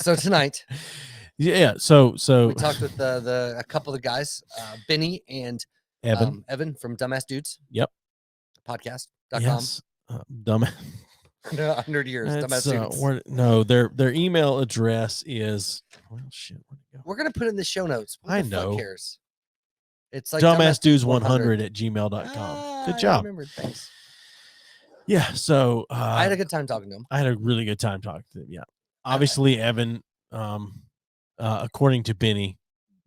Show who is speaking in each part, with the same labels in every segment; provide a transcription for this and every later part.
Speaker 1: So tonight,
Speaker 2: So
Speaker 1: we talked with a couple of guys, Benny and Evan from DumbAss Dudes.
Speaker 2: Yep.
Speaker 1: Podcast.com.
Speaker 2: Yes. Dumb.
Speaker 1: 100 years. DumbAss Dudes.
Speaker 2: No, their email address is. Well, shit. Where'd it go?
Speaker 1: We're gonna put it in the show notes.
Speaker 2: I know.
Speaker 1: Fuck cares? It's like
Speaker 2: dumbassdudes100@gmail.com. Good job.
Speaker 1: I remembered. Thanks.
Speaker 2: Yeah. So
Speaker 1: I had a good time talking to him.
Speaker 2: I had a really good time talking to him. Yeah. Obviously, Evan, according to Benny,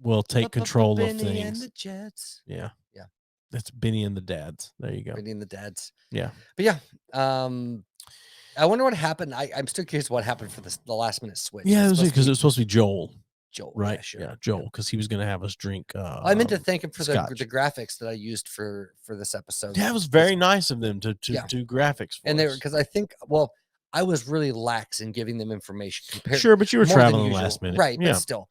Speaker 2: will take control of
Speaker 1: Benny
Speaker 2: things.
Speaker 1: And the Jets.
Speaker 2: Yeah.
Speaker 1: Yeah.
Speaker 2: That's Benny and the Dads. There you go.
Speaker 1: Benny and the Dads.
Speaker 2: Yeah.
Speaker 1: But yeah. I wonder what happened. I'm still curious what happened for the last minute switch.
Speaker 2: Yeah, because it was supposed to be Joel.
Speaker 1: Joel,
Speaker 2: right?
Speaker 1: Yeah, sure.
Speaker 2: Yeah, Joel, because he was going to have us drink.
Speaker 1: I meant to thank him for the graphics that I used for this episode.
Speaker 2: Yeah, it was very nice of them to do graphics for
Speaker 1: and
Speaker 2: us.
Speaker 1: they were, because I think, I was really lax in giving them information.
Speaker 2: Sure, but you were traveling last minute,
Speaker 1: right?
Speaker 2: Yeah.
Speaker 1: But still,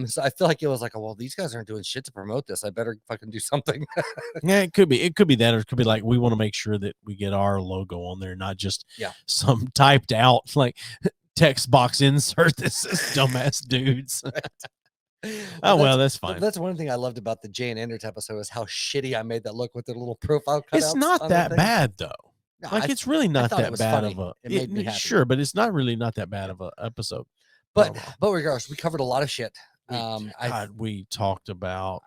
Speaker 1: so I feel like it was like, these guys aren't doing shit to promote this. I better fucking do something.
Speaker 2: Yeah, it could be that, or it could be like we want to make sure that we get our logo on there, not just some typed out like text box insert that says "Dumbass Dudes." Well, that's fine.
Speaker 1: That's one thing I loved about the Jay and Anders episode is how shitty I made that look with their little profile cutouts.
Speaker 2: It's not that bad though.
Speaker 1: No,
Speaker 2: like it's really not that bad
Speaker 1: funny.
Speaker 2: of a.
Speaker 1: It made me happy.
Speaker 2: Sure, but it's not really not that bad of a episode.
Speaker 1: But regardless, we covered a lot of shit.
Speaker 2: We talked about.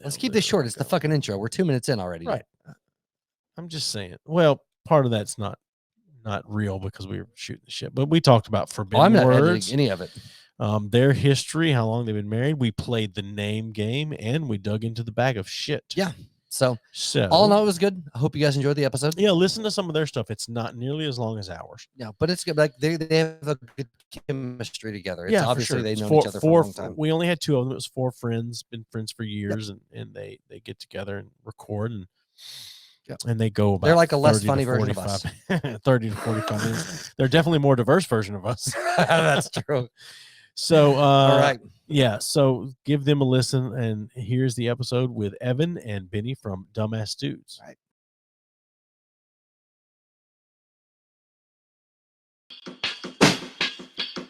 Speaker 1: Let's keep this short. It's the fucking intro. We're 2 minutes in already.
Speaker 2: Right. I'm just saying. Well, part of that's not real because we were shooting the shit, but we talked about forbidden
Speaker 1: I'm not
Speaker 2: words,
Speaker 1: any of it.
Speaker 2: Their history, how long they've been married. We played the name game and we dug into the bag of shit.
Speaker 1: Yeah. So all in all, it was good. I hope you guys enjoyed the episode.
Speaker 2: Yeah, listen to some of their stuff. It's not nearly as long as ours.
Speaker 1: Yeah, but it's good. Like they have a good chemistry together. It's obviously they know each other for a long time.
Speaker 2: We only had 2 of them. It was 4 friends, been friends for years, and they get together and record and they go about.
Speaker 1: They're like a less funny version of us.
Speaker 2: 30 to 45 minutes. They're definitely a more diverse version of us.
Speaker 1: That's true.
Speaker 2: So,
Speaker 1: all right.
Speaker 2: Yeah. So give them a listen. And here's the episode with Evan and Benny from DumbAss Dudes.
Speaker 1: Right.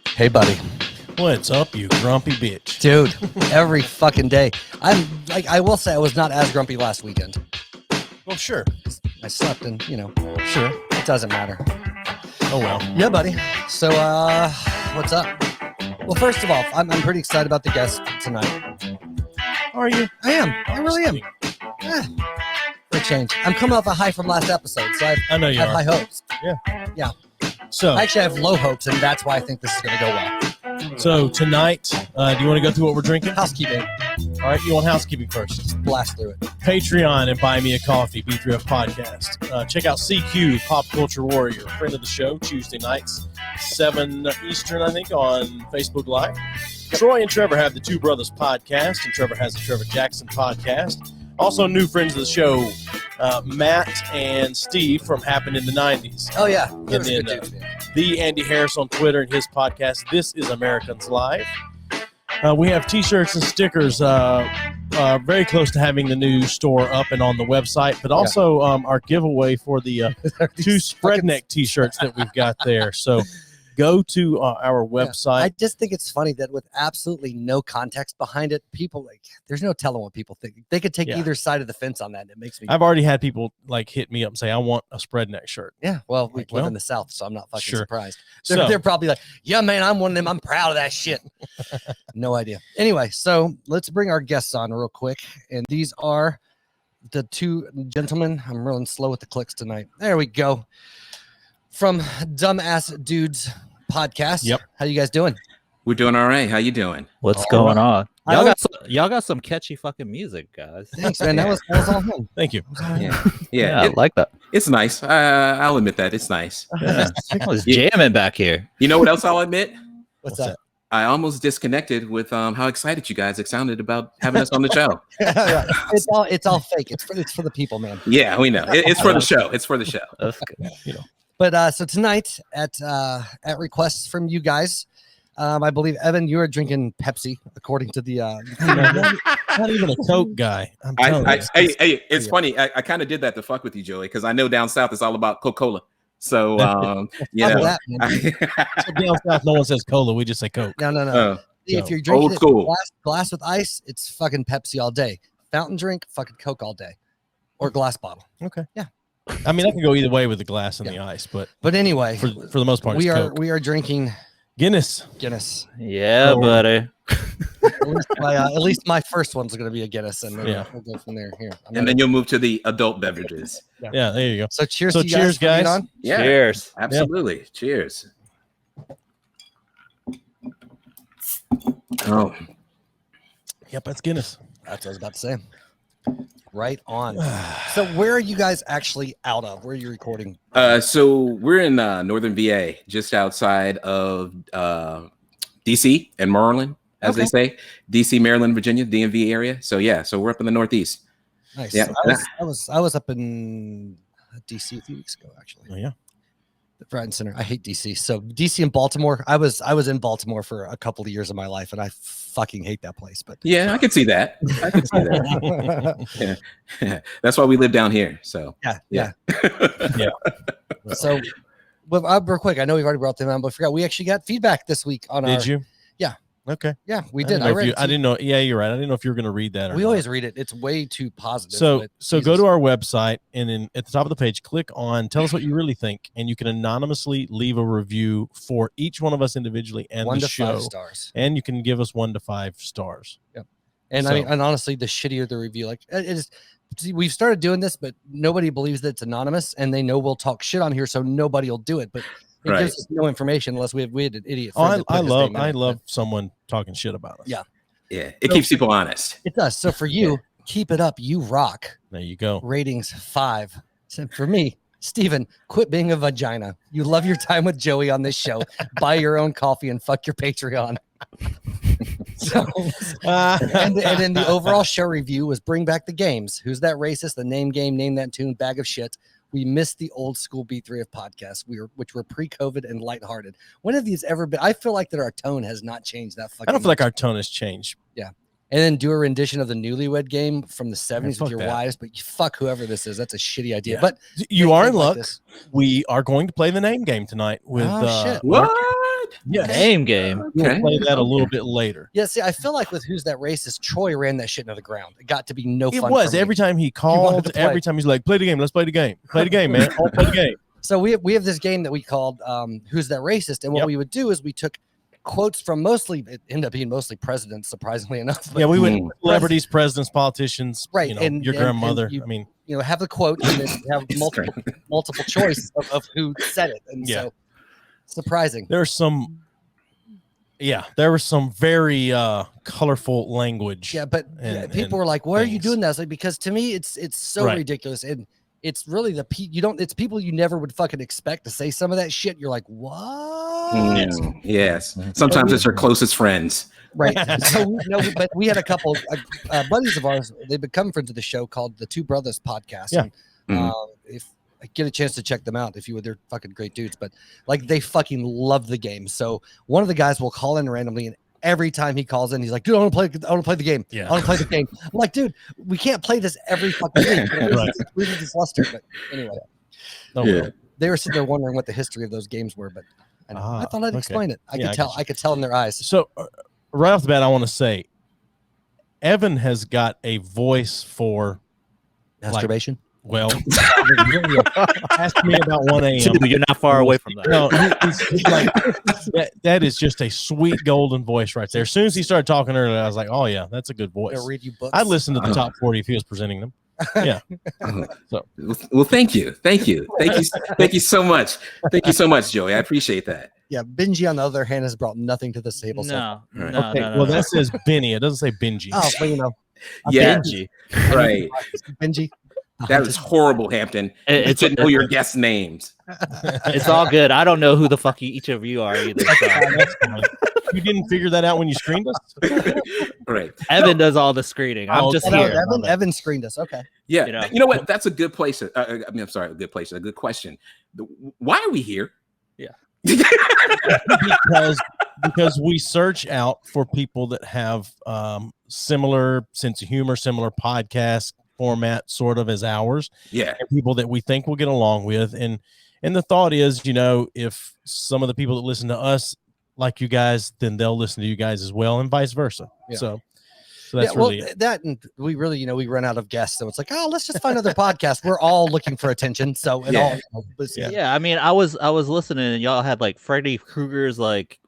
Speaker 1: Hey, buddy.
Speaker 2: What's up, you grumpy bitch?
Speaker 1: Dude, every fucking day. I will say I was not as grumpy last weekend.
Speaker 2: Well, sure.
Speaker 1: I slept and,
Speaker 2: sure.
Speaker 1: It doesn't matter.
Speaker 2: Oh, well.
Speaker 1: Yeah, buddy. So, what's up? Well, first of all, I'm pretty excited about the guest tonight.
Speaker 2: Are you?
Speaker 1: I am. I really am. For a change. I'm coming off a high from last episode, so I
Speaker 2: know you
Speaker 1: have
Speaker 2: are.
Speaker 1: high hopes.
Speaker 2: Yeah. So
Speaker 1: I actually have low hopes, and that's why I think this is going to go well.
Speaker 2: So tonight, do you want to go through what we're drinking?
Speaker 1: Housekeeping.
Speaker 2: All right, you want housekeeping first?
Speaker 1: Just blast through it.
Speaker 2: Patreon and Buy Me a Coffee, B3F Podcast. Check out CQ, Pop Culture Warrior, friend of the show, Tuesday nights, 7 Eastern, I think, on Facebook Live. Troy and Trevor have the Two Brothers Podcast, and Trevor has the Trevor Jackson Podcast. Also, new friends of the show, Matt and Steve from Happened in the 90s.
Speaker 1: Oh, yeah.
Speaker 2: And then the Andy Harris on Twitter and his podcast, This is Americans Live. We have T-shirts and stickers very close to having the new store up and on the website, but also our giveaway for the 2 Spreadneck T-shirts that we've got there. So go to our website.
Speaker 1: I just think it's funny that with absolutely no context behind it, people there's no telling what people think. They could take either side of the fence on that. And it makes me.
Speaker 2: I've already had people hit me up and say, I want a Spreadneck shirt.
Speaker 1: Yeah. Well, we live in the South, so I'm not fucking surprised.
Speaker 2: So,
Speaker 1: they're probably like, yeah, man, I'm one of them. I'm proud of that shit. No idea. Anyway, so let's bring our guests on real quick. And these are the 2 gentlemen. I'm rolling slow with the clicks tonight. There we go. From DumbAss Dudes Podcast.
Speaker 2: Yep.
Speaker 1: How you guys doing?
Speaker 3: We're doing all right. How you doing?
Speaker 4: What's going on? Y'all got some catchy fucking music, guys.
Speaker 1: Thanks, man. That was all him.
Speaker 2: Thank you.
Speaker 3: Yeah,
Speaker 4: I like that.
Speaker 3: It's nice. I'll admit that. It's nice.
Speaker 4: I was jamming back here.
Speaker 3: You know what else I'll admit?
Speaker 1: What's that?
Speaker 3: I almost disconnected with how excited you guys sounded about having us on the show.
Speaker 1: It's all fake. It's for the people, man.
Speaker 3: Yeah, we know. It's for the show. It's for the show.
Speaker 4: That's good.
Speaker 1: But so tonight at requests from you guys, I believe Evan, you are drinking Pepsi, according to the
Speaker 2: not even a Coke guy.
Speaker 3: Hey, it's funny. I kind of did that to fuck with you, Joey, because I know down south it's all about Coca-Cola. So, you
Speaker 1: Fuck
Speaker 3: know,
Speaker 1: that, man.
Speaker 2: So down south, no one says cola. We just say Coke.
Speaker 1: No.
Speaker 3: uh,
Speaker 1: If you're
Speaker 3: old
Speaker 1: drinking it
Speaker 3: school.
Speaker 1: glass with ice, it's fucking Pepsi all day. Fountain drink, fucking Coke all day, or glass bottle.
Speaker 2: Okay.
Speaker 1: Yeah.
Speaker 2: I mean, I can go either way with the glass and the ice, but
Speaker 1: anyway,
Speaker 2: for the most part,
Speaker 1: we
Speaker 2: it's
Speaker 1: are
Speaker 2: Coke.
Speaker 1: drinking
Speaker 2: Guinness.
Speaker 4: Yeah,
Speaker 2: Oh.
Speaker 4: buddy.
Speaker 1: At least my first one's going to be a Guinness, and then we'll go from there. Here,
Speaker 3: And then you'll move to the adult beverages.
Speaker 2: Yeah, there you go.
Speaker 1: So cheers,
Speaker 2: So
Speaker 1: to you
Speaker 2: cheers,
Speaker 1: guys.
Speaker 2: guys.
Speaker 3: Yeah,
Speaker 4: Cheers.
Speaker 3: absolutely. Cheers. Oh,
Speaker 2: Yep, that's Guinness.
Speaker 1: That's what I was about to say. Right on. So where are you guys actually out of? Where are you recording?
Speaker 3: so we're in northern VA, just outside of DC and Maryland, as they say. DC, Maryland, Virginia, DMV area. So yeah, so we're up in the Northeast.
Speaker 1: Nice.
Speaker 3: Yeah.
Speaker 1: I was up in DC a few weeks ago, actually.
Speaker 2: Oh yeah.
Speaker 1: The Friday Center. I hate DC. So DC and Baltimore. I was in Baltimore for a couple of years of my life, and I fucking hate that place. But
Speaker 3: Yeah, I can see that. I can see that. Yeah. That's why we live down here. So
Speaker 1: yeah.
Speaker 2: Yeah.
Speaker 1: So, real quick, I know we've already brought them on, but I forgot we actually got feedback this week on our.
Speaker 2: Did you?
Speaker 1: Yeah.
Speaker 2: Okay.
Speaker 1: Yeah, we
Speaker 2: I
Speaker 1: did.
Speaker 2: didn't know if
Speaker 1: read
Speaker 2: you-
Speaker 1: it
Speaker 2: I
Speaker 1: too.
Speaker 2: didn't know. Yeah, you're right. I didn't know if you were going to read that. Or
Speaker 1: We
Speaker 2: not.
Speaker 1: always read it. It's way too positive.
Speaker 2: So
Speaker 1: but
Speaker 2: go
Speaker 1: Jesus.
Speaker 2: to our website, and then at the top of the page, click on "Tell us what you really think," and you can anonymously leave a review for each one of us individually and
Speaker 1: 1
Speaker 2: the
Speaker 1: to
Speaker 2: show.
Speaker 1: 5 stars.
Speaker 2: And you can give us 1 to 5 stars.
Speaker 1: And
Speaker 2: So-
Speaker 1: I mean, and honestly, the shittier the review, like it is. See, we've started doing this, but nobody believes that it's anonymous, and they know we'll talk shit on here, so nobody will do it. But it
Speaker 3: Right.
Speaker 1: gives us no information unless we had an idiot.
Speaker 2: Oh,
Speaker 1: friend that put his name in
Speaker 2: I
Speaker 1: it,
Speaker 2: love
Speaker 1: but
Speaker 2: someone talking shit about us.
Speaker 1: Yeah.
Speaker 3: Yeah, it keeps people honest.
Speaker 1: it does. So for you, keep it up. You rock.
Speaker 2: There you go.
Speaker 1: Ratings 5. So for me, Steven, quit being a vagina. You love your time with Joey on this show. Buy your own coffee and fuck your Patreon. So, and then the overall show review was bring back the games. Who's that racist? The name game, name that tune, bag of shit. We missed the old school B3 of podcasts, which were pre-COVID and lighthearted. When have these ever been? I feel like that our tone has not changed that fucking
Speaker 2: I don't feel like
Speaker 1: much.
Speaker 2: our tone has changed.
Speaker 1: And then do a rendition of the Newlywed Game from the 70s
Speaker 2: fuck
Speaker 1: with your
Speaker 2: that.
Speaker 1: wives, but you fuck whoever this is. That's a shitty idea.
Speaker 2: Yeah.
Speaker 1: But
Speaker 2: You are in
Speaker 1: things like
Speaker 2: luck.
Speaker 1: this.
Speaker 2: We are going to play the name game tonight with
Speaker 1: shit.
Speaker 3: What?
Speaker 2: Yes.
Speaker 4: Name game.
Speaker 2: We'll
Speaker 3: Okay.
Speaker 2: play that a little bit later.
Speaker 1: Yeah, see, I feel like with Who's That Racist, Troy ran that shit into the ground. It got to be no
Speaker 2: It
Speaker 1: fun.
Speaker 2: was
Speaker 1: for me.
Speaker 2: every time he
Speaker 1: wanted
Speaker 2: called,
Speaker 1: to play.
Speaker 2: every time he's like, play the game, let's play the game. Play the game, man. I'll play the game.
Speaker 1: So we have this game that we called Who's That Racist? And what
Speaker 2: Yep.
Speaker 1: we would do is we took quotes from it ended up being mostly presidents, surprisingly enough. But,
Speaker 2: Yeah, we would
Speaker 3: Mm.
Speaker 2: celebrities, presidents, politicians,
Speaker 1: Right,
Speaker 2: you know,
Speaker 1: and-
Speaker 2: your
Speaker 1: and
Speaker 2: grandmother.
Speaker 1: you-
Speaker 2: I mean,
Speaker 1: have the quote and then have
Speaker 3: It's
Speaker 1: multiple choice of who said it. And
Speaker 2: Yeah.
Speaker 1: so surprising.
Speaker 2: there was some very colorful language.
Speaker 1: Yeah, but
Speaker 2: and-
Speaker 1: people
Speaker 2: and
Speaker 1: were like, "Why are you
Speaker 2: things.
Speaker 1: doing that?" I was like, because to me, it's so
Speaker 2: Right.
Speaker 1: ridiculous, and it's really it's people you never would fucking expect to say some of that shit. You're like, what?
Speaker 3: Yes. Sometimes it's your closest friends.
Speaker 1: Right. So but we had a couple buddies of ours. They've become friends of the show called the Two Brothers Podcast.
Speaker 2: Yeah.
Speaker 1: And,
Speaker 3: Mhm.
Speaker 1: if I get a chance to check them out, if you would, they're fucking great dudes. But like they fucking love the game. So one of the guys will call in randomly, and every time he calls in, he's like, "Dude, I want to play the game.
Speaker 2: Yeah.
Speaker 1: I want to play the game." I'm like, "Dude, we can't play this every fucking week.
Speaker 2: Right.
Speaker 1: We need this luster." But anyway,
Speaker 2: Oh,
Speaker 3: Yeah.
Speaker 2: well.
Speaker 1: they were sitting there wondering what the history of those games were, but I thought I'd
Speaker 2: okay.
Speaker 1: explain it. I
Speaker 2: Yeah,
Speaker 1: could
Speaker 2: I
Speaker 1: tell.
Speaker 2: get you.
Speaker 1: I could tell in their eyes.
Speaker 2: So right off the bat, I want to say, Evan has got a voice for
Speaker 1: Masturbation.
Speaker 2: well. Ask me about 1 a.m.
Speaker 4: Dude, you're not far away from that.
Speaker 2: No, he's like that is just a sweet golden voice right there. As soon as he started talking earlier, I was like, "Oh yeah, that's a good voice."
Speaker 1: They'll read you books.
Speaker 2: I'd listen to the top 40 if he was presenting them. Yeah. So
Speaker 3: Well, thank you. Thank you so much. Thank you so much, Joey. I appreciate that.
Speaker 1: Yeah, Benji, on the other hand, has brought nothing to the table. So.
Speaker 4: No,
Speaker 3: Right.
Speaker 4: no,
Speaker 2: okay,
Speaker 4: no, no,
Speaker 2: well
Speaker 4: no.
Speaker 2: that says Benny. It doesn't say Benji.
Speaker 1: Oh, but
Speaker 3: Yeah,
Speaker 4: Benji.
Speaker 3: right.
Speaker 1: Benji.
Speaker 3: That was horrible, Hampton. You
Speaker 4: It's,
Speaker 3: should know your guest names.
Speaker 4: it's all good. I don't know who the fuck each of you are either. So.
Speaker 2: That's fine. You didn't figure that out when you screened us?
Speaker 3: Right.
Speaker 4: Evan does all the screening. I'm
Speaker 2: Oh,
Speaker 4: just
Speaker 1: Oh, no,
Speaker 4: here.
Speaker 1: Evan screened us. Okay.
Speaker 3: Yeah.
Speaker 4: You know.
Speaker 3: You know what? That's a good place. I'm sorry, a good place. A good question. Why are we here?
Speaker 4: Yeah.
Speaker 2: because we search out for people that have similar sense of humor, similar podcast format, sort of as ours,
Speaker 3: Yeah.
Speaker 2: and people that we think will get along with, and And the thought is, if some of the people that listen to us like you guys, then they'll listen to you guys as well, and vice versa.
Speaker 1: Yeah.
Speaker 2: So that's really it.
Speaker 1: That, and we really, we run out of guests, so it's like, oh, let's just find another podcast. We're all looking for attention, so
Speaker 4: yeah. I mean, I was listening, and y'all had like Freddy Krueger's like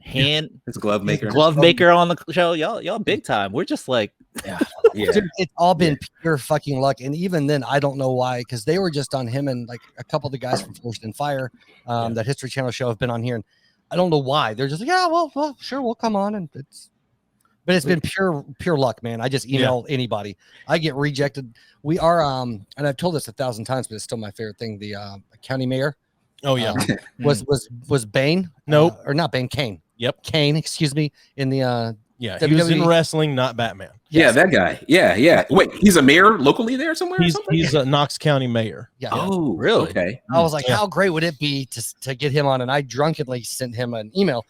Speaker 4: hand
Speaker 3: It's glove maker
Speaker 4: on the show. Y'all big time. We're just like,
Speaker 3: yeah.
Speaker 1: Dude, it's all been pure fucking luck, and even then, I don't know why, because they were just on him, and like a couple of the guys from Forged in Fire, that History Channel show, have been on here, and I don't know why. They're just like, yeah, well, sure, we'll come on, and but it's been pure luck, man. I just email anybody. I get rejected. We are, and I've told this 1,000 times, but it's still my favorite thing. The county mayor.
Speaker 2: Oh yeah,
Speaker 1: was Bane?
Speaker 2: Nope,
Speaker 1: or not Bane. Kane.
Speaker 2: Yep,
Speaker 1: Kane. Excuse me. In the
Speaker 2: he was in wrestling, not Batman.
Speaker 3: Yeah, that guy. Yeah. Wait, he's a mayor locally there somewhere.
Speaker 2: He's a Knox County mayor.
Speaker 1: Yeah.
Speaker 3: Oh,
Speaker 4: really?
Speaker 3: Okay.
Speaker 1: I was like, how great would it be to get him on? And I drunkenly sent him an email,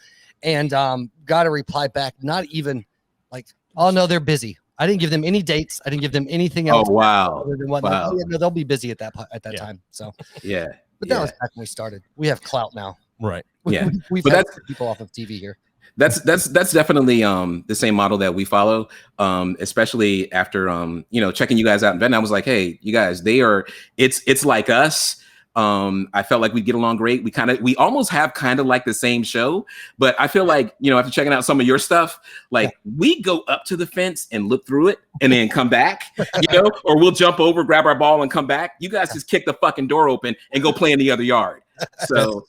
Speaker 1: and got a reply back. Not even like, oh no, they're busy. I didn't give them any dates. I didn't give them anything else.
Speaker 3: Oh wow.
Speaker 1: Other than wow. Oh, yeah, no, they'll be busy at that time. So
Speaker 3: yeah.
Speaker 1: But that was back when we started. We have clout now.
Speaker 2: Right.
Speaker 1: We've had people off of TV here.
Speaker 3: That's definitely the same model that we follow, especially after checking you guys out in Benton. I was like, hey, you guys, it's like us. I felt like we get along great. We almost have kind of like the same show, but I feel like, after checking out some of your stuff, like we go up to the fence and look through it and then come back, or we'll jump over, grab our ball and come back. You guys just kick the fucking door open and go play in the other yard. So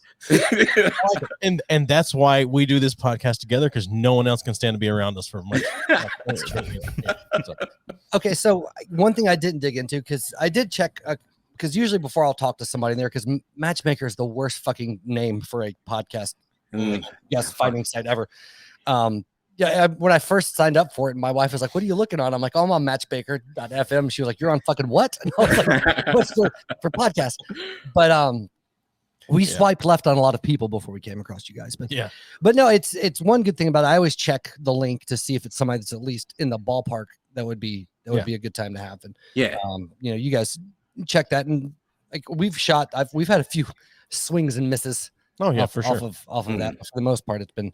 Speaker 2: and that's why we do this podcast together, because no one else can stand to be around us for much.
Speaker 1: Okay, so one thing I didn't dig into, because I did check, because usually before I'll talk to somebody in there, because Matchmaker is the worst fucking name for a podcast finding site ever. When I first signed up for it, my wife was like, what are you looking on? I'm like, oh, I'm on matchmaker.fm. She was like, you're on fucking what? And I was like, what's for podcast? But we swiped left on a lot of people before we came across you guys. But no, it's one good thing about it. I always check the link to see if it's somebody that's at least in the ballpark. That would be a good time to have. And you guys check that, and like we've had a few swings and misses.
Speaker 2: Oh yeah,
Speaker 1: off of that. For the most part, it's been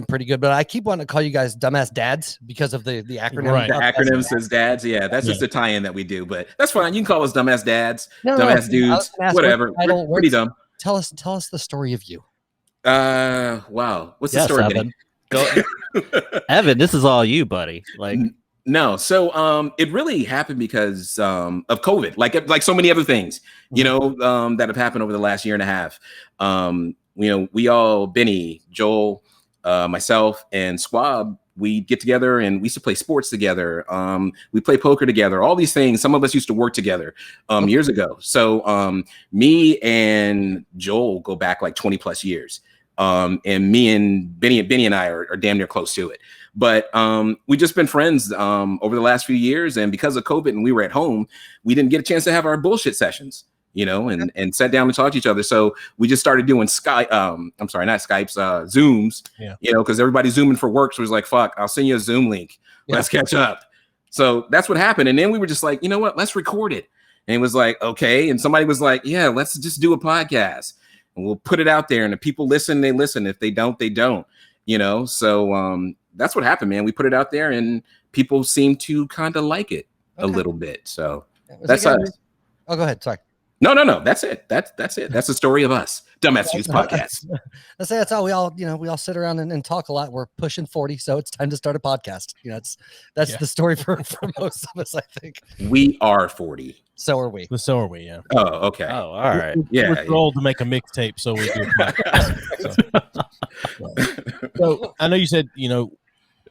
Speaker 1: pretty good. But I keep wanting to call you guys dumbass dads because of the acronym.
Speaker 3: Right. The acronym says dads. Yeah, that's just a tie-in that we do, but that's fine. You can call us dumbass dads, dumbass dudes, whatever. We're pretty dumb.
Speaker 1: Tell us the story of you.
Speaker 3: Wow. What's the story?
Speaker 4: Evan. Go, Evan. This is all you, buddy. Like.
Speaker 3: No, so it really happened because of COVID, like so many other things, that have happened over the last year and a half. We all, Benny, Joel, myself, and Squab, we get together and we used to play sports together. We play poker together, all these things. Some of us used to work together years ago. So me and Joel go back like 20 plus years. And me and Benny and I are damn near close to it. But we've just been friends over the last few years. And because of COVID and we were at home, we didn't get a chance to have our bullshit sessions, and sat down and talk to each other. So we just started doing Zooms, because everybody's Zooming for work. So it was like, fuck, I'll send you a Zoom link. Let's catch up. So that's what happened. And then we were just like, you know what, let's record it. And it was like, okay. And somebody was like, yeah, let's just do a podcast. And we'll put it out there, and if people listen, they listen. If they don't, they don't. So that's what happened, man. We put it out there, and people seem to kind of like it a little bit. So that's us.
Speaker 1: Oh, go ahead. Sorry.
Speaker 3: No. That's it. That's it. That's the story of us. Dumbass Juice Podcast.
Speaker 1: That's all. We all sit around and talk a lot. We're pushing 40, so it's time to start a podcast. That's the story for most of us, I think.
Speaker 3: We are 40.
Speaker 1: So are we.
Speaker 2: So are we, yeah.
Speaker 3: Oh, okay.
Speaker 4: Oh, all right.
Speaker 2: We're told to make a mixtape, so we do a podcast. So I know you said, a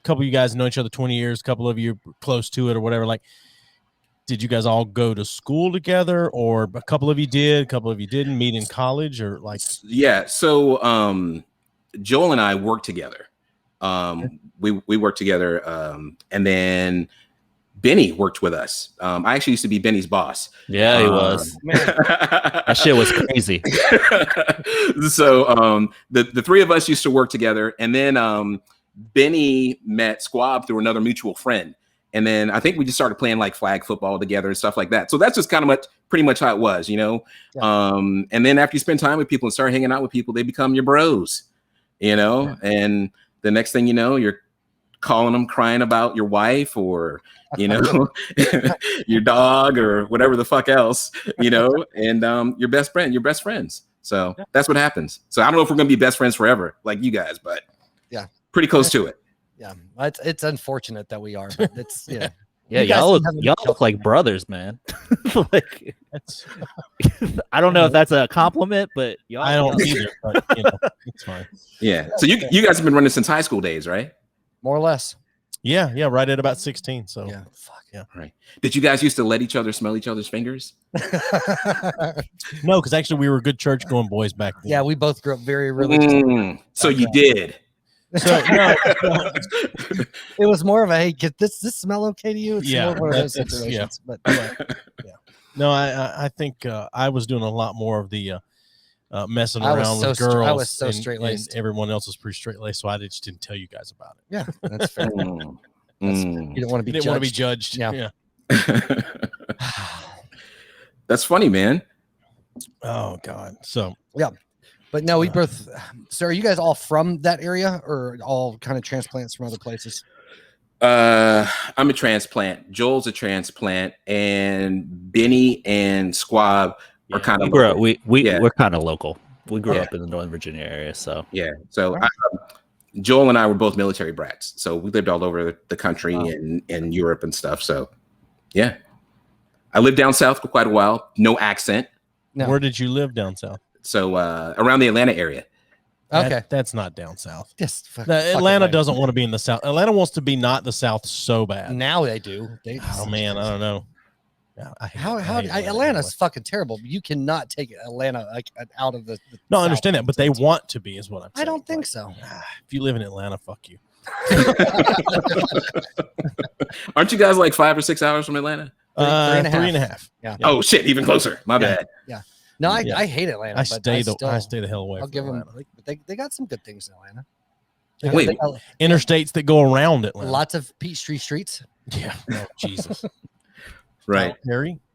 Speaker 2: couple of you guys know each other 20 years, a couple of you close to it or whatever. Like, did you guys all go to school together, or a couple of you did, a couple of you didn't meet in college, or like? Yeah.
Speaker 3: So Joel and I worked together. We worked together, and then Benny worked with us. I actually used to be Benny's boss.
Speaker 4: Yeah, he was. That shit was crazy.
Speaker 3: So the three of us used to work together, and then Benny met Squab through another mutual friend. And then I think we just started playing like flag football together and stuff like that. So that's just kind of pretty much how it was, you know?
Speaker 1: Yeah.
Speaker 3: And then after you spend time with people and start hanging out with people, they become your bros, you know? And the next thing you know, you're calling them crying about your wife or, you know, your dog or whatever the fuck else, you know, and your best friends. So that's what happens. So I don't know if we're going to be best friends forever like you guys, but
Speaker 1: yeah,
Speaker 3: pretty close to it.
Speaker 1: Yeah, it's unfortunate that we are, but it's
Speaker 4: yeah. Y'all look like brothers, man. Like, I don't know if that's a compliment, but y'all.
Speaker 2: I don't either. But, you know, it's fine.
Speaker 3: Yeah. So you guys have been running since high school days, right?
Speaker 1: More or less.
Speaker 2: Yeah, right at about 16. So
Speaker 1: yeah, fuck
Speaker 2: yeah.
Speaker 3: Right. Did you guys used to let each other smell each other's fingers?
Speaker 2: No, because actually we were good church going boys back then.
Speaker 1: Yeah, we both grew up very religious.
Speaker 3: So you did.
Speaker 2: So no,
Speaker 1: it was more of a, hey, get this smell okay to you? It's
Speaker 2: Yeah,
Speaker 1: more of those situations.
Speaker 2: yeah.
Speaker 1: But
Speaker 2: no, I think I was doing a lot more of the messing
Speaker 1: I was
Speaker 2: around
Speaker 1: so
Speaker 2: with girls.
Speaker 1: I was so
Speaker 2: and
Speaker 1: straight-laced.
Speaker 2: Everyone else was pretty straight laced, so I just didn't tell you guys about it.
Speaker 1: Yeah, that's fair. You don't want to be
Speaker 2: You didn't want to be judged.
Speaker 1: Yeah.
Speaker 3: That's funny, man.
Speaker 2: Oh God. So
Speaker 1: yeah. But no, we both. So, are you guys all from that area, or all kind of transplants from other places?
Speaker 3: I'm a transplant. Joel's a transplant, and Benny and Squab are kind of.
Speaker 4: We're kind of local. We grew up in the Northern Virginia area, so
Speaker 3: yeah. So Joel and I were both military brats, so we lived all over the country and Europe and stuff. So yeah, I lived down south for quite a while. No accent.
Speaker 1: No.
Speaker 2: Where did you live down south?
Speaker 3: So around the Atlanta area.
Speaker 1: Okay,
Speaker 2: that's not down south.
Speaker 1: Just
Speaker 2: Atlanta doesn't want to be in the south. Atlanta wants to be not the south so bad.
Speaker 1: Now they do.
Speaker 2: Oh man, I don't know.
Speaker 1: Atlanta's fucking terrible. You cannot take Atlanta like out of the
Speaker 2: no, I understand that, but they want to be, is what I'm saying.
Speaker 1: I don't think so.
Speaker 2: If you live in Atlanta, fuck you.
Speaker 3: Aren't you guys like 5 or 6 hours from Atlanta?
Speaker 2: 3.5.
Speaker 1: Yeah.
Speaker 3: Oh shit, even closer. My bad.
Speaker 1: Yeah. No, I hate Atlanta.
Speaker 2: I stay the hell away.
Speaker 1: I'll give them. They got some good things in Atlanta.
Speaker 3: Wait,
Speaker 2: interstates that go around Atlanta.
Speaker 1: Lots of Peachtree streets.
Speaker 2: Yeah. Oh, Jesus.
Speaker 3: Right.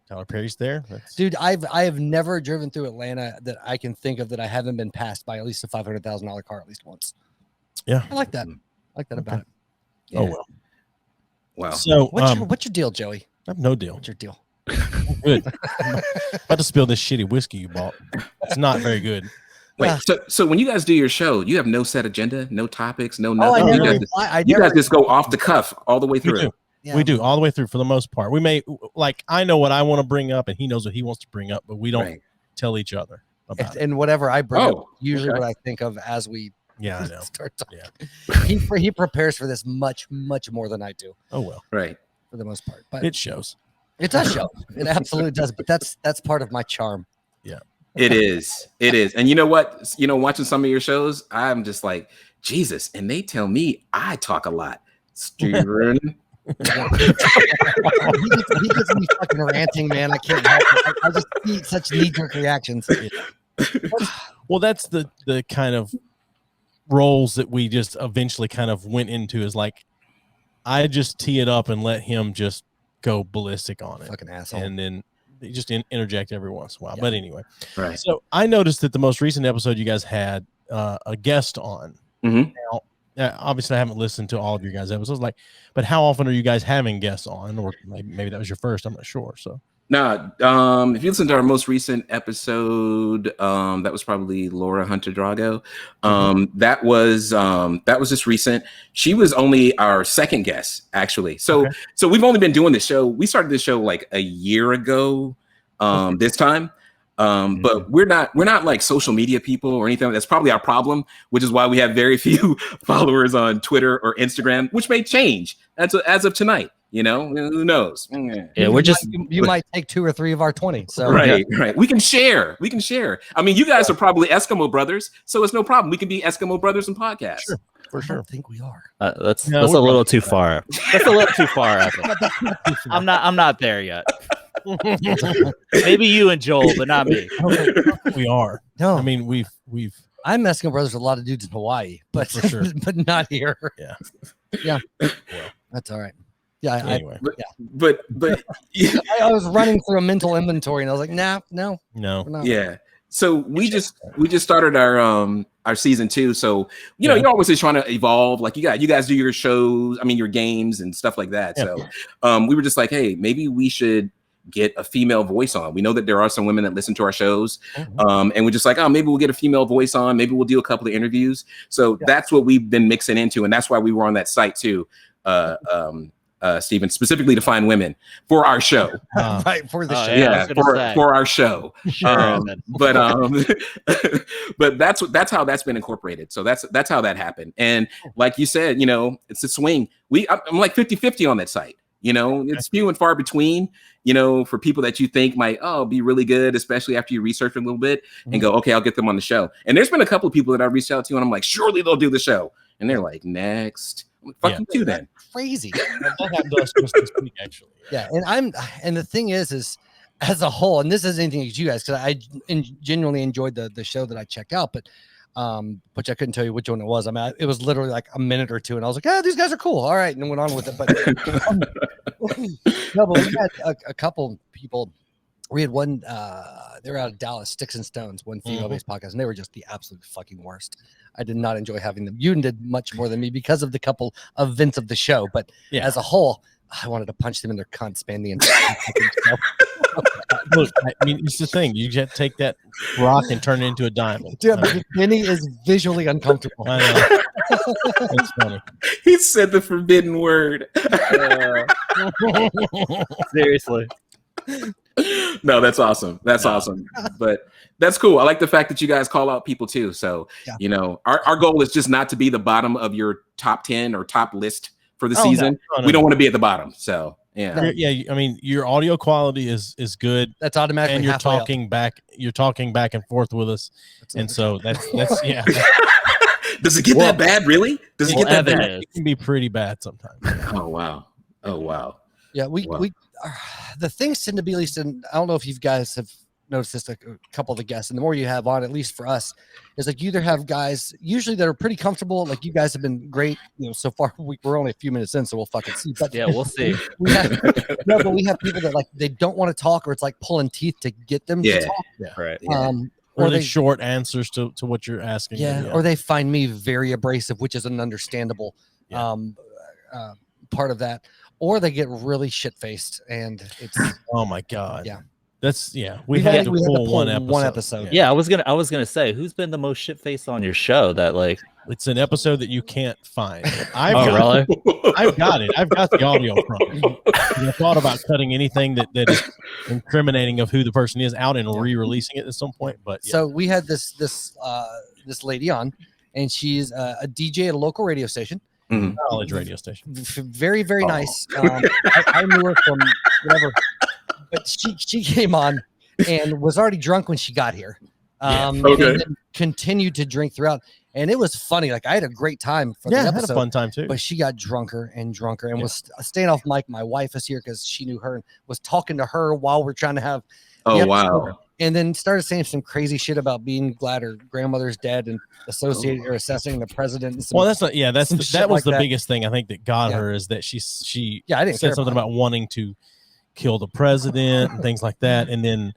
Speaker 2: Tyler Perry's there.
Speaker 1: Dude, I have never driven through Atlanta that I can think of that I haven't been passed by at least a $500,000 car at least once.
Speaker 2: Yeah.
Speaker 1: I like that. I like that about it.
Speaker 2: Yeah. Oh well.
Speaker 3: Wow.
Speaker 2: So
Speaker 1: what's your deal, Joey?
Speaker 2: I have no deal.
Speaker 1: What's your deal?
Speaker 2: Good. I'm about to spill this shitty whiskey you bought. It's not very good.
Speaker 3: Wait, so when you guys do your show, you have no set agenda, no topics, no nothing. You guys just go off the cuff all the way through.
Speaker 2: We do all the way through for the most part. We may I know what I want to bring up and he knows what he wants to bring up, but we don't tell each other about it.
Speaker 1: And whatever I bring up, usually what I think of as we
Speaker 2: I know.
Speaker 1: start talking. Yeah. He prepares for this much more than I do.
Speaker 2: Oh well.
Speaker 3: Right.
Speaker 1: For the most part. But
Speaker 2: it shows.
Speaker 1: It does show. It absolutely does. But that's part of my charm.
Speaker 2: Yeah.
Speaker 3: It is. It is. And you know what? Watching some of your shows, I'm just like, Jesus. And they tell me I talk a lot. Steven.
Speaker 1: he gets me fucking ranting, man. I can't help it. I just see such knee-jerk reactions.
Speaker 2: Well, that's the kind of roles that we just eventually kind of went into, is like I just tee it up and let him just go ballistic on it. Fucking asshole. And then just interject every once in a while. Yeah. But anyway.
Speaker 3: Right.
Speaker 2: So I noticed that the most recent episode you guys had a guest on.
Speaker 3: Mm-hmm.
Speaker 2: Now, obviously I haven't listened to all of your guys' episodes, but how often are you guys having guests on? Or maybe that was your first, I'm not sure. So
Speaker 3: no, if you listen to our most recent episode, that was probably Laura Hunter Drago. That was just recent. She was only our second guest, actually. So we've only been doing this show. We started this show like a year ago, this time. But we're not like social media people or anything. That's probably our problem, which is why we have very few followers on Twitter or Instagram, which may change as of tonight. Who knows?
Speaker 4: Yeah,
Speaker 1: you might take 2 or 3 of our 20. So
Speaker 3: right. We can share. I mean, you guys are probably Eskimo brothers, so it's no problem. We can be Eskimo brothers in podcasts.
Speaker 2: Sure. For sure.
Speaker 1: I think we are.
Speaker 4: That's a little too far. That's a little too far. I think. I'm not there yet. Maybe you and Joel, but not me.
Speaker 2: We are.
Speaker 1: No,
Speaker 2: I mean we've.
Speaker 1: I'm Eskimo brothers with a lot of dudes in Hawaii, but
Speaker 2: for sure.
Speaker 1: but not here.
Speaker 2: Yeah.
Speaker 1: Yeah. Well, that's all right. Yeah,
Speaker 2: Anyway.
Speaker 3: But
Speaker 1: I was running through a mental inventory, and I was like, no.
Speaker 2: No.
Speaker 1: we're not.
Speaker 3: yeah. So we just started our season 2. So you're always just trying to evolve. Like you guys do your shows, I mean your games and stuff like that.
Speaker 2: Yeah.
Speaker 3: So we were just like, hey, maybe we should get a female voice on. We know that there are some women that listen to our shows. And we're just like, oh, maybe we'll get a female voice on. Maybe we'll do a couple of interviews. So that's what we've been mixing into, and that's why we were on that site too. Stephen, specifically to find women for our show.
Speaker 1: Right, for the show.
Speaker 3: Yeah, for our show.
Speaker 4: Sure,
Speaker 3: But that's how that's been incorporated. So that's how that happened. And like you said, it's a swing. I'm like 50-50 on that site. It's few and far between, for people that you think might be really good, especially after you research a little bit and go, okay, I'll get them on the show. And there's been a couple of people that I reached out to and I'm like, surely they'll do the show. And they're like, next. Fuck you too then.
Speaker 1: Crazy.
Speaker 2: That happened to us just this week, actually.
Speaker 1: Yeah, and the thing is as a whole, and this isn't anything against you guys, because I genuinely enjoyed the show that I checked out, but which I couldn't tell you which one it was. I mean, it was literally like a minute or two, and I was like, these guys are cool. All right, and then went on with it. But no, but we had a couple people. We had one, they were out of Dallas, Sticks and Stones, one female-based podcast, and they were just the absolute fucking worst. I did not enjoy having them. You did much more than me because of the couple of events of the show, but as a whole, I wanted to punch them in their cunt span the entire show.
Speaker 2: Look, I mean, it's the thing. You just take that rock and turn it into a diamond.
Speaker 1: Dude, Benny is visually uncomfortable.
Speaker 2: I know. It's funny.
Speaker 3: He said the forbidden word.
Speaker 4: Seriously.
Speaker 3: No, that's awesome. That's awesome. But that's cool. I like the fact that you guys call out people too. So, our goal is just not to be the bottom of your top 10 or top list for the season. No. We don't want to be at the bottom. So, yeah.
Speaker 2: Yeah. I mean, your audio quality is good.
Speaker 1: That's automatically.
Speaker 2: And you're talking back. You're talking back and forth with us. And so that's yeah.
Speaker 3: Does it get that bad? Really? Does it get that bad?
Speaker 2: It can be pretty bad sometimes.
Speaker 3: Oh, wow.
Speaker 1: Yeah, we the things tend to be, at least in, I don't know if you guys have noticed this, like a couple of the guests, and the more you have on, at least for us, is like you either have guys usually that are pretty comfortable, like you guys have been great, so far. We're only a few minutes in, so we'll fucking see. But
Speaker 4: yeah, we'll see.
Speaker 1: we have people that like they don't want to talk, or it's like pulling teeth to get them to talk.
Speaker 4: Yeah, right.
Speaker 2: Or they short answers to what you're asking.
Speaker 1: Yeah, or they find me very abrasive, which is an understandable part of that. Or they get really shit-faced, and it's
Speaker 2: oh my god, we
Speaker 1: had
Speaker 2: had to pull
Speaker 1: one
Speaker 2: one
Speaker 1: episode.
Speaker 4: Yeah, I was gonna say, who's been the most shit-faced on your show? That like,
Speaker 2: it's an episode that you can't find.
Speaker 4: I've
Speaker 2: got it. I've got the audio from it. I thought about cutting anything that is incriminating of who the person is out and re-releasing it at some point. But
Speaker 1: so we had this lady on, and she's a DJ at a local radio station.
Speaker 2: College radio station.
Speaker 1: Very, very nice. I knew her from whatever, but she came on and was already drunk when she got here. And then continued to drink throughout. And it was funny. Like I had a great time for the episode.
Speaker 2: Had a fun time too.
Speaker 1: But she got drunker and drunker and was staying off mic. My wife is here because she knew her and was talking to her while we're trying to have.
Speaker 3: Oh, wow.
Speaker 1: And then started saying some crazy shit about being glad her grandmother's dead and associating or assessing the president.
Speaker 2: Well, that's not. Yeah, that was the biggest thing I think that got her is that she
Speaker 1: I didn't
Speaker 2: said something about wanting to kill the president and things like that. And then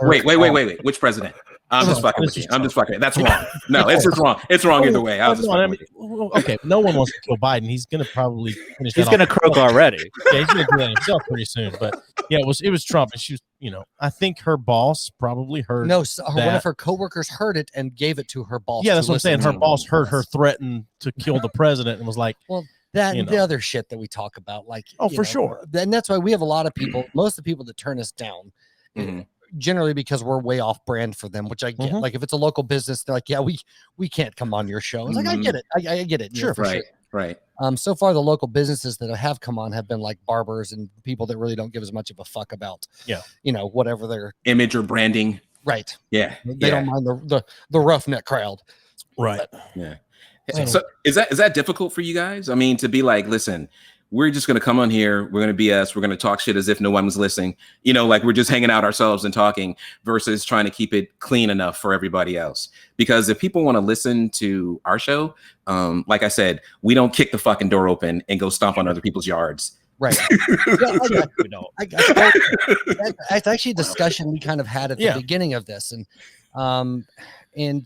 Speaker 3: wait, which president? I'm just fucking with you. I'm just fucking. That's wrong. No, it's just wrong. It's wrong either way.
Speaker 2: Okay, no one wants to kill Biden. He's gonna probably finish.
Speaker 4: He's gonna croak already.
Speaker 2: Yeah, he's gonna do that himself pretty soon. But yeah, it was Trump, and she was, I think her boss probably heard.
Speaker 1: No, one of her coworkers heard it and gave it to her boss.
Speaker 2: Yeah, that's what I'm saying. Her boss heard her threaten to kill the president and was like,
Speaker 1: well. That and the other shit that we talk about, like
Speaker 2: for sure.
Speaker 1: And that's why we have a lot of people. Most of the people that turn us down. Generally because we're way off brand for them, which I get. Like if it's a local business, they're like, yeah, we can't come on your show. It's like, I get it. I get it.
Speaker 2: Sure.
Speaker 3: Right.
Speaker 1: So far the local businesses that have come on have been like barbers and people that really don't give as much of a fuck about, whatever their
Speaker 3: image or branding.
Speaker 1: Right.
Speaker 3: Yeah.
Speaker 1: They don't mind the roughneck crowd.
Speaker 2: Right.
Speaker 3: Yeah. So is that difficult for you guys? I mean, to be like, listen, we're just going to come on here. We're going to BS. We're going to talk shit as if no one was listening. You know, like we're just hanging out ourselves and talking versus trying to keep it clean enough for everybody else. Because if people want to listen to our show, like I said, we don't kick the fucking door open and go stomp on other people's yards.
Speaker 1: Right. That's actually a discussion we kind of had at the beginning of this. And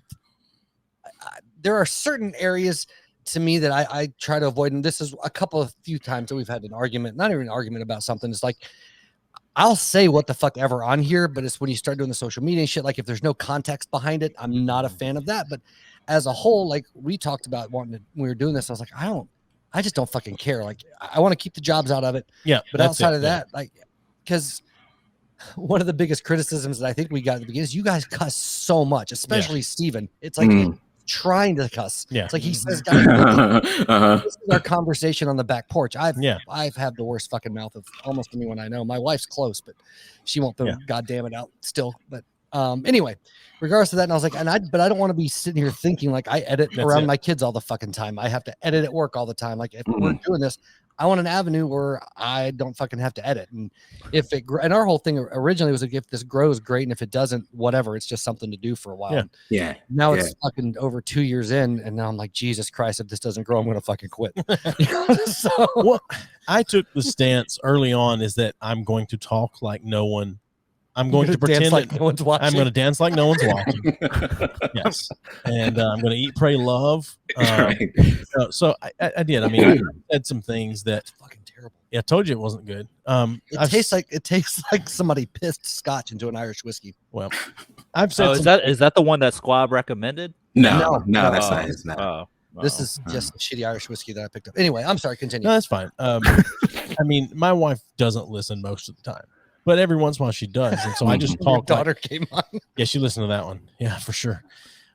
Speaker 1: there are certain areas to me that I try to avoid. And this is a few times that we've had an argument, not even an argument about something. It's like, I'll say what the fuck ever on here, but it's when you start doing the social media and shit, like if there's no context behind it, I'm not a fan of that. But as a whole, like we talked about when we were doing this, I was like, I just don't fucking care. Like I want to keep the jobs out of it.
Speaker 2: Yeah.
Speaker 1: But outside of that, like, because one of the biggest criticisms that I think we got at the beginning is you guys cuss so much, especially Steven. It's like trying to cuss. Yeah. It's like he says, this is our conversation on the back porch. I've had the worst fucking mouth of almost anyone I know. My wife's close, but she won't throw goddamn it out still. But anyway, regardless of that, and I was like, but I don't want to be sitting here thinking like I edit around my kids all the fucking time. I have to edit at work all the time. Like if we're doing this, I want an avenue where I don't fucking have to edit. And if it, and our whole thing originally was like, if this grows, great. And if it doesn't, whatever, it's just something to do for a while.
Speaker 3: Yeah.
Speaker 1: Now it's fucking over 2 years in. And now I'm like, Jesus Christ, if this doesn't grow, I'm going to fucking quit. So
Speaker 2: well, I took the stance early on is that I'm going to talk like no one. I'm going to pretend
Speaker 1: like no one's watching.
Speaker 2: I'm going to dance like no one's watching. Yes. And I'm going to eat, pray, love. So I did. I mean, I said some things that
Speaker 1: it's fucking terrible.
Speaker 2: Yeah, I told you it wasn't good.
Speaker 1: It tastes like somebody pissed scotch into an Irish whiskey.
Speaker 2: Well, I've said
Speaker 4: is that the one that Squab recommended?
Speaker 3: No, that's not. It's not.
Speaker 4: Oh.
Speaker 1: This is just shitty Irish whiskey that I picked up. Anyway, I'm sorry. Continue.
Speaker 2: No, that's fine. I mean, my wife doesn't listen most of the time. But every once in a while she does. And so I just talk.
Speaker 1: Your daughter came on.
Speaker 2: Yeah, she listened to that one. Yeah, for sure.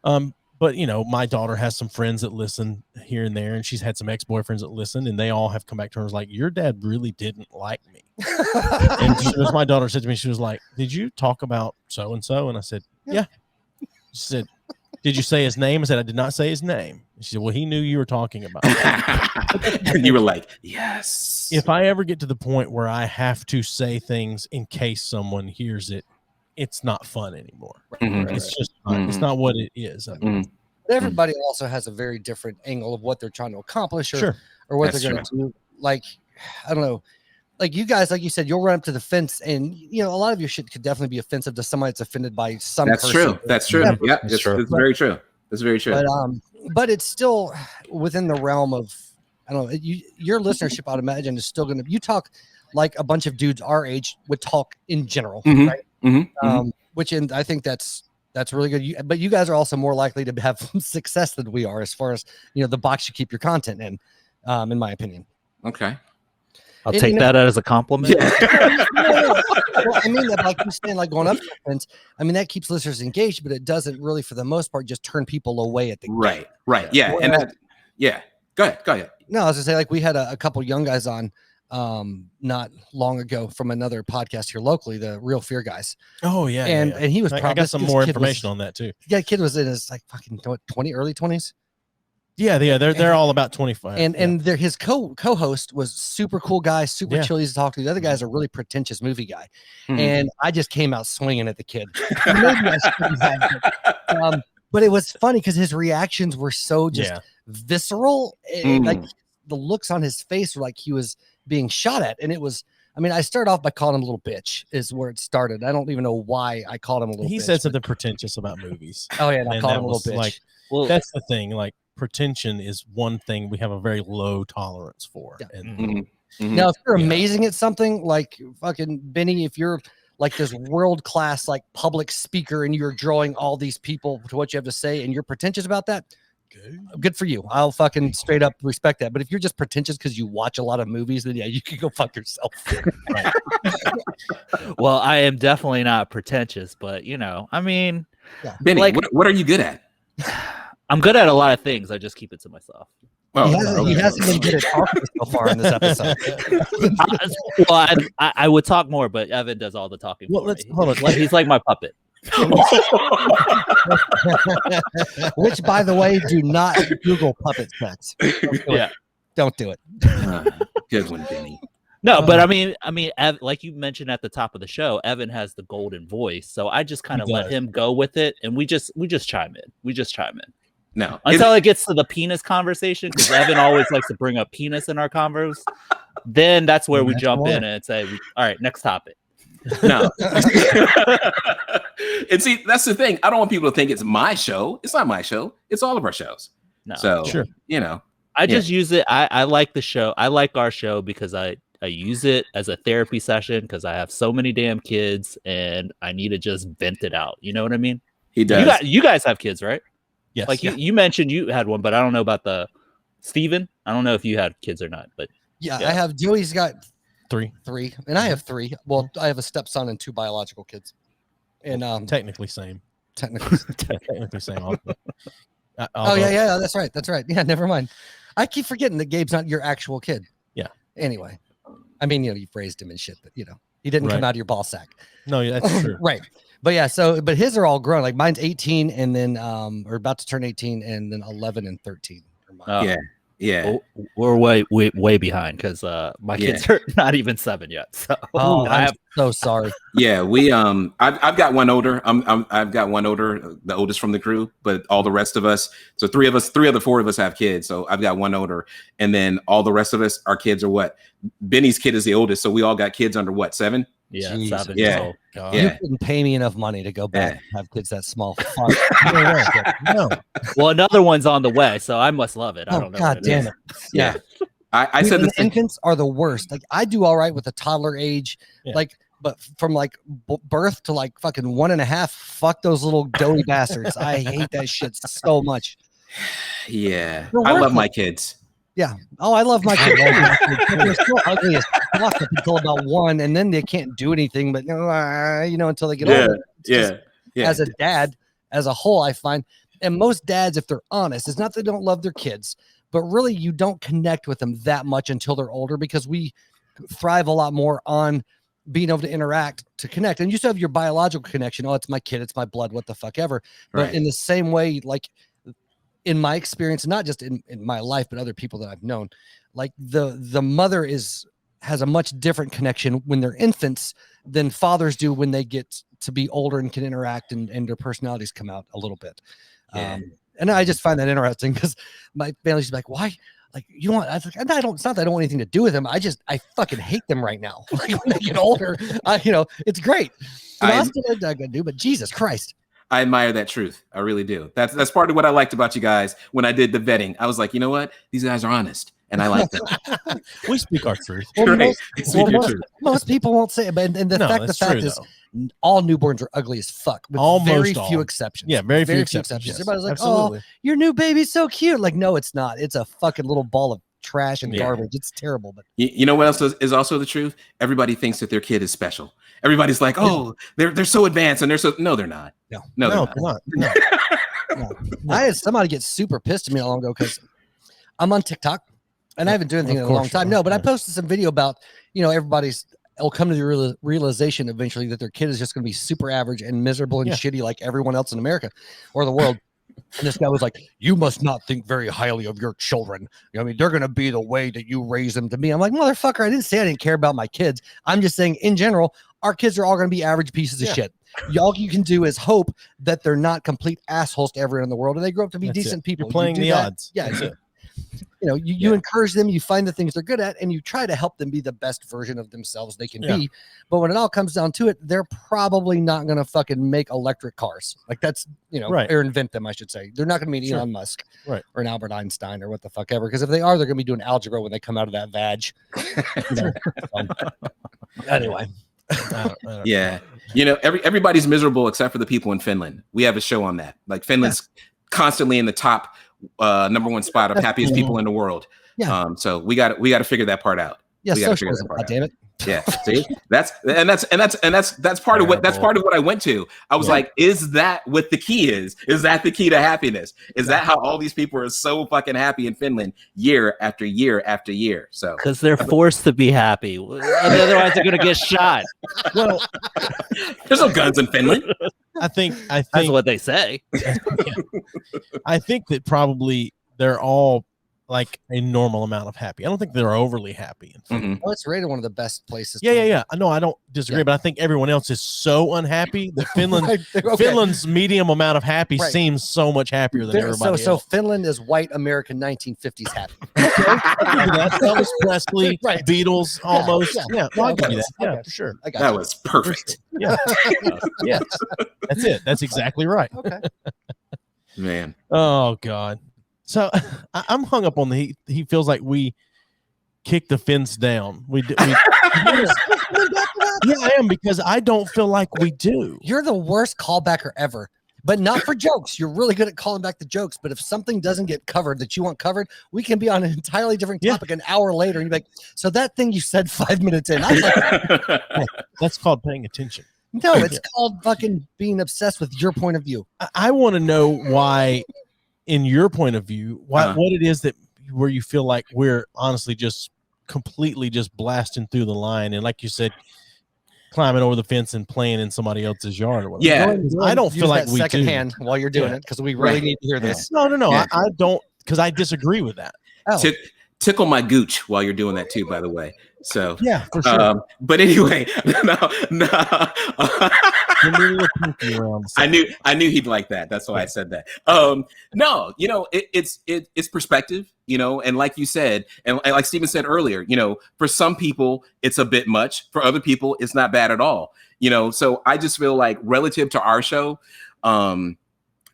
Speaker 2: But you know, my daughter has some friends that listen here and there, and she's had some ex-boyfriends that listen, and they all have come back to her and was like, your dad really didn't like me. And my daughter said to me, she was like, did you talk about so-and-so? And I said, yeah. She said, did you say his name? I said, I did not say his name. She said, well, he knew you were talking about it.
Speaker 3: And you were like, yes.
Speaker 2: If I ever get to the point where I have to say things in case someone hears it, it's not fun anymore. It's just it's not what it is. I mean,
Speaker 1: But everybody also has a very different angle of what they're trying to accomplish or what they're going to do. Like, I don't know. Like you guys, like you said, you'll run up to the fence, and you know a lot of your shit could definitely be offensive to somebody that's offended by some.
Speaker 3: That's
Speaker 1: person.
Speaker 3: true. That's true. Yeah, it's very true. That's very true.
Speaker 1: But it's still within the realm of, I don't know. Your listenership, I'd imagine, is still going to. You talk like a bunch of dudes our age would talk in general, right? Which, and I think that's really good. But you guys are also more likely to have success than we are, as far as the box you keep your content in my opinion.
Speaker 3: Okay.
Speaker 4: I'll take that as a compliment.
Speaker 1: Well, I mean, like you're saying, like going up to the fence, I mean, that keeps listeners engaged, but it doesn't really, for the most part, just turn people away at the
Speaker 3: right. Yeah. And go ahead.
Speaker 1: No, I was gonna say, like, we had a couple young guys on not long ago from another podcast here locally, the Real Fear guys.
Speaker 2: Oh yeah.
Speaker 1: And he was
Speaker 2: I got some more information on that too.
Speaker 1: Yeah, kid was in his like fucking early 20s.
Speaker 2: Yeah, they're all about 25.
Speaker 1: And his co-host was super cool guy, super chill, easy to talk to. The other guy's a really pretentious movie guy, and I just came out swinging at the kid. But it was funny because his reactions were so just visceral, like the looks on his face were like he was being shot at, and it was. I mean, I started off by calling him a little bitch, is where it started. I don't even know why I called him a little.
Speaker 2: He
Speaker 1: bitch,
Speaker 2: said something pretentious about movies.
Speaker 1: Oh yeah, and I called him a little bitch.
Speaker 2: Like, well, that's the thing. Like, pretension is one thing we have a very low tolerance for.
Speaker 1: Yeah.
Speaker 2: And
Speaker 1: now, if you're amazing at something, like fucking Benny, if you're like this world-class like public speaker and you're drawing all these people to what you have to say and you're pretentious about that, good for you. I'll fucking straight up respect that. But if you're just pretentious because you watch a lot of movies, then yeah, you can go fuck yourself.
Speaker 4: Well, I am definitely not pretentious, but I mean,
Speaker 3: Benny, like, what are you good at?
Speaker 4: I'm good at a lot of things. I just keep it to myself.
Speaker 1: Oh, he hasn't been good at talking so far in this episode.
Speaker 4: Well, I would talk more, but Evan does all the talking.
Speaker 2: Well,
Speaker 4: hold on. He's like my puppet.
Speaker 1: Which, by the way, do not Google puppet sex. Don't do it.
Speaker 3: Good one, Benny.
Speaker 4: No, but I mean, like you mentioned at the top of the show, Evan has the golden voice, so I just kind of let him go with it, and we just chime in. We just chime in.
Speaker 3: No,
Speaker 4: until it gets to the penis conversation, because Evan always likes to bring up penis in our convos. Then that's where we jump in and say, "All right, next topic."
Speaker 3: No, and see, that's the thing. I don't want people to think it's my show. It's not my show. It's all of our shows.
Speaker 4: No,
Speaker 3: so
Speaker 2: sure.
Speaker 3: I
Speaker 4: just use it. I like the show. I like our show because I use it as a therapy session because I have so many damn kids and I need to just vent it out. You know what I mean?
Speaker 3: He does.
Speaker 4: You guys have kids, right?
Speaker 2: Yes.
Speaker 4: Like you mentioned you had one, but I don't know about the Steven. I don't know if you had kids or not, but
Speaker 1: yeah. I have. Joey's got
Speaker 2: three,
Speaker 1: and I have 3. Well, I have a stepson and 2 biological kids, and
Speaker 2: technically same.
Speaker 1: Technically
Speaker 2: same.
Speaker 1: Oh yeah, that's right. Yeah, never mind. I keep forgetting that Gabe's not your actual kid.
Speaker 2: Yeah.
Speaker 1: Anyway, I mean, you've raised him and shit, but he didn't come out of your ball sack.
Speaker 2: No, that's true.
Speaker 1: Right. But yeah, but his are all grown. Like mine's 18 and then or about to turn 18 and then 11 and 13.
Speaker 3: Yeah.
Speaker 4: We're way behind because my kids are not even 7 yet. So
Speaker 1: I'm so sorry.
Speaker 3: Yeah, we I've got one older. I've got one older, the oldest from the crew, but all the rest of us, so 3 of the 4 of us have kids. So I've got one older, and then all the rest of us, our kids are what? Benny's kid is the oldest, so we all got kids under what, 7?
Speaker 4: Yeah,
Speaker 1: Jesus.
Speaker 4: 7
Speaker 3: Yeah.
Speaker 4: years old.
Speaker 3: Yeah.
Speaker 1: You couldn't pay me enough money to go back and have kids that small.
Speaker 2: No.
Speaker 4: Well, another one's on the way, so I must love it. I don't know.
Speaker 1: God damn it.
Speaker 3: Yeah. I said the
Speaker 1: infants are the worst. Like I do all right with the toddler age, but from like birth to like fucking 1.5, fuck those little doughy bastards. I hate that shit so much.
Speaker 3: Yeah, I love my kids.
Speaker 1: Yeah. Oh, I love my kids. They're still ugly as fuck until about 1, and then they can't do anything. But until they get older.
Speaker 3: Yeah.
Speaker 1: As a dad, as a whole, I find, and most dads, if they're honest, it's not they don't love their kids, but really you don't connect with them that much until they're older because we thrive a lot more on being able to interact, to connect. And you still have your biological connection. Oh, it's my kid, it's my blood, what the fuck ever. But in the same way, like in my experience, not just in my life, but other people that I've known, like the mother has a much different connection when they're infants than fathers do when they get to be older and can interact and their personalities come out a little bit. And I just find that interesting because my family's like, why? Like, you want? I was like, it's not that I don't want anything to do with them. I fucking hate them right now. Like when they get older, it's great. I still like that I do, but Jesus Christ.
Speaker 3: I admire that truth. I really do. That's part of what I liked about you guys when I did the vetting. I was like, you know what? These guys are honest, and I like them.
Speaker 2: We speak our truth.
Speaker 1: Well, most people won't say it, but the fact is, all newborns are ugly as fuck, with very few exceptions.
Speaker 2: Yeah, very few exceptions.
Speaker 1: Yes. Everybody's like, "Oh, your new baby's so cute." Like, no, it's not. It's a fucking little ball of trash and garbage. It's terrible. But
Speaker 3: you know what else is also the truth? Everybody thinks that their kid is special. Everybody's like, "Oh, they're so advanced," and no, they're not. No, they're not.
Speaker 1: No. I had somebody get super pissed at me not long ago because I'm on TikTok and I haven't done anything in a long time. No, but I posted some video about will come to the realization eventually that their kid is just going to be super average and miserable and shitty like everyone else in America or the world. And this guy was like, you must not think very highly of your children. I mean, they're going to be the way that you raise them to be. I'm like, motherfucker, I didn't say I didn't care about my kids. I'm just saying in general, our kids are all going to be average pieces of shit. All you can do is hope that they're not complete assholes to everyone in the world and they grow up to be decent people.
Speaker 2: You're playing the odds.
Speaker 1: Yeah. You encourage them, you find the things they're good at, and you try to help them be the best version of themselves they can be. But when it all comes down to it, they're probably not going to fucking make electric cars. Like that's, or invent them, I should say. They're not going to be an Elon Musk or an Albert Einstein or what the fuck ever. Because if they are, they're going to be doing algebra when they come out of that vag. Anyway.
Speaker 3: Yeah. Everybody's miserable except for the people in Finland. We have a show on that. Like Finland's constantly in the top #1 spot of happiest people in the world. So we got to figure that part out.
Speaker 1: Yeah, socialism. God damn it.
Speaker 3: Yeah, see, that's part of what I went to. I was like, is that what the key is? Is that the key to happiness? Is that how all these people are so fucking happy in Finland year after year after year? So
Speaker 4: because they're forced to be happy, otherwise they're gonna get shot.
Speaker 3: Well, there's no guns in Finland.
Speaker 2: I think
Speaker 4: that's what they say.
Speaker 2: I think that probably they're all like a normal amount of happy. I don't think they're overly happy.
Speaker 1: Oh, it's rated one of the best places.
Speaker 2: Yeah. I know, I don't disagree, but I think everyone else is so unhappy that Finland's medium amount of happy seems so much happier than everybody else.
Speaker 1: So Finland is white American 1950s happy.
Speaker 2: That's Elvis Presley, Beatles, almost. Yeah, well, I give you that. Yeah, for sure.
Speaker 3: That was perfect.
Speaker 2: Yeah, yes, that's it. That's exactly right.
Speaker 1: Okay,
Speaker 3: man.
Speaker 2: Oh God. So I'm hung up on he feels like we kick the fence down. Yeah, I am, because I don't feel like we do.
Speaker 1: You're the worst callbacker ever, but not for jokes. You're really good at calling back the jokes, but if something doesn't get covered that you want covered, we can be on an entirely different topic an hour later, and you're like, so that thing you said 5 minutes in, I was like,
Speaker 2: that's called paying attention.
Speaker 1: No, it's called fucking being obsessed with your point of view.
Speaker 2: I want to know why, in your point of view, what it is that where you feel like we're honestly just completely just blasting through the line, and like you said, climbing over the fence and playing in somebody else's yard or whatever.
Speaker 3: Yeah,
Speaker 2: I don't feel like we
Speaker 1: second
Speaker 2: do.
Speaker 1: hand while you're doing it, because we really need to hear this.
Speaker 2: No. Yeah. I don't, because I disagree with that.
Speaker 3: Tickle my gooch while you're doing that too, by the way. So
Speaker 2: yeah, for sure.
Speaker 3: But anyway, no. I knew he'd like that. That's why I said that. No, it's perspective, and like you said, and like Steven said earlier, for some people it's a bit much. For other people, it's not bad at all. So I just feel like relative to our show,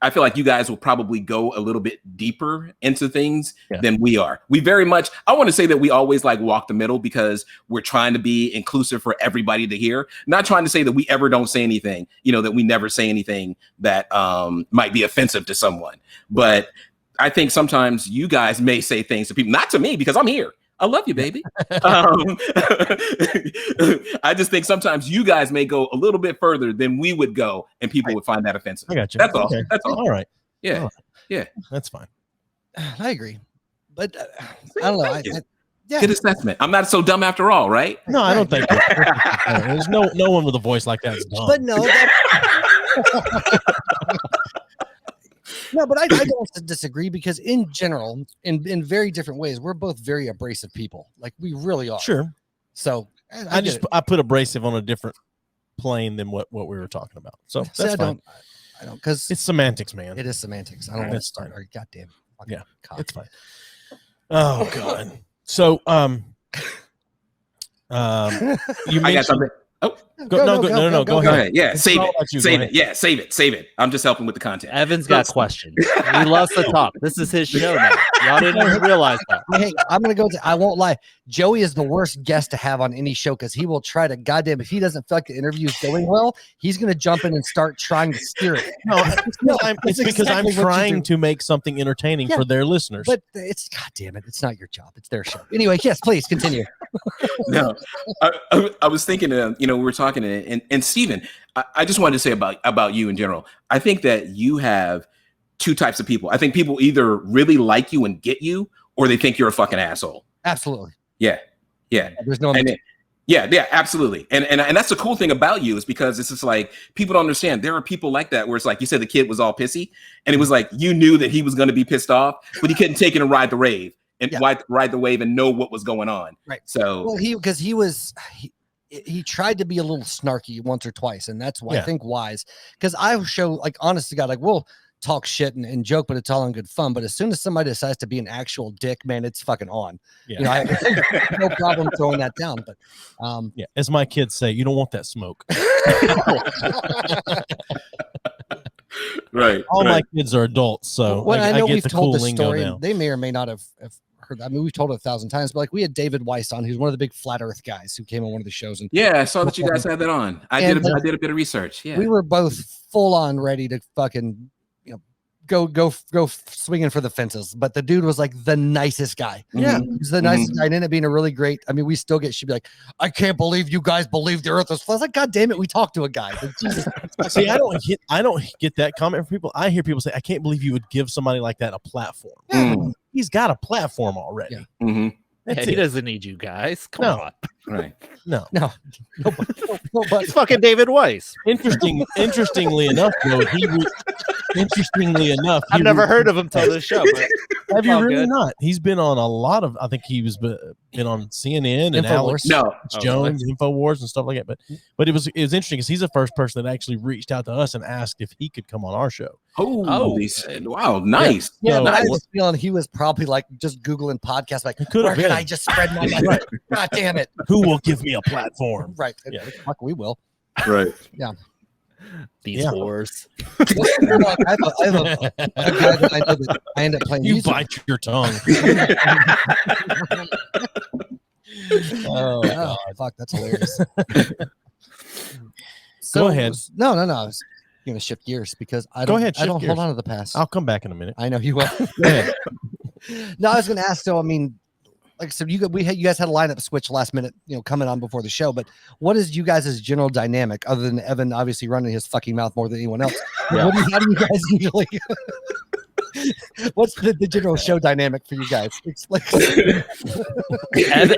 Speaker 3: I feel like you guys will probably go a little bit deeper into things than we are. We very much, I want to say that we always like walk the middle, because we're trying to be inclusive for everybody to hear. Not trying to say that we ever don't say anything, that we never say anything that might be offensive to someone. But I think sometimes you guys may say things to people, not to me, because I'm here. I love you, baby. I just think sometimes you guys may go a little bit further than we would go, and people would find that offensive.
Speaker 2: I got you.
Speaker 3: That's all. That's all.
Speaker 2: All right.
Speaker 3: Yeah.
Speaker 2: All right.
Speaker 3: Yeah.
Speaker 2: That's fine.
Speaker 1: I agree, but I don't know.
Speaker 3: Good assessment. I'm not so dumb after all, right?
Speaker 2: No, I don't think there's no one with a voice like that is dumb.
Speaker 1: But no. No, but I don't disagree, because in general, in very different ways, we're both very abrasive people. Like, we really are.
Speaker 2: Sure.
Speaker 1: So
Speaker 2: I put abrasive on a different plane than what we were talking about. So that's fine.
Speaker 1: I don't, because
Speaker 2: it's semantics, man.
Speaker 1: It is semantics. I don't want to start. God damn it.
Speaker 2: Yeah, it's fine. Oh God. So you
Speaker 3: I got something. Oh,
Speaker 2: no, go ahead.
Speaker 3: Yeah, save it. Yeah, save it. I'm just helping with the content.
Speaker 4: Evan's got questions. He loves to talk. This is his show now. Y'all didn't even realize that.
Speaker 1: Hey, I'm gonna go. I won't lie. Joey is the worst guest to have on any show, because he will try to, goddamn, if he doesn't feel like the interview is going well, he's gonna jump in and start trying to steer it.
Speaker 2: It's because I'm trying to make something entertaining for their listeners.
Speaker 1: But it's, goddamn it, it's not your job. It's their show. Anyway, yes, please continue.
Speaker 3: No, I was thinking, we were talking, and Steven, I just wanted to say about you in general. I think that you have two types of people. I think people either really like you and get you, or they think you're a fucking asshole.
Speaker 1: Absolutely.
Speaker 3: Yeah.
Speaker 1: There's no.
Speaker 3: Yeah, absolutely. And that's the cool thing about you, is because it's just like, people don't understand. There are people like that where it's like, you said the kid was all pissy, and it was like, you knew that he was going to be pissed off, but he couldn't take it and ride the wave. Ride the wave and know what was going on.
Speaker 1: Right.
Speaker 3: So
Speaker 1: he tried to be a little snarky once or twice, and that's why I think wise. Because I show, like, honest to God, like, we'll talk shit and joke, but it's all in good fun. But as soon as somebody decides to be an actual dick, man, it's fucking on.
Speaker 2: Yeah.
Speaker 1: I have no problem throwing that down. But
Speaker 2: as my kids say, you don't want that smoke.
Speaker 3: Right.
Speaker 2: All my kids are adults, so
Speaker 1: I know we've told
Speaker 2: cool
Speaker 1: the story.
Speaker 2: now.
Speaker 1: They may or may not have heard. I mean, we've told it 1,000 times, but like, we had David Weiss on, who's one of the big flat Earth guys who came on one of the shows. And
Speaker 3: I saw that you guys had that on. I did a bit of research. Yeah,
Speaker 1: we were both full on ready to fucking go swinging for the fences, but the dude was like the nicest guy.
Speaker 2: Yeah,
Speaker 1: he's the nicest guy, and ended up being a really great. I mean, we still get, she'd be like, I can't believe you guys believe the Earth is flat. I was like, God damn it, we talked to a guy. Like, Jesus.
Speaker 2: See, I don't get that comment from people. I hear people say, I can't believe you would give somebody like that a platform. He's got a platform already.
Speaker 4: He doesn't need you guys. Come on.
Speaker 3: Right.
Speaker 1: No.
Speaker 4: He's fucking David Weiss.
Speaker 2: Interestingly enough, though,
Speaker 4: I've never heard of him till this show. But
Speaker 2: have you really not? He's been on a lot of. I think he was been on CNN and Alex Jones, InfoWars, and stuff like that. But it was interesting because he's the first person that actually reached out to us and asked if he could come on our show.
Speaker 3: He said, "Wow, nice."
Speaker 1: Yeah,
Speaker 3: nice.
Speaker 1: I was feeling he was probably like just Googling podcasts, like, where can I just spread my life? God damn it.
Speaker 2: Who will give me a platform?
Speaker 1: Right. Yeah. Fuck, we will.
Speaker 3: Right.
Speaker 1: Yeah.
Speaker 4: These whores.
Speaker 1: I have a guy that I know that I end up playing.
Speaker 2: You bite your tongue.
Speaker 1: Oh, fuck, that's hilarious.
Speaker 2: Go ahead.
Speaker 1: No. I was going to shift gears because I don't hold on to the past.
Speaker 2: I'll come back in a minute.
Speaker 1: I know you will. No, I was going to ask. So, I mean, like I said, you guys had a lineup switch last minute, coming on before the show. But what is you guys' general dynamic, other than Evan obviously running his fucking mouth more than anyone else? How do you guys usually? What's the general show dynamic for you guys?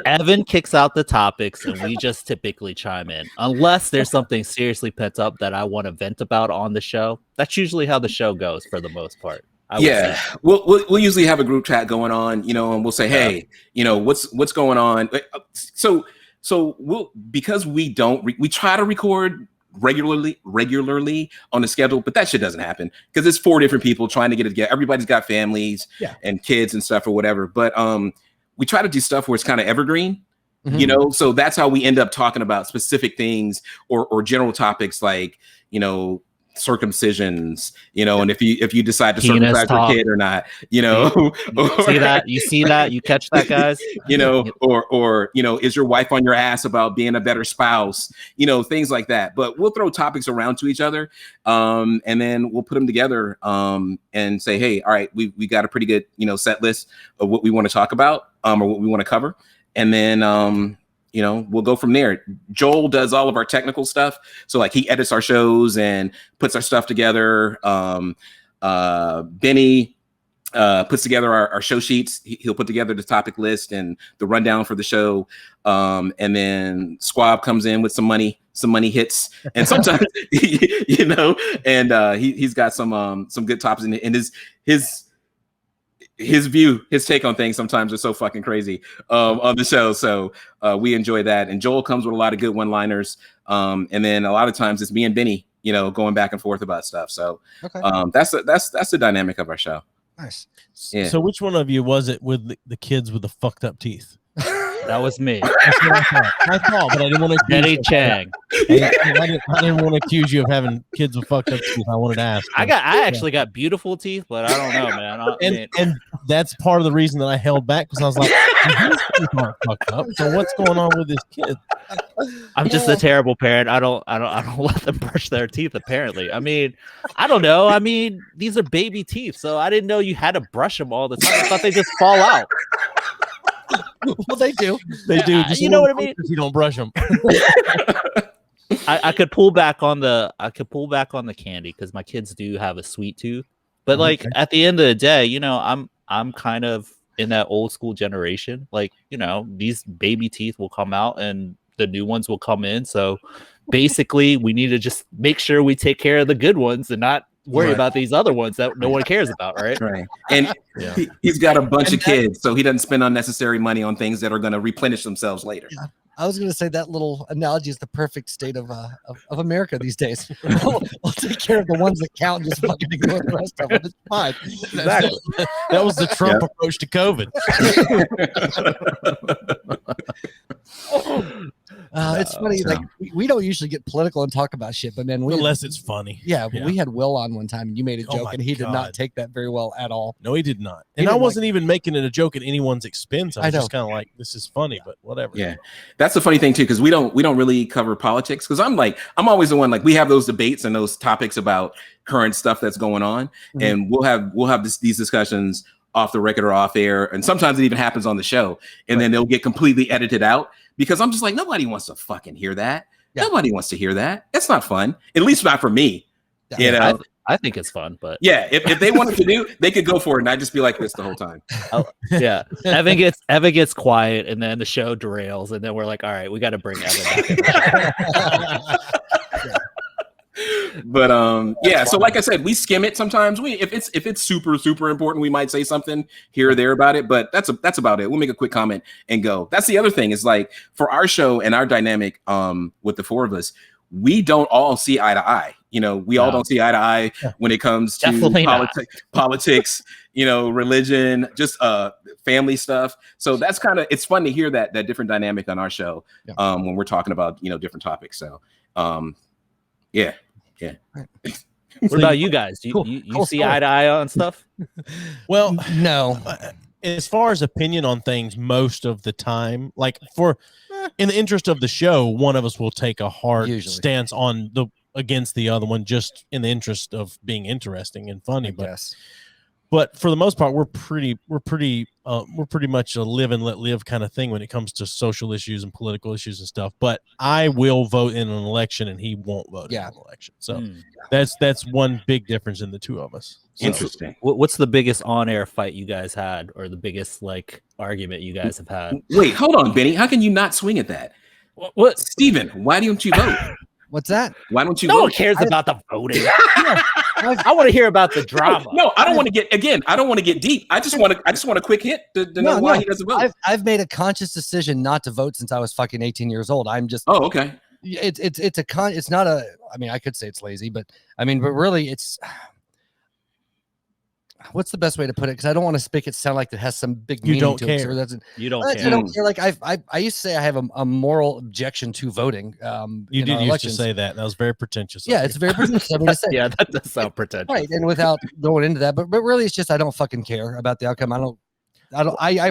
Speaker 4: Evan kicks out the topics, and we just typically chime in, unless there's something seriously pent up that I want to vent about on the show. That's usually how the show goes for the most part.
Speaker 3: We'll usually have a group chat going on, and we'll say, hey, what's going on. So because we try to record regularly on the schedule, but that shit doesn't happen because it's 4 different people trying to get it together. Everybody's got families and kids and stuff or whatever. But we try to do stuff where it's kind of evergreen, so that's how we end up talking about specific things or general topics like, circumcisions, and if you decide to circumcise your kid or not,
Speaker 4: you see that you catch that, guys,
Speaker 3: or is your wife on your ass about being a better spouse, things like that. But we'll throw topics around to each other, and then we'll put them together, and say, hey, all right, we got a pretty good set list of what we want to talk about, or what we want to cover, and then we'll go from there. Joel does all of our technical stuff. So like he edits our shows and puts our stuff together. Benny puts together our show sheets. He'll put together the topic list and the rundown for the show. And then Squab comes in with some money hits. And sometimes, and he's got some good topics in his take on things sometimes are so fucking crazy on the show. So we enjoy that. And Joel comes with a lot of good one-liners. And then a lot of times it's me and Benny, going back and forth about stuff. So that's the dynamic of our show.
Speaker 1: Nice.
Speaker 3: Yeah.
Speaker 2: So which one of you was it with the kids with the fucked up teeth?
Speaker 4: That was me.
Speaker 2: I thought, but I didn't want to.
Speaker 4: Eddie Chang.
Speaker 2: I didn't want to accuse you of having kids with fucked up teeth. I wanted to ask.
Speaker 4: I actually got beautiful teeth, but I don't know, man.
Speaker 2: And that's part of the reason that I held back, because I was like, his teeth aren't fucked up. So what's going on with this kid?
Speaker 4: I'm just a terrible parent. I don't let them brush their teeth. Apparently, I mean, I don't know. I mean, these are baby teeth, so I didn't know you had to brush them all the time. I thought they just fall out.
Speaker 1: Well, they do.
Speaker 2: They do. Just
Speaker 4: you know what I mean?
Speaker 2: If you don't brush them.
Speaker 4: I could pull back on the candy because my kids do have a sweet tooth. But like at the end of the day, I'm kind of in that old school generation. Like, these baby teeth will come out and the new ones will come in. So basically we need to just make sure we take care of the good ones and not worry about these other ones that no one cares about, right?
Speaker 3: Right. And he's got a bunch of kids, so he doesn't spend unnecessary money on things that are going to replenish themselves later.
Speaker 1: Yeah. I was going to say that little analogy is the perfect state of America these days. We'll take care of the ones that count and just fucking ignore the rest of them. It's fine.
Speaker 2: Exactly. That was the Trump approach to COVID.
Speaker 1: It's funny, like we don't usually get political and talk about shit, but man,
Speaker 2: unless it's funny.
Speaker 1: Yeah, we had Will on one time, and you made a joke, and he did not take that very well at all.
Speaker 2: No, he did not. And I wasn't even making it a joke at anyone's expense. I was just kind of like, this is funny, but whatever.
Speaker 3: Yeah, that's the funny thing too, because we don't really cover politics. Because I'm always the one, like, we have those debates and those topics about current stuff that's going on, and we'll have these discussions off the record or off air, and sometimes it even happens on the show, and then they'll get completely edited out. Because I'm just like, nobody wants to fucking hear that. Yeah. Nobody wants to hear that. It's not fun. At least not for me.
Speaker 1: Yeah.
Speaker 4: I think it's fun, but
Speaker 3: yeah, if they wanted to do, they could go for it, and I'd just be like this the whole time.
Speaker 4: yeah. Evan gets quiet, and then the show derails, and then we're like, all right, we got to bring Evan back in the show.
Speaker 3: But yeah, so like I said, we skim it sometimes. If it's super important, we might say something here or there about it, but that's about it. We'll make a quick comment and go. That's the other thing, is like for our show and our dynamic with the four of us, we don't all see eye to eye. You know, we all don't see eye to eye when it comes to politics, you know, religion, just family stuff. So that's kind of, it's fun to hear that different dynamic on our show when we're talking about, you know, different topics. So yeah.
Speaker 4: What about you guys? Do you see eye to eye on stuff?
Speaker 2: Well,
Speaker 1: no.
Speaker 2: As far as opinion on things, most of the time, like in the interest of the show, one of us will take a hard stance on against the other one, just in the interest of being interesting and funny. But for the most part, we're pretty much a live and let live kind of thing when it comes to social issues and political issues and stuff. But I will vote in an election, and he won't vote in an election. So that's one big difference in the two of us. So,
Speaker 3: interesting.
Speaker 4: What's the biggest on-air fight you guys had, or the biggest like argument you guys have had?
Speaker 3: Wait, hold on, Benny. How can you not swing at that?
Speaker 4: What?
Speaker 3: Steven, why don't you vote?
Speaker 1: What's that?
Speaker 3: Why don't you
Speaker 4: No
Speaker 3: vote?
Speaker 4: one cares about the voting. I want to hear about the drama.
Speaker 3: No, I don't want to get I don't want to get deep. I just want a quick hit to know why he doesn't vote.
Speaker 1: I've made a conscious decision not to vote since I was fucking 18 years old. I'm just
Speaker 3: okay.
Speaker 1: It's not a. I mean, I could say it's lazy, but really, it's. What's the best way to put it? Because I don't want to make it sound like it has some big meaning to it.
Speaker 4: You don't care.
Speaker 1: I don't care. Like I used to say I have a moral objection to voting.
Speaker 2: You did used to say that. That was very pretentious.
Speaker 1: Yeah, it's very pretentious. I mean,
Speaker 4: yeah, that does sound pretentious.
Speaker 1: Right, and without going into that, but really, it's just I don't fucking care about the outcome.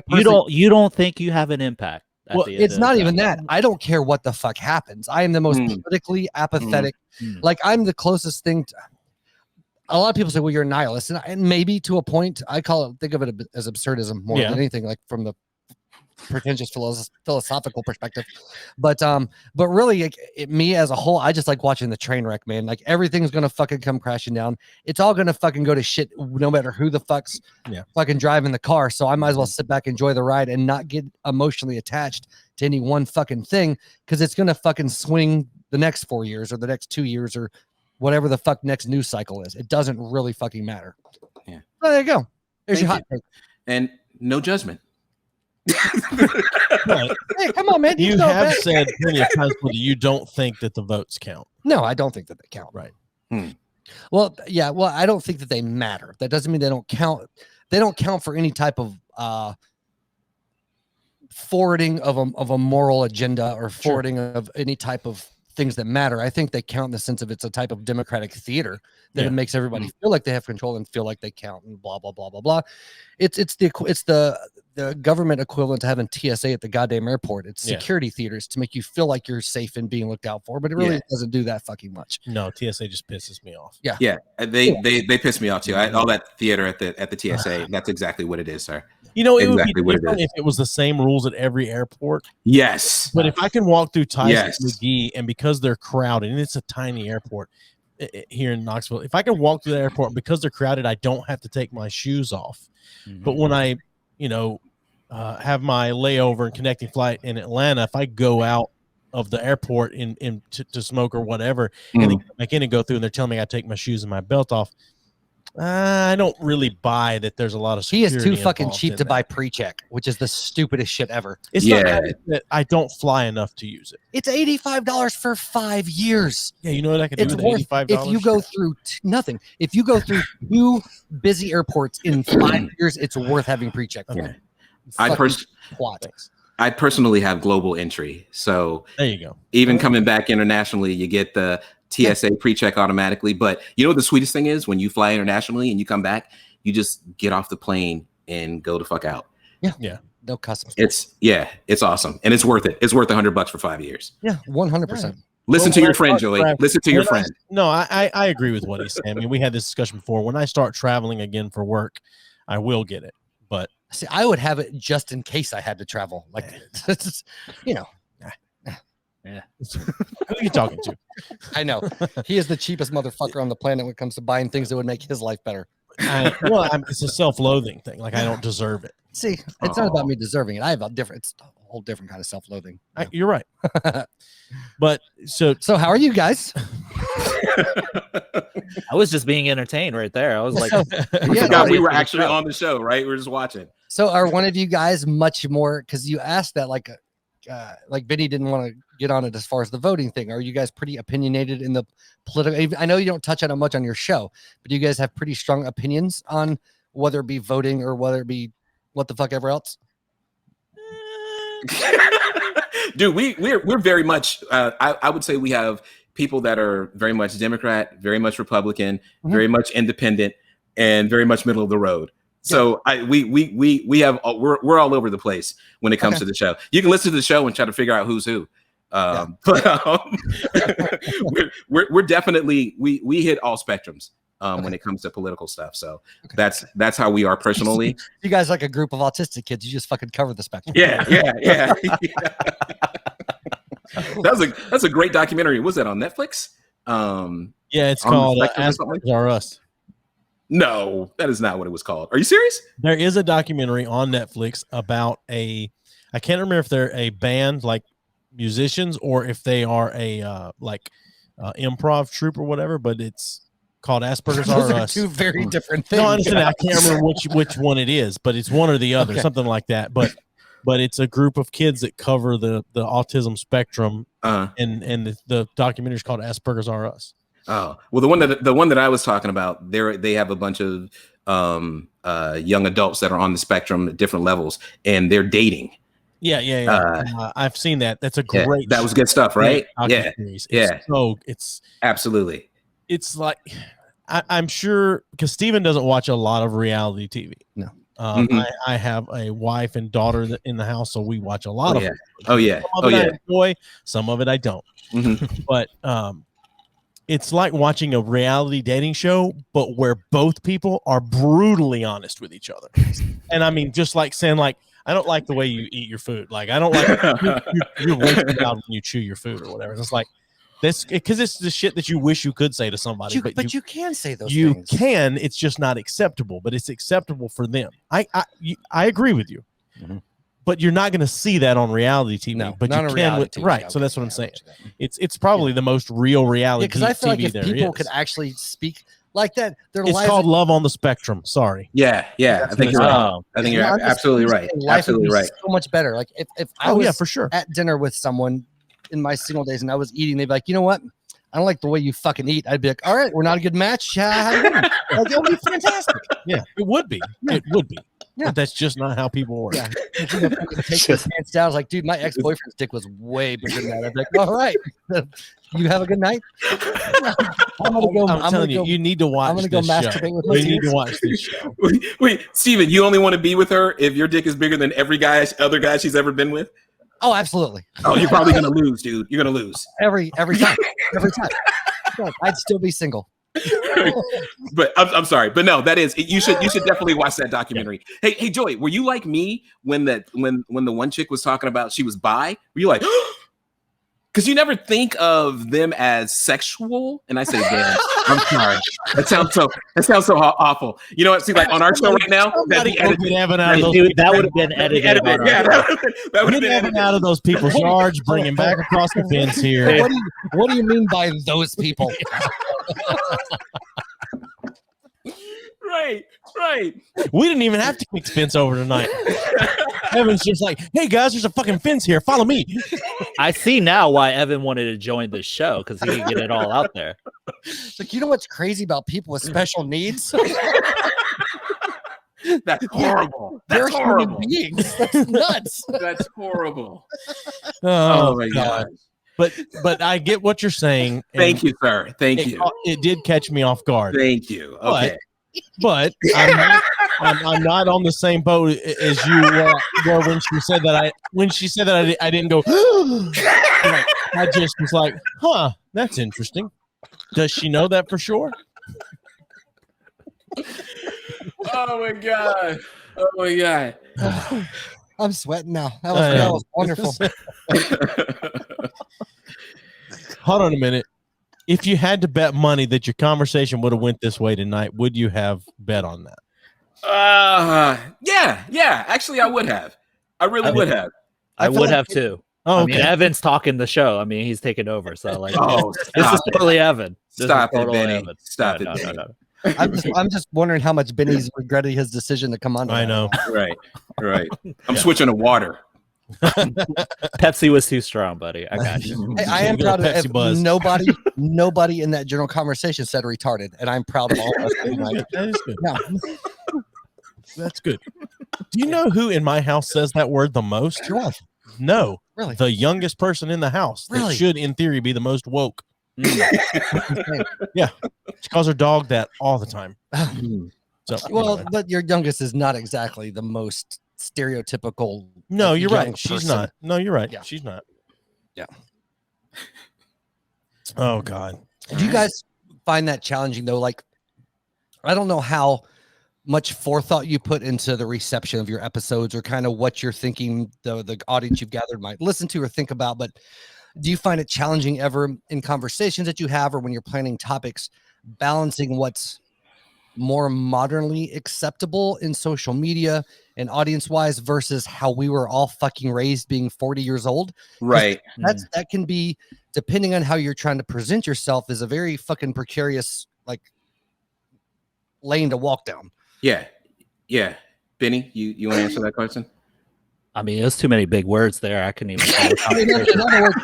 Speaker 4: You don't think you have an impact.
Speaker 1: Well, it's not even that. I don't care what the fuck happens. I am the most politically apathetic. Like I'm the closest thing to. A lot of people say, well, you're a nihilist. And maybe to a point, think of it as absurdism more than anything, like from the pretentious philosophical perspective. But really, me as a whole, I just like watching the train wreck, man. Like everything's going to fucking come crashing down. It's all going to fucking go to shit no matter who the fuck's fucking driving the car. So I might as well sit back, enjoy the ride, and not get emotionally attached to any one fucking thing, because it's going to fucking swing the next 4 years or the next 2 years or whatever the fuck next news cycle is. It doesn't really fucking matter. Yeah. Oh, there you go. There's your hot take.
Speaker 3: And no judgment.
Speaker 1: Right. Hey, come on, man.
Speaker 2: You have said plenty of times that you don't think that the votes count.
Speaker 1: No, I don't think that they count.
Speaker 2: Right.
Speaker 1: Well, yeah. Well, I don't think that they matter. That doesn't mean they don't count. They don't count for any type of forwarding of a moral agenda or forwarding of any type of things that matter. I think they count in the sense of it's a type of democratic theater that it makes everybody feel like they have control and feel like they count and blah blah blah blah blah. It's the government equivalent to having TSA at the goddamn airport. It's security theaters to make you feel like you're safe and being looked out for, but it really doesn't do that fucking much.
Speaker 2: No, TSA just pisses me off.
Speaker 3: Yeah. They piss me off too. All that theater at the TSA. That's exactly what it is, sir.
Speaker 2: You know, it would be different if it was the same rules at every airport.
Speaker 3: Yes.
Speaker 2: But if I can walk through Tyson McGee, and because they're crowded, and it's a tiny airport here in Knoxville, if I can walk through the airport because they're crowded, I don't have to take my shoes off. But when I, have my layover and connecting flight in Atlanta, if I go out of the airport to smoke or whatever, and then come back in and go through, and they're telling me I take my shoes and my belt off, I don't really buy that. There's a lot of security.
Speaker 1: He is too fucking cheap to buy pre-check, which is the stupidest shit ever.
Speaker 2: It's not that I don't fly enough to use it.
Speaker 1: It's $85 for 5 years.
Speaker 2: Yeah, you know what I could do with $85?
Speaker 1: If you go through nothing, if you go through 2 busy airports in 5 years, it's worth having pre-check for.
Speaker 3: Okay. I personally have global entry, so
Speaker 2: there you go.
Speaker 3: Even coming back internationally, you get the TSA pre-check automatically. But you know what the sweetest thing is? When you fly internationally and you come back, you just get off the plane and go the fuck out.
Speaker 1: Yeah. No customs.
Speaker 3: It's awesome, and it's worth it. It's worth $100 for 5 years.
Speaker 1: Yeah, 100%.
Speaker 3: Listen to your friend, Joey. Listen to your friend.
Speaker 2: I agree with what he's saying. I mean, we had this discussion before. When I start traveling again for work, I will get it. But
Speaker 1: see, I would have it just in case I had to travel. Like,
Speaker 4: Yeah.
Speaker 2: Who are you talking to?
Speaker 1: I know. He is the cheapest motherfucker on the planet when it comes to buying things that would make his life better.
Speaker 2: It's a self-loathing thing. Like I don't deserve it.
Speaker 1: See, it's not about me deserving it. I have a different, it's a whole different kind of self-loathing.
Speaker 2: You're right. But so
Speaker 1: how are you guys?
Speaker 4: I was just being entertained right there. I was like,
Speaker 3: forgot we were actually on the show, right? We were just watching.
Speaker 1: So are one of you guys much more, because you asked that like Vinny didn't want to get on it as far as the voting thing. Are you guys pretty opinionated in the political? I know you don't touch on it much on your show, but do you guys have pretty strong opinions on whether it be voting or whether it be what the fuck ever else?
Speaker 3: Dude, we're very much I would say we have people that are very much Democrat, very much Republican, very much independent, and very much middle of the road. So we have we're all over the place when it comes to the show. You can listen to the show and try to figure out who's who. But we're definitely we hit all spectrums when it comes to political stuff. So that's how we are personally.
Speaker 1: You guys like a group of autistic kids. You just fucking cover the spectrum.
Speaker 3: Yeah. That's a great documentary. Was that on Netflix?
Speaker 2: Yeah, it's called Asperger's Are Us.
Speaker 3: No, that is not what it was called. Are you serious?
Speaker 2: There is a documentary on Netflix about I can't remember if they're a band like musicians or if they are a improv troupe or whatever, but it's called Asperger's Are Us.
Speaker 1: Two very different things.
Speaker 2: No, honestly, I can't remember which one it is, but it's one or the other, something like that. But it's a group of kids that cover the autism spectrum, and the documentary is called Asperger's Are Us.
Speaker 3: Oh, well, the one that I was talking about, they have a bunch of young adults that are on the spectrum at different levels, and they're dating.
Speaker 2: Yeah. I've seen that. That's a great.
Speaker 3: That was good stuff, right? Yeah.
Speaker 2: It's
Speaker 3: absolutely.
Speaker 2: It's like I'm sure because Steven doesn't watch a lot of reality TV.
Speaker 1: No.
Speaker 2: I have a wife and daughter in the house, so we watch a lot of it.
Speaker 3: Oh yeah.
Speaker 2: Some of it I enjoy, some of it I don't. But it's like watching a reality dating show, but where both people are brutally honest with each other. And I mean, just like saying, like, I don't like the way you eat your food. Like, I don't like you're wasting out when you chew your food or whatever. It's like this because it's the shit that you wish you could say to somebody.
Speaker 1: But you can say those things.
Speaker 2: You can. It's just not acceptable, but it's acceptable for them. I agree with you. But you're not going to see that on reality TV.
Speaker 1: No,
Speaker 2: but you can with, right. Okay, so that's what I'm saying. It's probably the most real reality.
Speaker 1: Because I feel like if people could actually speak like that,
Speaker 2: it's called Love on the Spectrum. Sorry.
Speaker 3: Yeah. I think you're right. I think you're absolutely right. Absolutely right.
Speaker 1: So much better. Like if I was
Speaker 2: for sure
Speaker 1: at dinner with someone in my single days and I was eating, they'd be like, you know what? I don't like the way you fucking eat. I'd be like, all right, we're not a good match. How you doing? Like, it would be fantastic.
Speaker 2: Yeah, it would be. It would be. Yeah. But that's just not how people work. Yeah.
Speaker 1: Take his pants down. I was like, dude, my ex-boyfriend's dick was way bigger than that. I'd be like, all right. You have a good night.
Speaker 2: I'm telling you, you need to watch.
Speaker 1: I'm gonna go masturbate with my
Speaker 2: tears. You need to watch this show.
Speaker 3: Wait, Steven, you only want to be with her if your dick is bigger than every other guy she's ever been with?
Speaker 1: Oh, absolutely.
Speaker 3: Oh, you're probably gonna lose, dude. You're gonna lose
Speaker 1: every time. Every time. I'd still be single.
Speaker 3: But I'm sorry, but no, that is you should definitely watch that documentary. Hey, Joey, were you like me when the one chick was talking about she was bi? Were you like, because you never think of them as sexual? And I say, damn, I'm sorry. That sounds so awful. You know what? See, like on our show right now, that
Speaker 4: would have been edited.
Speaker 3: Yeah, that would have been
Speaker 2: edited out of those people's yards. Bring him back across the fence here.
Speaker 1: What do you mean by those people?
Speaker 3: Right.
Speaker 2: We didn't even have to kick fence over tonight. Evan's just like, hey guys, there's a fucking fence here. Follow me.
Speaker 4: I see now why Evan wanted to join the show because he could get it all out there.
Speaker 1: Like, you know what's crazy about people with special needs?
Speaker 3: That's horrible.
Speaker 1: They're human beings. That's nuts.
Speaker 3: That's horrible.
Speaker 2: Oh my God. But I get what you're saying.
Speaker 3: Thank you, sir. Thank you.
Speaker 2: It did catch me off guard.
Speaker 3: Thank you. Okay.
Speaker 2: But I'm not on the same boat as you were when she said that. I didn't go. I just was like, huh, that's interesting. Does she know that for sure?
Speaker 3: Oh my God.
Speaker 1: I'm sweating now. That was wonderful.
Speaker 2: Hold on a minute. If you had to bet money that your conversation would have went this way tonight, would you have bet on that?
Speaker 3: Yeah. Actually, I would have. I really would have.
Speaker 4: I would have too.
Speaker 2: Oh,
Speaker 4: I mean,
Speaker 2: okay.
Speaker 4: Evan's talking the show. I mean, he's taking over. So like,
Speaker 3: Oh,
Speaker 4: this is
Speaker 3: stop it.
Speaker 4: totally Evan. This
Speaker 3: Stop
Speaker 4: is
Speaker 3: it,
Speaker 4: totally
Speaker 3: Benny.
Speaker 4: Evan.
Speaker 3: Stop
Speaker 4: No,
Speaker 3: it,
Speaker 4: no,
Speaker 3: Benny.
Speaker 4: no.
Speaker 1: I'm just wondering how much Benny's regretting his decision to come on.
Speaker 2: I know.
Speaker 3: Right. I'm switching to water.
Speaker 4: Pepsi was too strong, buddy. I got you.
Speaker 1: Hey, I am proud of
Speaker 2: Pepsi
Speaker 1: it.
Speaker 2: Buzz.
Speaker 1: Nobody in that general conversation said retarded, and I'm proud of all of us.
Speaker 2: That is good.
Speaker 1: Yeah.
Speaker 2: That's good. Do you know who in my house says that word the most?
Speaker 1: Your wife.
Speaker 2: No.
Speaker 1: Really?
Speaker 2: The youngest person in the house. That
Speaker 1: Really?
Speaker 2: should, in theory, be the most woke.
Speaker 4: Mm.
Speaker 2: Yeah. She calls her dog that all the time. So,
Speaker 1: Well,
Speaker 2: anyway.
Speaker 1: but your youngest is not exactly the most stereotypical.
Speaker 2: No, you're
Speaker 1: young
Speaker 2: right. She's
Speaker 1: person.
Speaker 2: not. No, you're right.
Speaker 1: Yeah.
Speaker 2: She's not.
Speaker 1: Yeah.
Speaker 2: Oh, God.
Speaker 1: Do you guys find that challenging though? Like, I don't know how much forethought you put into the reception of your episodes, or kind of what you're thinking the audience you've gathered might listen to or think about. But do you find it challenging ever in conversations that you have, or when you're planning topics, balancing what's more modernly acceptable in social media and audience wise versus how we were all fucking raised being 40 years old?
Speaker 3: Right.
Speaker 1: That can be, depending on how you're trying to present yourself, is a very fucking precarious like lane to walk down.
Speaker 3: Yeah. Benny, you want to answer that question?
Speaker 4: I mean, there's too many big words there. I couldn't even.
Speaker 1: In other words,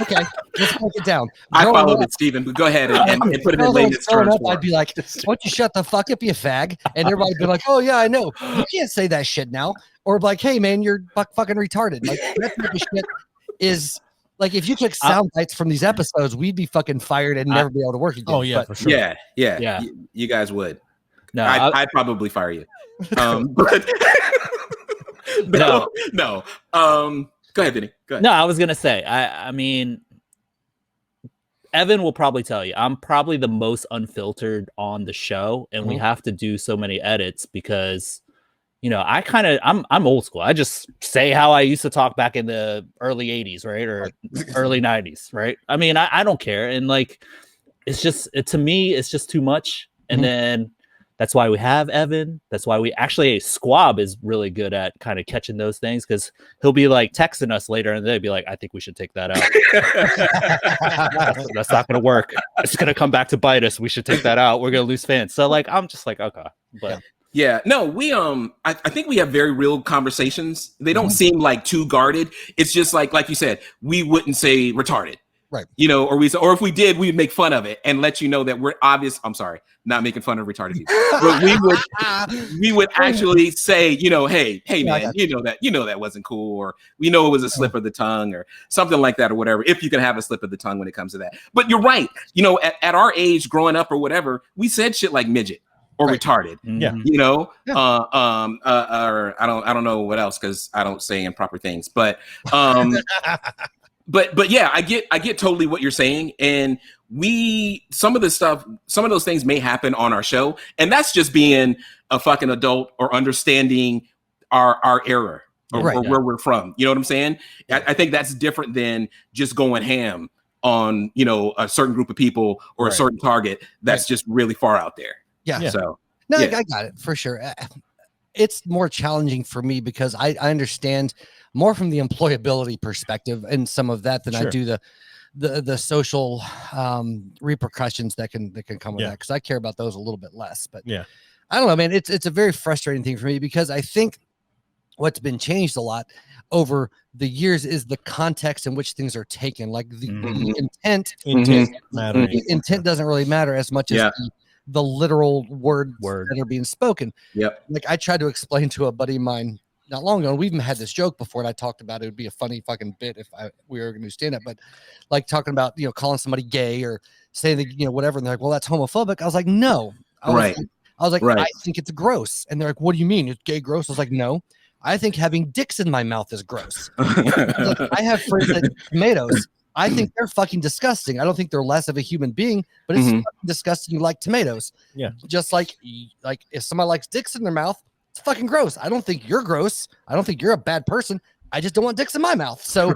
Speaker 1: okay, let's break it down.
Speaker 3: I
Speaker 1: Growing
Speaker 3: followed
Speaker 1: up-
Speaker 3: it, Stephen, but go ahead and put it in
Speaker 1: growing
Speaker 3: layman's terms.
Speaker 1: up,
Speaker 3: for
Speaker 1: I'd be like, "Why don't you shut the fuck up, you fag?" And everybody'd be like, "Oh yeah, I know. You can't say that shit now." Or like, "Hey man, you're fucking retarded." Like that type of shit is like, if you took sound bites from these episodes, we'd be fucking fired and never be able to work again.
Speaker 2: Oh, yeah,
Speaker 1: But
Speaker 2: for sure.
Speaker 3: Yeah. You guys would.
Speaker 4: No,
Speaker 3: I'd probably fire you. But no. Go ahead, Benny. Go ahead.
Speaker 4: No, I was gonna say. I mean, Evan will probably tell you I'm probably the most unfiltered on the show, and we have to do so many edits because, you know, I'm old school. I just say how I used to talk back in the early 80s, right, or early 90s, right? I mean, I don't care, and like, it's just to me, it's just too much, and then. That's why we have Evan. That's why Squab is really good at kind of catching those things, because he'll be like texting us later and they'll be like, I think we should take that out. That's not going to work. It's going to come back to bite us. We should take that out. We're going to lose fans. So like, I'm just like, okay. But
Speaker 3: Yeah, no, we I think we have very real conversations. They don't seem like too guarded. It's just like you said, we wouldn't say retarded.
Speaker 1: Right.
Speaker 3: You know, or if we did, we'd make fun of it and let you know that we're obvious. I'm sorry, not making fun of retarded people. But we would actually say, you know, hey man, you know that wasn't cool, or we know it was a slip of the tongue or something like that, or whatever, if you can have a slip of the tongue when it comes to that. But you're right. You know, at our age growing up or whatever, we said shit like midget or retarded.
Speaker 2: Yeah.
Speaker 3: You know, or I don't know what else, because I don't say improper things, but But yeah, I get totally what you're saying. And some of those things may happen on our show. And that's just being a fucking adult or understanding our era or where we're from. You know what I'm saying? I think that's different than just going ham on, you know, a certain group of people or a certain target that's just really far out there.
Speaker 1: Yeah.
Speaker 3: So
Speaker 1: no, I got it for sure. It's more challenging for me because I understand more from the employability perspective and some of that than I do the social repercussions that can come with that, because I care about those a little bit less. But I don't know, man. It's a very frustrating thing for me, because I think what's been changed a lot over the years is the context in which things are taken. Like the intent doesn't really matter as much as the literal words that are being spoken.
Speaker 3: Yep.
Speaker 1: Like I tried to explain to a buddy of mine not long ago, and we even had this joke before, and I talked about it would be a funny fucking bit if we were going to stand up, but like talking about, you know, calling somebody gay or saying that, you know, whatever, and they're like, well, that's homophobic. I was like, no. I was like, I think it's gross. And they're like, what do you mean? It's gay gross? I was like, no, I think having dicks in my mouth is gross. I have friends that eat tomatoes. I think they're fucking disgusting. I don't think they're less of a human being, but it's fucking disgusting. You like tomatoes.
Speaker 2: Yeah.
Speaker 1: Just like if somebody likes dicks in their mouth, it's fucking gross. I don't think you're gross. I don't think you're a bad person. I just don't want dicks in my mouth. So,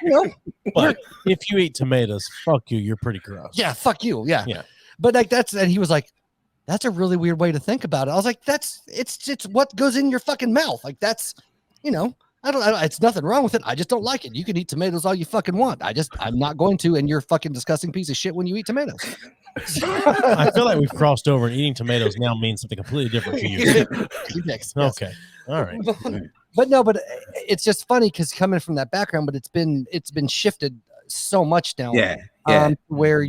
Speaker 1: you know,
Speaker 2: But if you eat tomatoes, fuck you. You're pretty gross.
Speaker 1: yeah, fuck you. Yeah.
Speaker 2: Yeah.
Speaker 1: But like and he was like, that's a really weird way to think about it. I was like, it's what goes in your fucking mouth. Like that's, you know, I don't, it's nothing wrong with it. I just don't like it. You can eat tomatoes all you fucking want. I'm not going to, and you're a fucking disgusting piece of shit when you eat tomatoes.
Speaker 2: I feel like we've crossed over, and eating tomatoes now means something completely different for you. Okay. All right.
Speaker 1: But it's just funny because coming from that background, but it's been shifted so much now.
Speaker 3: Yeah.
Speaker 1: Where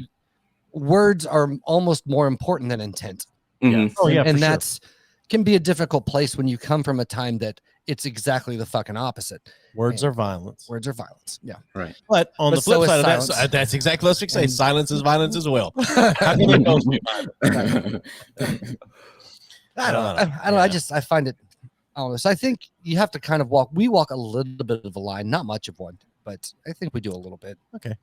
Speaker 1: words are almost more important than intent.
Speaker 3: Mhm.
Speaker 2: Oh yeah,
Speaker 1: And that's can be a difficult place when you come from a time that it's exactly the fucking opposite.
Speaker 2: Words are violence.
Speaker 1: Words are violence. Yeah.
Speaker 3: Right.
Speaker 2: But on the flip
Speaker 1: so is
Speaker 2: side of that,
Speaker 1: silence.
Speaker 2: that's exactly what we say. Silence is violence as well. How can they both be violent?
Speaker 1: I don't know. I find it. I don't know. So I think you have to kind of we walk a little bit of a line, not much of one, but I think we do a little bit.
Speaker 2: Okay.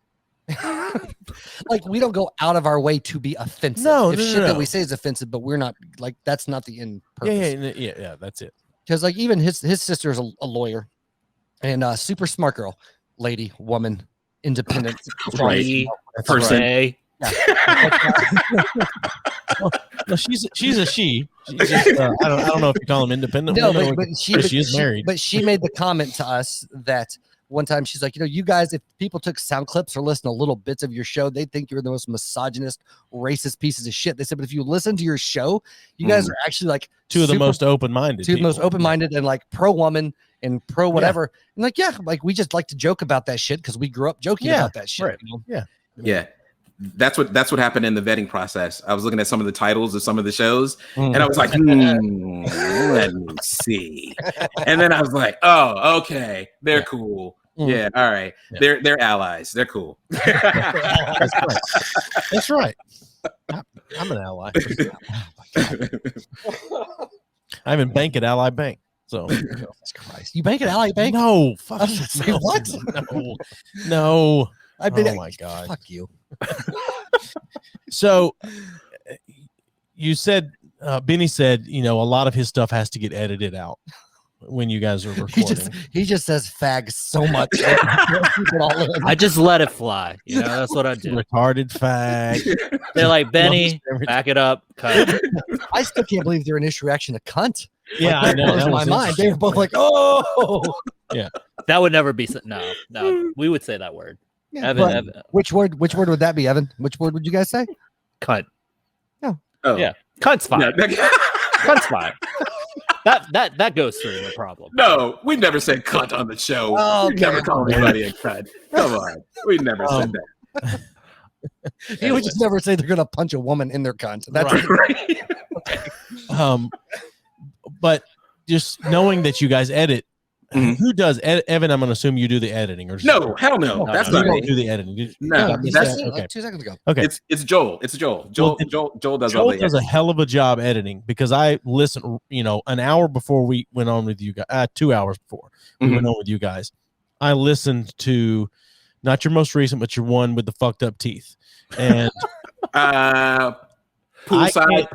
Speaker 1: Like we don't go out of our way to be offensive.
Speaker 2: No,
Speaker 1: that we say is offensive, but we're not like that's not the end purpose.
Speaker 2: Yeah, that's it.
Speaker 1: Because like even his sister is a lawyer and super smart girl, lady, woman, independent,
Speaker 3: Right. Person.
Speaker 4: Right.
Speaker 2: No, she's a she. She's just, I don't know if you call them independent.
Speaker 1: No,
Speaker 2: women
Speaker 1: but
Speaker 2: she is married.
Speaker 1: But she made the comment to us that one time she's like, you guys, if people took sound clips or listen to little bits of your show, they'd think you're the most misogynist, racist pieces of shit. They said, but if you listen to your show, you guys are actually like
Speaker 2: two of the most open-minded.
Speaker 1: Two of the most open-minded and like pro-woman and pro whatever. And like, like we just like to joke about that shit because we grew up joking about that shit.
Speaker 2: Right.
Speaker 1: You know?
Speaker 2: Yeah.
Speaker 3: Yeah. That's what happened in the vetting process. I was looking at some of the titles of some of the shows and I was like, let me see. And then I was like, oh, okay. They're cool. Yeah. All right. Yeah. They're allies. They're cool.
Speaker 2: That's right. I'm an ally. I'm in bank at Ally Bank. So
Speaker 1: Jesus Christ. You bank at Ally Bank?
Speaker 2: No. Fuck
Speaker 1: Say what?
Speaker 2: No.
Speaker 1: I've been.
Speaker 2: Oh my God.
Speaker 1: Fuck you.
Speaker 2: So you said, Benny said, a lot of his stuff has to get edited out when you guys are recording.
Speaker 1: He just says fag so much.
Speaker 4: I just let it fly. That's what I do.
Speaker 2: Retarded fag.
Speaker 4: They're like, Benny, back it up. Cut.
Speaker 1: I still can't believe they're an issue reaction to cunt.
Speaker 2: Yeah, I know.
Speaker 1: That was my mind. They were both like, oh.
Speaker 2: Yeah.
Speaker 4: That would never be. No. We would say that word.
Speaker 1: Yeah,
Speaker 4: Evan.
Speaker 1: Which word would that be, Evan? Which word would you guys say?
Speaker 4: Cunt.
Speaker 1: No.
Speaker 3: Oh.
Speaker 4: Yeah. Cunt's fine.
Speaker 3: Yeah.
Speaker 4: Cunt's fine. That goes through the problem.
Speaker 3: No, we never said cunt on the show.
Speaker 1: Oh,
Speaker 3: we never called anybody a cunt. Come on. We never said that.
Speaker 1: He would just never say they're gonna punch a woman in their cunt. That's
Speaker 3: right.
Speaker 2: But just knowing that you guys edit, who does Evan? I'm gonna assume you do the editing, or
Speaker 3: no, hell no. That's not me.
Speaker 2: Do the editing.
Speaker 3: No, that's
Speaker 2: okay.
Speaker 1: Like 2 seconds ago.
Speaker 2: Okay,
Speaker 3: it's Joel. It's Joel. Joel does
Speaker 2: Joel
Speaker 3: all the
Speaker 2: does a hell of a job editing because I listened, an hour before we went on with you guys, 2 hours before we went on with you guys. I listened to not your most recent, but your one with the fucked up teeth, and poolside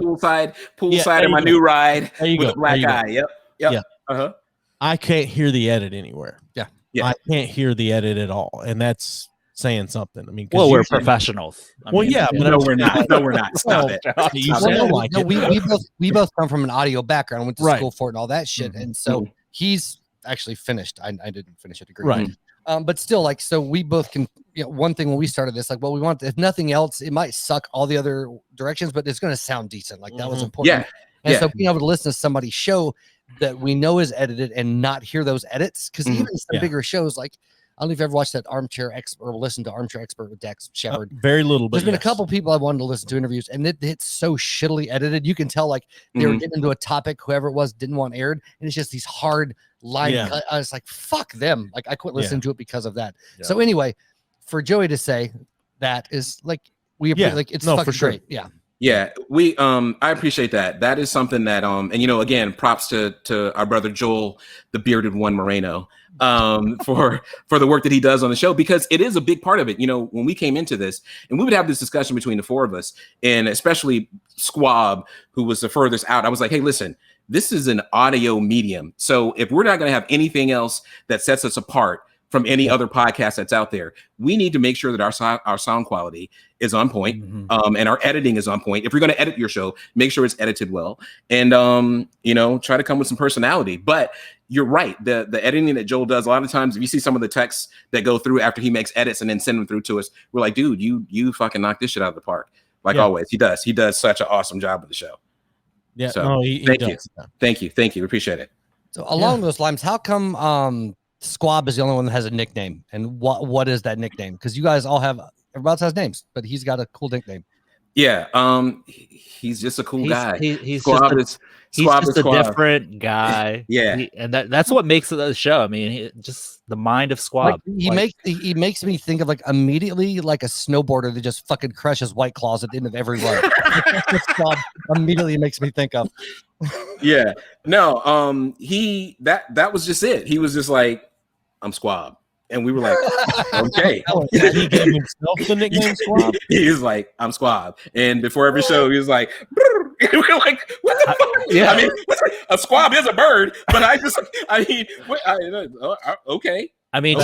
Speaker 2: in my new ride with a black eye. Yep. Yeah.
Speaker 3: Uh-huh.
Speaker 2: I can't hear the edit anywhere.
Speaker 1: Yeah.
Speaker 2: I can't hear the edit at all, and that's saying something. I mean,
Speaker 4: well, we're professionals.
Speaker 2: But
Speaker 3: no, we're not. No, we're not. Stop it.
Speaker 2: You sound like it.
Speaker 1: We both come from an audio background, went to
Speaker 2: Right.
Speaker 1: school for it and all that shit, and so he's actually finished. I didn't finish a degree,
Speaker 2: Right.
Speaker 1: But still, like, so we both can. One thing when we started this, like, well, we want, if nothing else, it might suck all the other directions, but it's going to sound decent. Like that was important. And so being able to listen to somebody's show that we know is edited and not hear those edits, because even some bigger shows, like, I don't know if you've ever watched that Armchair Expert or listened to Armchair Expert with Dax Shepard.
Speaker 2: Very little, but
Speaker 1: there's been a couple people I wanted to listen to interviews, and it's so shittily edited. You can tell, like, they were getting into a topic whoever it was didn't want aired, and it's just these hard line. I was like, fuck them. Like, I quit listening to it because of that. Yeah. So anyway, for Joey to say that is like, we appreciate, like, it's fucking great. Yeah.
Speaker 3: Yeah, we I appreciate that. That is something that and again, props to our brother Joel, the bearded one Moreno, for the work that he does on the show, because it is a big part of it. When we came into this, and we would have this discussion between the four of us, and especially Squab, who was the furthest out, I was like, hey, listen, this is an audio medium. So if we're not going to have anything else that sets us apart from any other podcast that's out there, we need to make sure that our sound quality is on point, and our editing is on point. If you're going to edit your show, make sure it's edited well, and try to come with some personality. But you're right, the editing that Joel does, a lot of times, if you see some of the texts that go through after he makes edits and then send them through to us, we're like, dude, you fucking knocked this shit out of the park. Like always, he does such an awesome job of the show.
Speaker 2: Yeah,
Speaker 3: so
Speaker 2: no, he does.
Speaker 3: Thank you, we appreciate it.
Speaker 1: So along those lines, how come Squab is the only one that has a nickname, and what is that nickname? Because you guys all have, everybody else has names, but he's got a cool nickname.
Speaker 3: Yeah, he's just a cool guy.
Speaker 4: He's
Speaker 3: Squab
Speaker 4: just a different guy.
Speaker 3: Yeah,
Speaker 4: and that's what makes the show. I mean, just the mind of Squab.
Speaker 1: Like, he makes me think of like immediately like a snowboarder that just fucking crushes White Claws at the end of every run. That's what Squab immediately makes me think of.
Speaker 3: Yeah, no, that was just it. He was just like, I'm Squab. And we were like, okay.
Speaker 2: He gave himself the nickname Squab?
Speaker 3: He was like, I'm Squab. And before every show, he was like, and we were like, what the fuck?
Speaker 4: Yeah.
Speaker 3: I mean, a squab is a bird, but okay.
Speaker 4: I mean,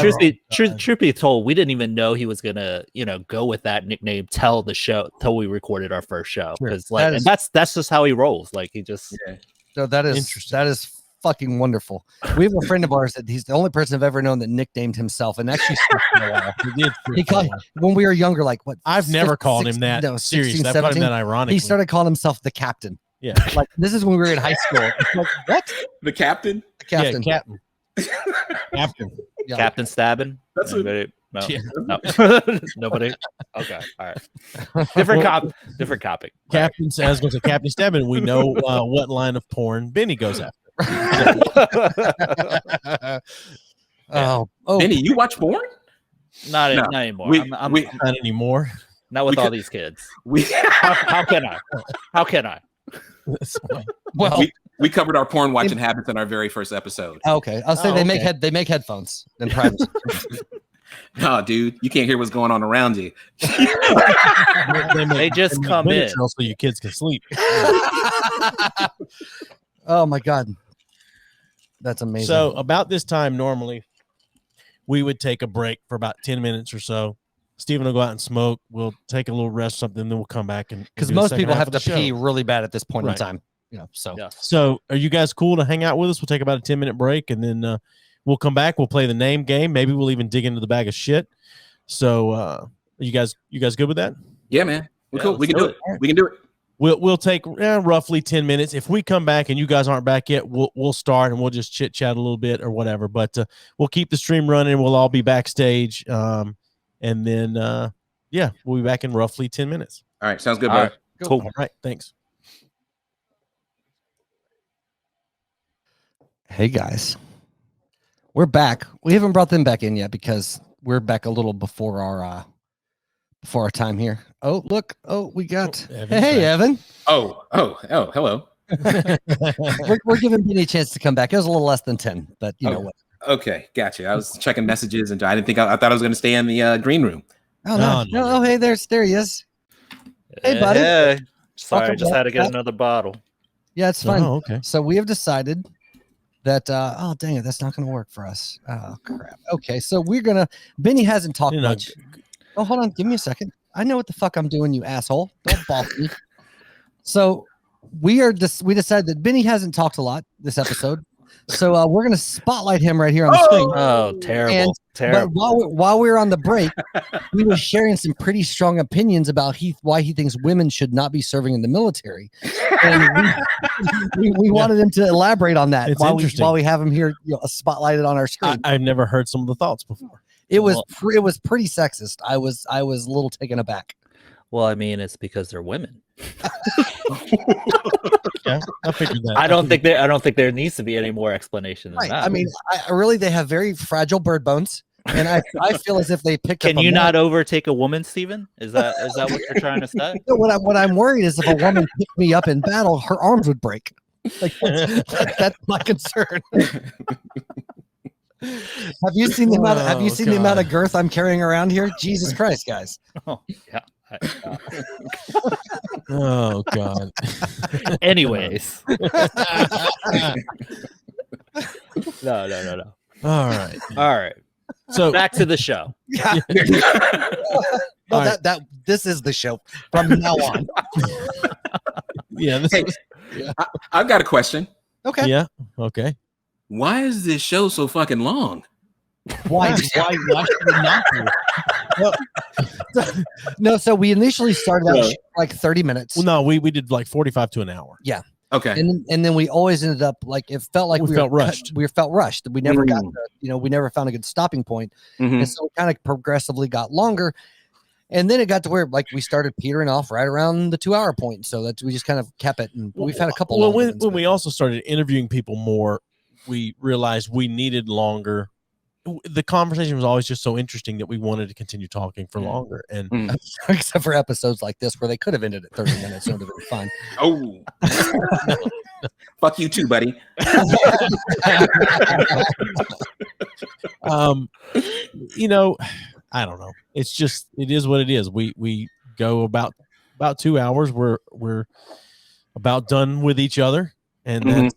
Speaker 4: truth be told, we didn't even know he was gonna, go with that nickname till we recorded our first show. Because that's just how he rolls. Like he just
Speaker 1: So that is interesting. That is fucking wonderful. We have a friend of ours that he's the only person I've ever known that nicknamed himself, and actually he called, when we were younger, like what?
Speaker 2: I've never called him that. No, seriously, I've called him that ironically.
Speaker 1: He started calling himself the captain.
Speaker 2: Yeah,
Speaker 1: like this is when we were in high school. Like, what?
Speaker 3: The captain?
Speaker 1: The captain.
Speaker 2: Yeah, captain.
Speaker 1: Yeah.
Speaker 4: Captain Stabbin.
Speaker 3: That's
Speaker 4: anybody? No.
Speaker 2: Yeah.
Speaker 4: No. Nobody. Okay. All right. Different topic.
Speaker 2: Captain says goes to Captain Stabbin. We know what line of porn Benny goes after.
Speaker 1: Oh,
Speaker 3: Benny, you watch porn?
Speaker 4: Not anymore.
Speaker 2: Not anymore.
Speaker 4: Not with all these kids. How can I?
Speaker 1: Well,
Speaker 3: we covered our porn watching habits in our very first episode.
Speaker 1: Okay, I'll say they make headphones in privacy.
Speaker 3: No, dude, you can't hear what's going on around you.
Speaker 4: They just come in
Speaker 2: so your kids can sleep.
Speaker 1: Oh my god, that's amazing.
Speaker 2: So about this time, normally we would take a break for about 10 minutes or so. Steven will go out and smoke. We'll take a little rest, something, then we'll come back and
Speaker 1: because most people have to pee really bad at this point in time. So
Speaker 2: are you guys cool to hang out with us? We'll take about a 10-minute break, and then we'll come back. We'll play the name game. Maybe we'll even dig into the bag of shit. So you guys good with that?
Speaker 3: Yeah, man. We're cool. We can do it. We can do it.
Speaker 2: We'll take roughly 10 minutes. If we come back and you guys aren't back yet, we'll start and we'll just chit chat a little bit or whatever. But we'll keep the stream running. We'll all be backstage, and then we'll be back in roughly 10 minutes.
Speaker 3: All right, sounds good, bud.
Speaker 2: Cool. All right, thanks.
Speaker 1: Hey guys, we're back. We haven't brought them back in yet because we're back a little before our time here. Oh, look. Oh, we got. Hey, Evan.
Speaker 3: Oh, hello.
Speaker 1: we're giving Benny a chance to come back. It was a little less than 10, but you know what?
Speaker 3: Okay, gotcha. I was checking messages and I didn't think I thought I was going to stay in the green room.
Speaker 1: Oh no! Oh, hey, there he is. Hey, buddy.
Speaker 4: Hey. Sorry, I just had to get another bottle.
Speaker 1: Yeah, it's fine.
Speaker 2: Oh, okay.
Speaker 1: So we have decided that oh dang it, that's not going to work for us. Oh crap. Okay, so we're gonna. Benny hasn't talked much. Oh, hold on. Give me a second. I know what the fuck I'm doing, you asshole. Don't boss me. So we decided that Benny hasn't talked a lot this episode. So we're going to spotlight him right here on the screen.
Speaker 4: Oh, terrible. Terrible.
Speaker 1: But while we were on the break, we were sharing some pretty strong opinions about why he thinks women should not be serving in the military. And we wanted him to elaborate on that while we have him here spotlighted on our screen.
Speaker 2: I've never heard some of the thoughts before.
Speaker 1: It was pretty sexist. I was a little taken aback.
Speaker 4: Well, I mean, it's because they're women.
Speaker 2: Yeah, I figured that.
Speaker 4: I don't think there needs to be any more explanation than that.
Speaker 1: I mean, they have very fragile bird bones, and I feel as if they picked.
Speaker 4: Can you not overtake a woman, Steven? Is that what you're trying to say?
Speaker 1: What I'm worried is if a woman picked me up in battle, her arms would break. Like that's my concern. Have you seen the amount of girth I'm carrying around here? Jesus Christ, guys!
Speaker 4: Oh, yeah,
Speaker 2: Oh God.
Speaker 4: Anyways. No.
Speaker 2: All right.
Speaker 4: All right.
Speaker 2: So
Speaker 4: Back to the show.
Speaker 1: Yeah. No,
Speaker 2: All right.
Speaker 1: this is the show from now on.
Speaker 2: Yeah. This
Speaker 3: Hey,
Speaker 2: is,
Speaker 3: I've got a question.
Speaker 1: Okay.
Speaker 2: yeah. Okay.
Speaker 3: Why is this show so fucking long?
Speaker 1: Why should we not do? No, so we initially started out like 30 minutes.
Speaker 2: Well, no, we did like 45 to an hour.
Speaker 3: Okay.
Speaker 1: And then we always ended up like it felt like
Speaker 2: We felt rushed.
Speaker 1: We felt rushed. We never got we never found a good stopping point.
Speaker 3: Mhm.
Speaker 1: And so it kind of progressively got longer. And then it got to where like we started petering off right around the 2 hour point. So that we just kind of kept it. And we've had a couple.
Speaker 2: Well,
Speaker 1: longer
Speaker 2: when
Speaker 1: ones,
Speaker 2: we also started interviewing people more, we realized we needed longer. The conversation was always just so interesting that we wanted to continue talking for longer. And
Speaker 1: except for episodes like this where they could have ended at 30 minutes and it would have been fine.
Speaker 3: Oh, fuck you too, buddy.
Speaker 2: you know, I don't know. It's just it is what it is. We go about 2 hours. We're about done with each other, and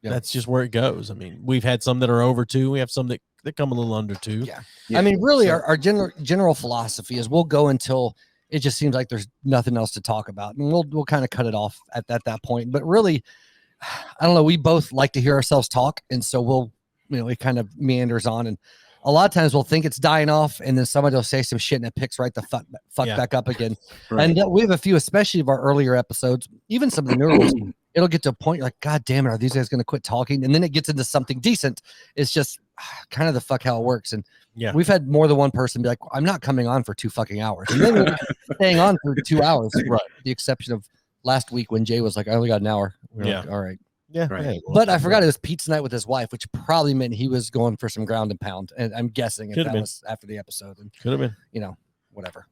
Speaker 2: that's just where it goes. I mean, we've had some that are over 2. We have some that come a little under 2.
Speaker 1: Yeah. I mean, really, our general philosophy is we'll go until it just seems like there's nothing else to talk about, and we'll kind of cut it off at that point. But really, I don't know. We both like to hear ourselves talk, and so it kind of meanders on. And a lot of times we'll think it's dying off, and then somebody will say some shit, and it picks right the fuck back up again.
Speaker 3: Right.
Speaker 1: And we have a few, especially of our earlier episodes, even some of the newer ones. It'll get to a point you're like, God damn it, are these guys going to quit talking? And then it gets into something decent. It's just kind of the fuck how it works. And we've had more than one person be like, I'm not coming on for 2 fucking hours. And then we're staying on for 2 hours, right? The exception of last week when Jay was like, I only got an hour. We're like, all right.
Speaker 2: Yeah.
Speaker 3: Right.
Speaker 2: Hey, well,
Speaker 1: But I forgot it was pizza night with his wife, which probably meant he was going for some ground and pound. And I'm guessing that was after the episode. And
Speaker 2: could have been,
Speaker 1: whatever.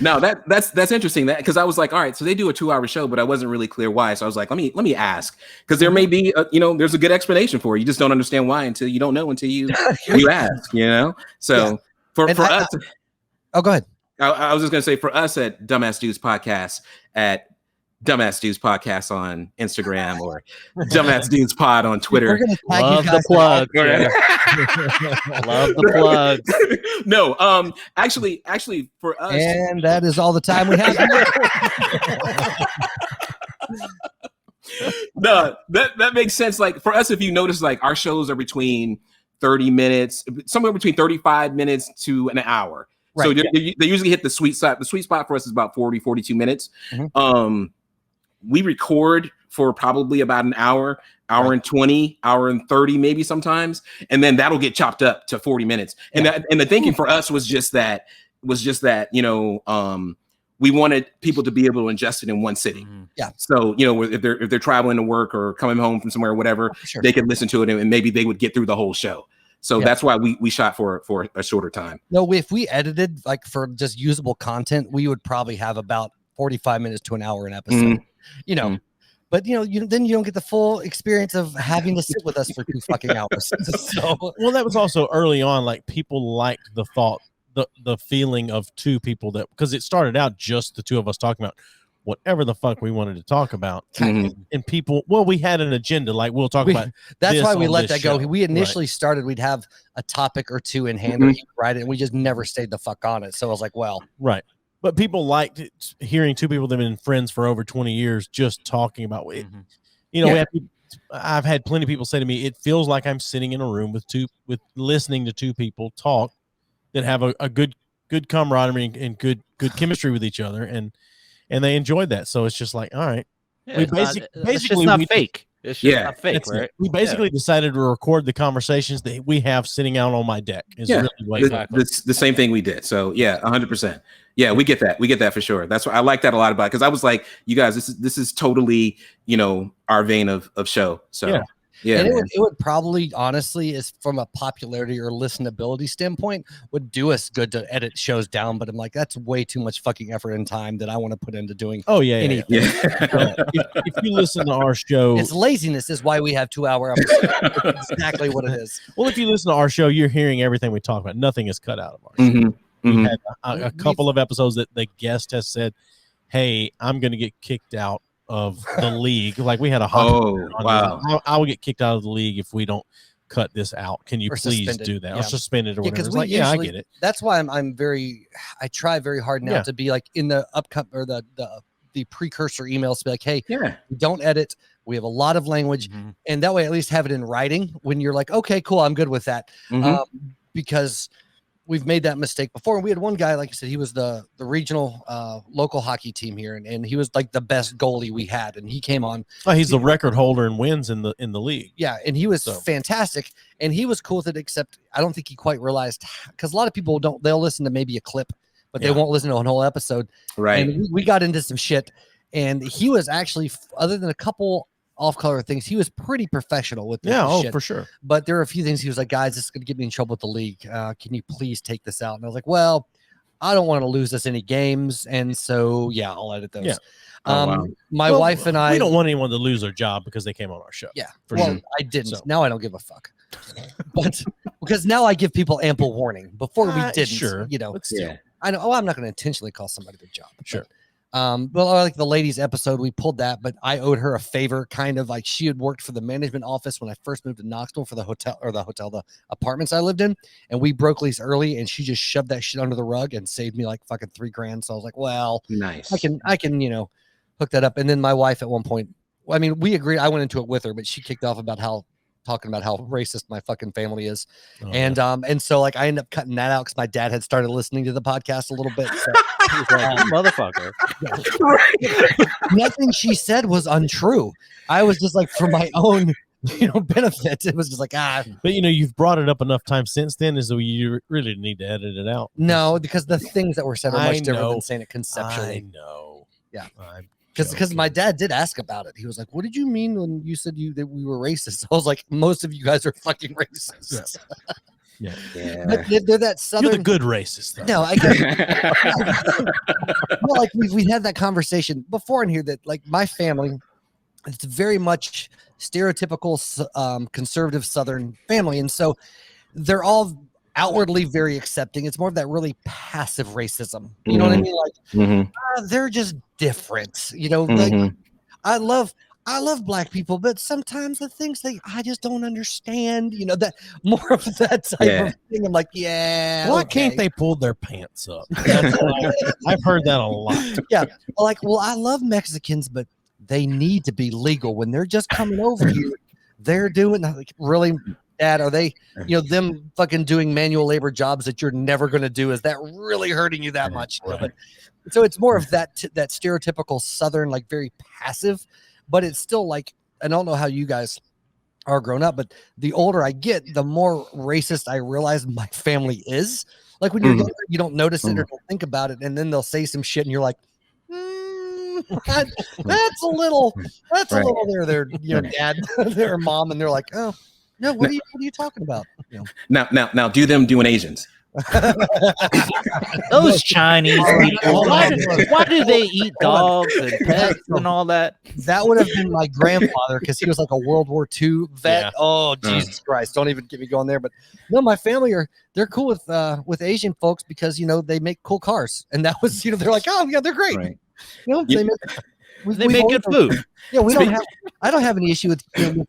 Speaker 3: No, that's interesting. That because I was like, all right, so they do a 2 hour show, but I wasn't really clear why. So I was like, let me ask, because there may be there's a good explanation for it. You just don't understand why until you ask. So for us,
Speaker 1: oh, go ahead.
Speaker 3: I was just gonna say for us at Dumbass Dudes Podcast at Dumbass Dudes Podcast on Instagram or Dumbass Dudes Pod on Twitter.
Speaker 4: Love the plug. Love the plugs.
Speaker 3: No, actually, for us,
Speaker 1: and that is all the time we have.
Speaker 3: No, that makes sense. Like for us, if you notice, like our shows are between 30 minutes, somewhere between 35 minutes to an hour. Right, so they usually hit the sweet spot. The sweet spot for us is about 42 minutes. Mm-hmm. We record for probably about an hour and 20, hour and 30, maybe sometimes. And then that'll get chopped up to 40 minutes. And the thinking for us was just that, we wanted people to be able to ingest it in one sitting. Mm-hmm. Yeah. So, if they're traveling to work or coming home from somewhere or whatever, they could listen to it and maybe they would get through the whole show. So that's why we shot for a shorter time.
Speaker 1: No, if we edited like for just usable content, we would probably have about 45 minutes to an hour an episode. Mm-hmm. But then you don't get the full experience of having to sit with us for 2 fucking hours. So,
Speaker 2: well, that was also early on. Like people liked the thought, the feeling of 2 people because it started out just the 2 of us talking about whatever the fuck we wanted to talk about. Mm-hmm. And people, we had an agenda. Like we'll talk about.
Speaker 1: That's why we let that go. We initially started, we'd have a topic or 2 in hand, or he'd write it, and we just never stayed the fuck on it. So I was like, well,
Speaker 2: right. But people liked hearing 2 people that have been friends for over 20 years just talking about it. Mm-hmm. I've had plenty of people say to me, it feels like I'm sitting in a room with listening to 2 people talk that have a good camaraderie and good chemistry with each other, and they enjoyed that. So it's just like, all right, we basically
Speaker 4: not fake. It's just not fake, right?
Speaker 2: We basically decided to record the conversations that we have sitting out on my deck. Really
Speaker 3: the same thing we did. So 100%. Yeah, we get that. We get that for sure. That's why I like that a lot about it, because I was like, you guys, this is totally, our vein of show. So yeah,
Speaker 1: and it would probably, honestly, is from a popularity or listenability standpoint, would do us good to edit shows down. But I'm like, that's way too much fucking effort and time that I want to put into doing. Anything.
Speaker 2: If you listen to our show,
Speaker 1: it's laziness is why we have 2 hour episodes. That's exactly what it is.
Speaker 2: Well, if you listen to our show, you're hearing everything we talk about. Nothing is cut out of our show.
Speaker 3: Mm-hmm.
Speaker 2: We
Speaker 3: Mhm.
Speaker 2: had a couple of episodes that the guest has said, "Hey, I'm going to get kicked out of the league." Like we had a hockey
Speaker 3: Oh, wow.
Speaker 2: I will get kicked out of the league if we don't cut this out. Can you
Speaker 1: Or
Speaker 2: please
Speaker 1: suspended,
Speaker 2: do that?
Speaker 1: yeah.
Speaker 2: Or suspend it or
Speaker 1: Yeah,
Speaker 2: whatever.
Speaker 1: because
Speaker 2: It's
Speaker 1: we
Speaker 2: like, yeah, I
Speaker 1: usually
Speaker 2: get it.
Speaker 1: that's why I try very hard now
Speaker 2: Yeah.
Speaker 1: to be like in the upcoming or the precursor emails to be like, hey,
Speaker 3: Yeah.
Speaker 1: we don't edit. We have a lot of language,
Speaker 4: Mhm.
Speaker 1: and that way at least have it in writing when you're like, okay, cool, I'm good with that.
Speaker 3: Mhm.
Speaker 1: Because we've made that mistake before. And we had one guy, like I said, he was the regional local hockey team here, and he was like the best goalie we had. And he came on.
Speaker 2: Oh, he's the record holder in wins in the league.
Speaker 1: Yeah, and he was
Speaker 2: So.
Speaker 1: fantastic, and he was cool with it. Except I don't think he quite realized, because a lot of people they'll listen to maybe a clip, but they
Speaker 2: Yeah.
Speaker 1: won't listen to a whole episode.
Speaker 3: Right.
Speaker 1: And we got into some shit, and he was actually, other than a couple off-color things, he was pretty professional with this
Speaker 2: Yeah, oh,
Speaker 1: shit.
Speaker 2: for sure.
Speaker 1: But there are a few things he was like, guys, this is going to get me in trouble with the league. Can you please take this out? And I was like, well, I don't want to lose us any games. And so, yeah, I'll edit those.
Speaker 2: Yeah.
Speaker 3: Oh, wow.
Speaker 1: My
Speaker 2: Well,
Speaker 1: wife and I,
Speaker 2: we don't want anyone to lose their job because they came on our show.
Speaker 1: yeah,
Speaker 2: for
Speaker 1: well,
Speaker 2: sure.
Speaker 1: I didn't.
Speaker 2: So.
Speaker 1: Now I don't give a fuck. But because now I give people ample warning. Before we didn't,
Speaker 2: Sure.
Speaker 1: you know.
Speaker 2: But still.
Speaker 3: Yeah.
Speaker 1: I know. Oh, I'm not going to intentionally call somebody their job.
Speaker 2: Sure.
Speaker 1: Well, like the ladies episode, we pulled that, but I owed her a favor, kind of like she had worked for the management office when I first moved to Knoxville for the apartments I lived in, and we broke lease early, and she just shoved that shit under the rug and saved me like fucking $3,000. So I was like, well,
Speaker 3: Nice.
Speaker 1: I can, hook that up. And then my wife at one point, I mean, we agreed. I went into it with her, but she kicked off talking about how racist my fucking family is.
Speaker 2: Oh,
Speaker 1: And so like I ended up cutting that out because my dad had started listening to the podcast a little bit. So he was like,
Speaker 4: Motherfucker.
Speaker 1: nothing she said was untrue. I was just like, for my own, benefit. It was just like,
Speaker 2: But you've brought it up enough times since then, as though you really need to edit it out.
Speaker 1: no, because the things that were said are
Speaker 2: I
Speaker 1: much different
Speaker 2: know.
Speaker 1: than saying it
Speaker 2: I
Speaker 1: conceptually.
Speaker 2: know.
Speaker 1: Yeah.
Speaker 2: I'm
Speaker 1: Because
Speaker 2: joking.
Speaker 1: my dad did ask about it. He was like, "What did you mean when you said that we were racist?" I was like, "Most of you guys are fucking racist."
Speaker 2: Yeah.
Speaker 3: Yeah.
Speaker 1: But they're that southern.
Speaker 2: You're the good racist, though.
Speaker 1: No, I guess. Well, like we had that conversation before in here that like my family, it's very much stereotypical conservative Southern family, and so they're all outwardly very accepting. It's more of that really passive racism. You know what I mean? Like
Speaker 3: Mhm.
Speaker 1: they're just different. Like
Speaker 3: Mhm.
Speaker 1: I love black people, but sometimes the things I just don't understand. That more of that type
Speaker 3: Yeah.
Speaker 1: of thing. I'm like, yeah.
Speaker 2: Why
Speaker 1: okay.
Speaker 2: can't they pull their pants up? I've heard that a lot.
Speaker 1: Yeah. Well, I love Mexicans, but they need to be legal when they're just coming over here. They're doing like, really, Dad, are they, them fucking doing manual labor jobs that you're never going to do? Is that really hurting you that much?
Speaker 2: Right.
Speaker 1: But, so it's more of that stereotypical Southern, like very passive, but it's still like, I don't know how you guys are grown up, but the older I get, the more racist I realize my family is. Like when you're younger, you don't notice it or don't think about it, and then they'll say some shit, and you're like, that's a little there, dad, their mom, and they're like, oh no, what are you talking about?
Speaker 3: Now, do them doing Asians.
Speaker 4: Those Chinese people, why do they eat dogs and pets and all that?
Speaker 1: That would have been my grandfather because he was like a World War II vet.
Speaker 2: Yeah.
Speaker 1: Oh, Jesus Christ. Don't even get me going there. But no, my family they're cool with Asian folks because, they make cool cars. And that was, they're like, oh, yeah, they're great.
Speaker 3: Right.
Speaker 1: They
Speaker 4: They make good food.
Speaker 1: Yeah, I don't have any issue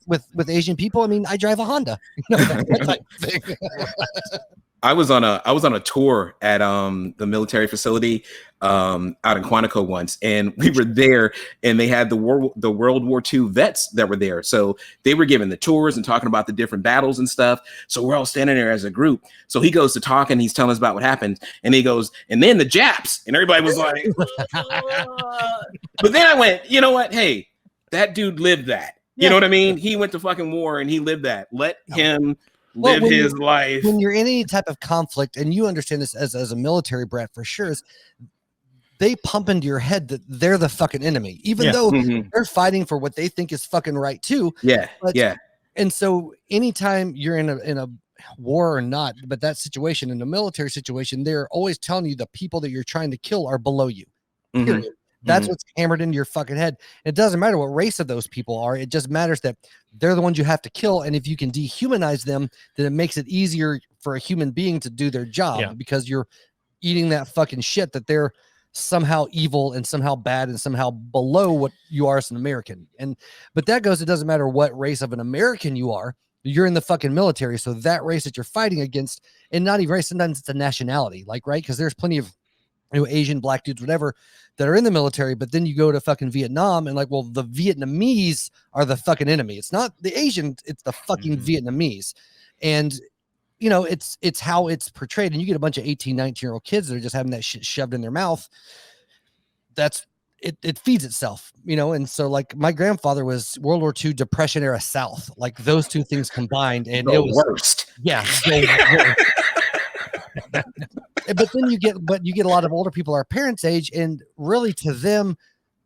Speaker 1: with Asian people. I mean, I drive a Honda. That type of thing.
Speaker 3: I was on a tour at the military facility out in Quantico once, and we were there, and they had the World War II vets that were there. So they were giving the tours and talking about the different battles and stuff. So we're all standing there as a group. So he goes to talk, and he's telling us about what happened, and he goes, and then the Japs, and everybody was like, but then I went, you know what? Hey, that dude lived that. You know what I mean? He went to fucking war, and he lived that. Let him live his life.
Speaker 1: When you're in any type of conflict, and you understand this as a military brat for sure, is they pump into your head that they're the fucking enemy, even though they're fighting for what they think is fucking right too.
Speaker 3: Yeah, yeah.
Speaker 1: And so anytime you're in a war or not, but that situation, in a military situation, they're always telling you the people that you're trying to kill are below you. Period. That's what's hammered into your fucking head. It doesn't matter what race of those people are. It just matters that they're the ones you have to kill. And if you can dehumanize them, then it makes it easier for a human being to do their job because you're eating that fucking shit, that they're somehow evil and somehow bad and somehow below what you are as an American. But that goes, it doesn't matter what race of an American you are, you're in the fucking military. So that race that you're fighting against, and not even race, sometimes it's a nationality, like, right? Because there's plenty of Asian, black dudes, whatever, that are in the military, but then you go to fucking Vietnam and like, well, the Vietnamese are the fucking enemy. It's not the Asian, it's the fucking Vietnamese. And it's how it's portrayed. And you get a bunch of 18, 19-year-old kids that are just having that shit shoved in their mouth. That's it feeds itself, and so like my grandfather was World War II Depression era South, like those two things combined, and it was
Speaker 3: worst.
Speaker 1: Yeah. But then you get a lot of older people our parents' age, and really to them,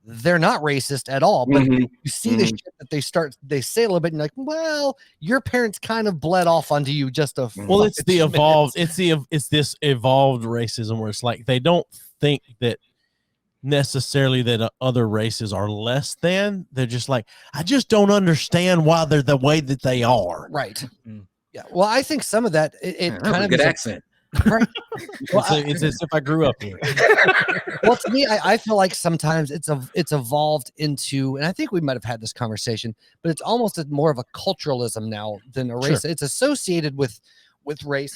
Speaker 1: they're not racist at all. But you see the shit that they say a little bit, and you're like, well, your parents kind of bled off onto you just a
Speaker 2: well, it's the evolved, it's this evolved racism where it's like they don't think that necessarily that other races are less than. They're just like, I just don't understand why they're the way that they are.
Speaker 1: Right. Yeah. Well, I think some of that it kind of
Speaker 3: good accent.
Speaker 1: Right.
Speaker 2: Well, it's as if I grew up here.
Speaker 1: Well, to me, I feel like sometimes it's evolved into, and I think we might have had this conversation, but it's almost more of a culturalism now than a race. Sure. It's associated with race,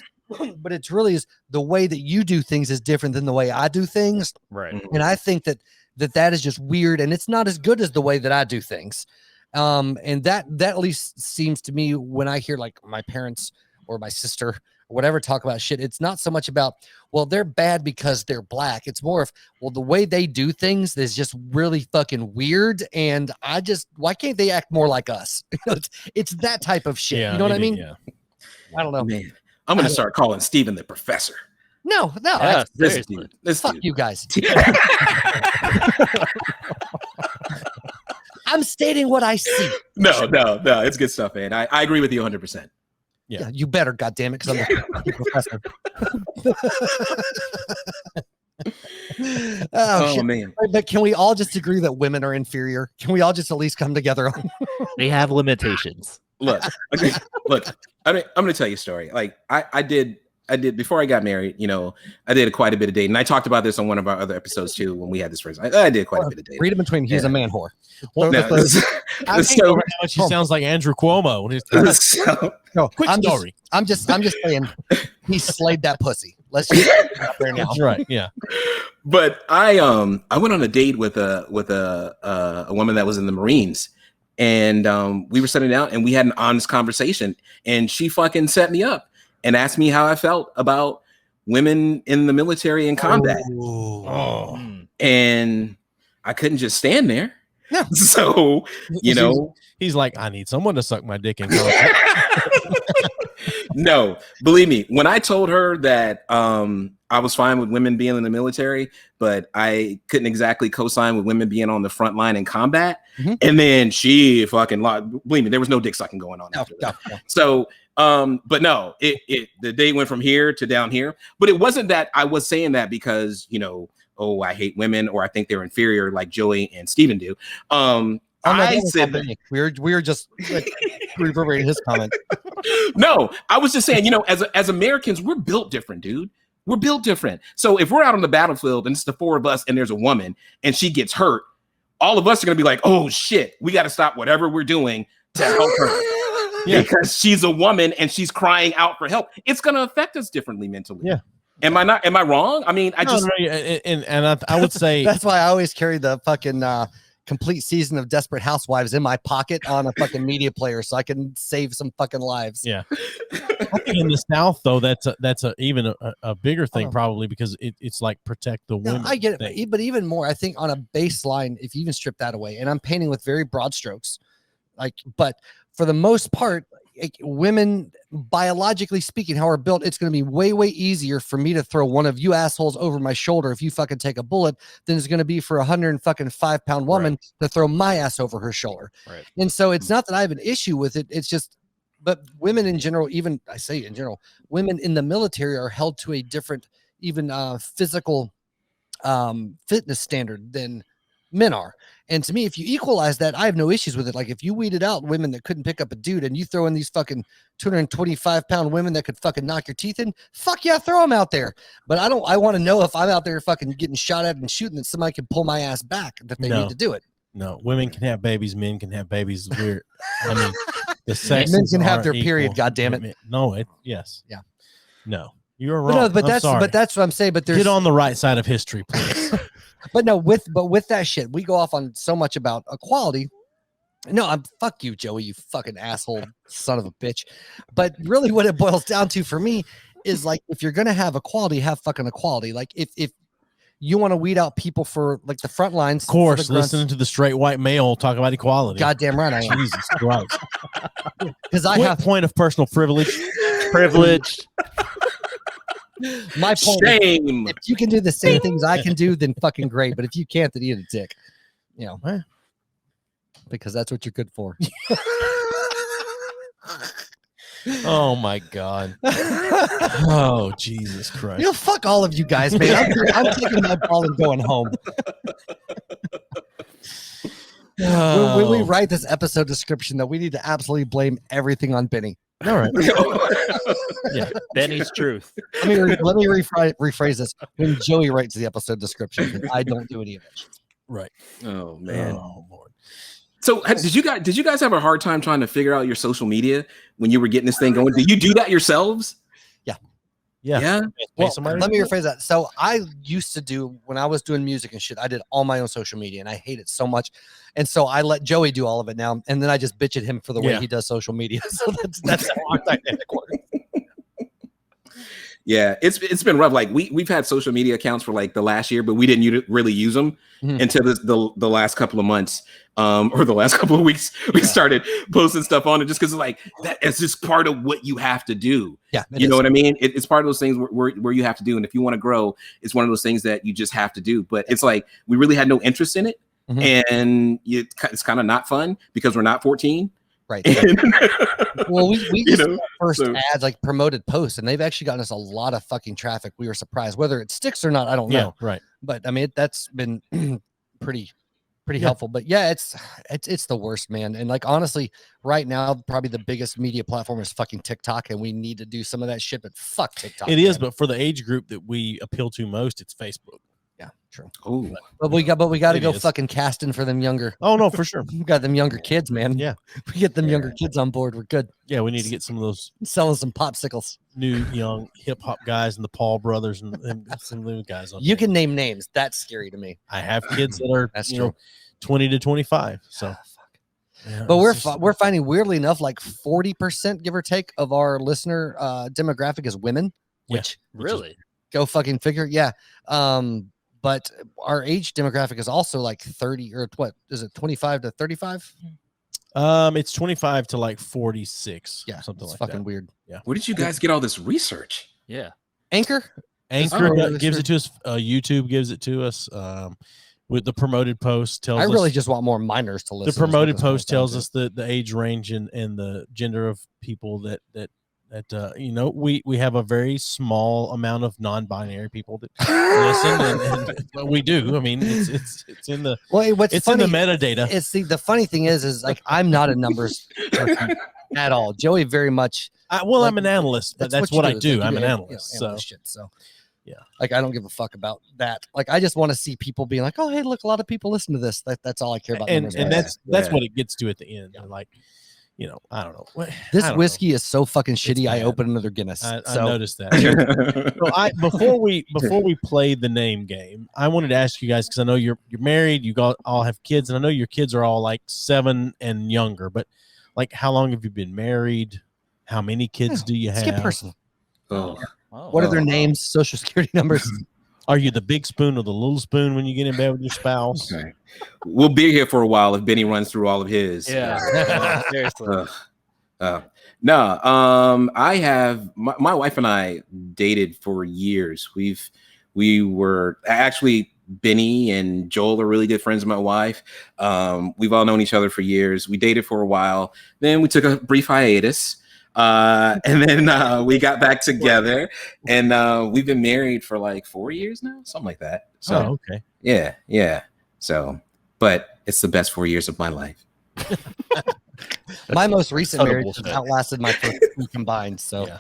Speaker 1: but it's really is the way that you do things is different than the way I do things.
Speaker 4: Right.
Speaker 1: And I think that is just weird, and it's not as good as the way that I do things. And that at least seems to me, when I hear like my parents or my sister or whatever talk about shit, it's not so much about, well, they're bad because they're black. It's more of, well, the way they do things is just really fucking weird, and why can't they act more like us? It's that type of shit.
Speaker 2: Yeah,
Speaker 1: you know what I mean?
Speaker 2: Yeah.
Speaker 1: I don't know.
Speaker 3: Man, I'm gonna start calling Steven the professor.
Speaker 1: No.
Speaker 4: Yeah,
Speaker 1: Fuck you guys. I'm stating what I see.
Speaker 3: No, it's good stuff, man. I agree with you 100%.
Speaker 1: Yeah, you better, goddammit, because I'm the professor. Oh
Speaker 3: man.
Speaker 1: But can we all just agree that women are inferior? Can we all just at least come together on
Speaker 4: They have limitations.
Speaker 3: Look. I mean, I'm gonna tell you a story. Like I did before I got married. I did quite a bit of dating. And I talked about this on one of our other episodes too when we had this first. I did quite a bit of dating.
Speaker 1: Read in between. He's a man whore.
Speaker 2: Well, she sounds like Andrew Cuomo. Quick story.
Speaker 1: I'm just saying he slayed that pussy. Let's just there now.
Speaker 2: That's right. Yeah.
Speaker 3: But I went on a date with a woman that was in the Marines. And we were sitting down and we had an honest conversation, and she fucking set me up and asked me how I felt about women in the military and combat. And I couldn't just stand there.
Speaker 1: No.
Speaker 3: So,
Speaker 2: he's like, I need someone to suck my dick in combat.
Speaker 3: No, believe me, when I told her that I was fine with women being in the military, but I couldn't exactly co-sign with women being on the front line in combat. Mm-hmm. And then she fucking believe me, there was no dick sucking going on after that. No. So, but no, the day went from here to down here. But it wasn't that I was saying that because, oh, I hate women or I think they're inferior like Joey and Steven do. I said that
Speaker 1: we were just like, reverberating his comment.
Speaker 3: No, I was just saying, as Americans, we're built different, dude. We're built different. So if we're out on the battlefield and it's the four of us and there's a woman and she gets hurt, all of us are going to be like, oh shit, we got to stop whatever we're doing to help her. Yeah. Because she's a woman and she's crying out for help. It's going to affect us differently mentally.
Speaker 2: Yeah.
Speaker 3: Am I wrong? I mean,
Speaker 2: I would say
Speaker 1: that's why I always carry the fucking complete season of Desperate Housewives in my pocket on a fucking media player so I can save some fucking lives.
Speaker 2: Yeah. I think in the South though, that's even a bigger thing probably because it's like protect the women.
Speaker 1: I get it, but even more, I think on a baseline, if you even strip that away, and I'm painting with very broad strokes, but for the most part, women, biologically speaking, how we're built, it's going to be way, way easier for me to throw one of you assholes over my shoulder if you fucking take a bullet than it's going to be for 105-pound woman to throw my ass over her shoulder. Right. And so it's not that I have an issue with it. It's just, but women in general, even I say in general, women in the military are held to a different, even physical fitness standard than men are. And to me, if you equalize that, I have no issues with it. Like if you weeded out women that couldn't pick up a dude and you throw in these fucking 225-pound women that could fucking knock your teeth in, fuck yeah, throw them out there. But I want to know if I'm out there fucking getting shot at and shooting that somebody can pull my ass back, that they need to do it.
Speaker 2: No, women can have babies, men can have babies. Weird. I mean, the
Speaker 1: sexes men can have their period. God damn it.
Speaker 2: No, yes.
Speaker 1: Yeah.
Speaker 2: No, you're wrong.
Speaker 1: But that's what I'm saying. But there's
Speaker 2: get on the right side of history, please.
Speaker 1: But no, with that shit, we go off on so much about equality. No, fuck you, Joey, you fucking asshole son of a bitch. But really what it boils down to for me is like, if you're going to have equality, have fucking equality. Like if you want to weed out people for like the front lines.
Speaker 2: Of course, listening to the straight white male talk about equality.
Speaker 1: Goddamn right I am.
Speaker 2: Jesus Christ.
Speaker 1: Because I have
Speaker 2: point of personal privilege.
Speaker 1: My point
Speaker 3: Shame.
Speaker 1: Is, if you can do the same things I can do, then fucking great. But if you can't, then eat a dick. You know, because that's what you're good for.
Speaker 2: Oh my God. Oh Jesus Christ.
Speaker 1: You know, fuck all of you guys, man. I'm taking my ball and going home. When we write this episode description, that we need to absolutely blame everything on Benny.
Speaker 2: All right.
Speaker 4: Yeah, Benny's truth.
Speaker 1: Let me rephrase this. When Joey writes the episode description, I don't do any of it.
Speaker 2: Right.
Speaker 3: Oh man.
Speaker 2: Oh Lord.
Speaker 3: So did you guys have a hard time trying to figure out your social media when you were getting this thing going? Did you do that yourselves?
Speaker 2: Yeah.
Speaker 1: Well, let me rephrase that. So I used to do, when I was doing music and shit, I did all my own social media and I hate it so much. And so I let Joey do all of it now. And then I just bitch at him for the way he does social media. So that's how our dynamic works.
Speaker 3: Yeah, it's been rough. Like we've had social media accounts for like the last year, but we didn't really use them until the last couple of months or the last couple of weeks. We started posting stuff on it just because like that it's just part of what you have to do.
Speaker 1: Yeah,
Speaker 3: you know what I mean? It's part of those things where you have to do, and if you want to grow, it's one of those things that you just have to do. But it's like we really had no interest in it, and it's kind of not fun because we're not 14.
Speaker 1: Right. Well, we just first ads like promoted posts, and they've actually gotten us a lot of fucking traffic. We were surprised. Whether it sticks or not, I don't know.
Speaker 2: Right.
Speaker 1: But I mean, that's been pretty helpful. But yeah, it's the worst, man. And like honestly, right now, probably the biggest media platform is fucking TikTok, and we need to do some of that shit. But fuck TikTok.
Speaker 2: It is, but for the age group that we appeal to most, it's Facebook.
Speaker 1: Yeah, true.
Speaker 3: Oh,
Speaker 1: but we got to go fucking casting for them younger.
Speaker 2: Oh no, for sure.
Speaker 1: We got them younger kids, man.
Speaker 2: Yeah,
Speaker 1: we get them younger kids on board. We're good.
Speaker 2: Yeah, we need to get some of those
Speaker 1: selling some popsicles.
Speaker 2: New young hip hop guys and the Paul brothers and some new guys.
Speaker 1: You can name names. That's scary to me.
Speaker 2: I have kids that are 20 to 25. So,
Speaker 1: yeah, but we're finding weirdly enough, like 40%, give or take, of our listener demographic is women. Which
Speaker 4: really
Speaker 1: go fucking figure. Yeah. But our age demographic is also like 30 or what is it, 25 to 35?
Speaker 2: It's 25 to like 46.
Speaker 1: Yeah,
Speaker 2: something like
Speaker 1: fucking
Speaker 2: that.
Speaker 1: Weird.
Speaker 2: Yeah.
Speaker 3: Where did you guys get all this research?
Speaker 4: Yeah.
Speaker 1: Anchor
Speaker 2: gives it to us. YouTube gives it to us. With the promoted post tells us.
Speaker 1: I really just want more minors to listen.
Speaker 2: The promoted post tells us the age range and the gender of people that we have a very small amount of non-binary people that listen, and we do. I mean, it's in the it's funny, in the metadata.
Speaker 1: It's the funny thing is like I'm not a numbers person at all. Joey very much.
Speaker 2: I'm an analyst, but that's what I do. I'm an analyst,
Speaker 1: so yeah, like I don't give a fuck about that. Like I just want to see people being like, oh hey, look, a lot of people listen to this. That's all I care about.
Speaker 2: And that's what it gets to at the end. Like. I don't know.
Speaker 1: This whiskey is so fucking shitty. I opened another Guinness.
Speaker 2: I noticed that. So before we played the name game, I wanted to ask you guys because I know you're married. You all have kids, and I know your kids are all like 7 and younger. But like, how long have you been married? How many kids do you have?
Speaker 1: Let's get personal.
Speaker 3: What
Speaker 1: are their names? Social security numbers.
Speaker 2: Are you the big spoon or the little spoon when you get in bed with your spouse?
Speaker 3: Okay. We'll be here for a while if Benny runs through all of his.
Speaker 4: Yeah. Seriously.
Speaker 3: I have my wife and I dated for years. We were actually Benny and Joel are really good friends with my wife. We've all known each other for years. We dated for a while. Then we took a brief hiatus. And then we got back together, and we've been married for like 4 years now, something like that. So
Speaker 2: okay.
Speaker 3: Yeah. So but it's the best 4 years of my life.
Speaker 1: My most recent
Speaker 4: Total
Speaker 1: marriage
Speaker 4: bullshit.
Speaker 1: outlasted my first two combined. So Yeah.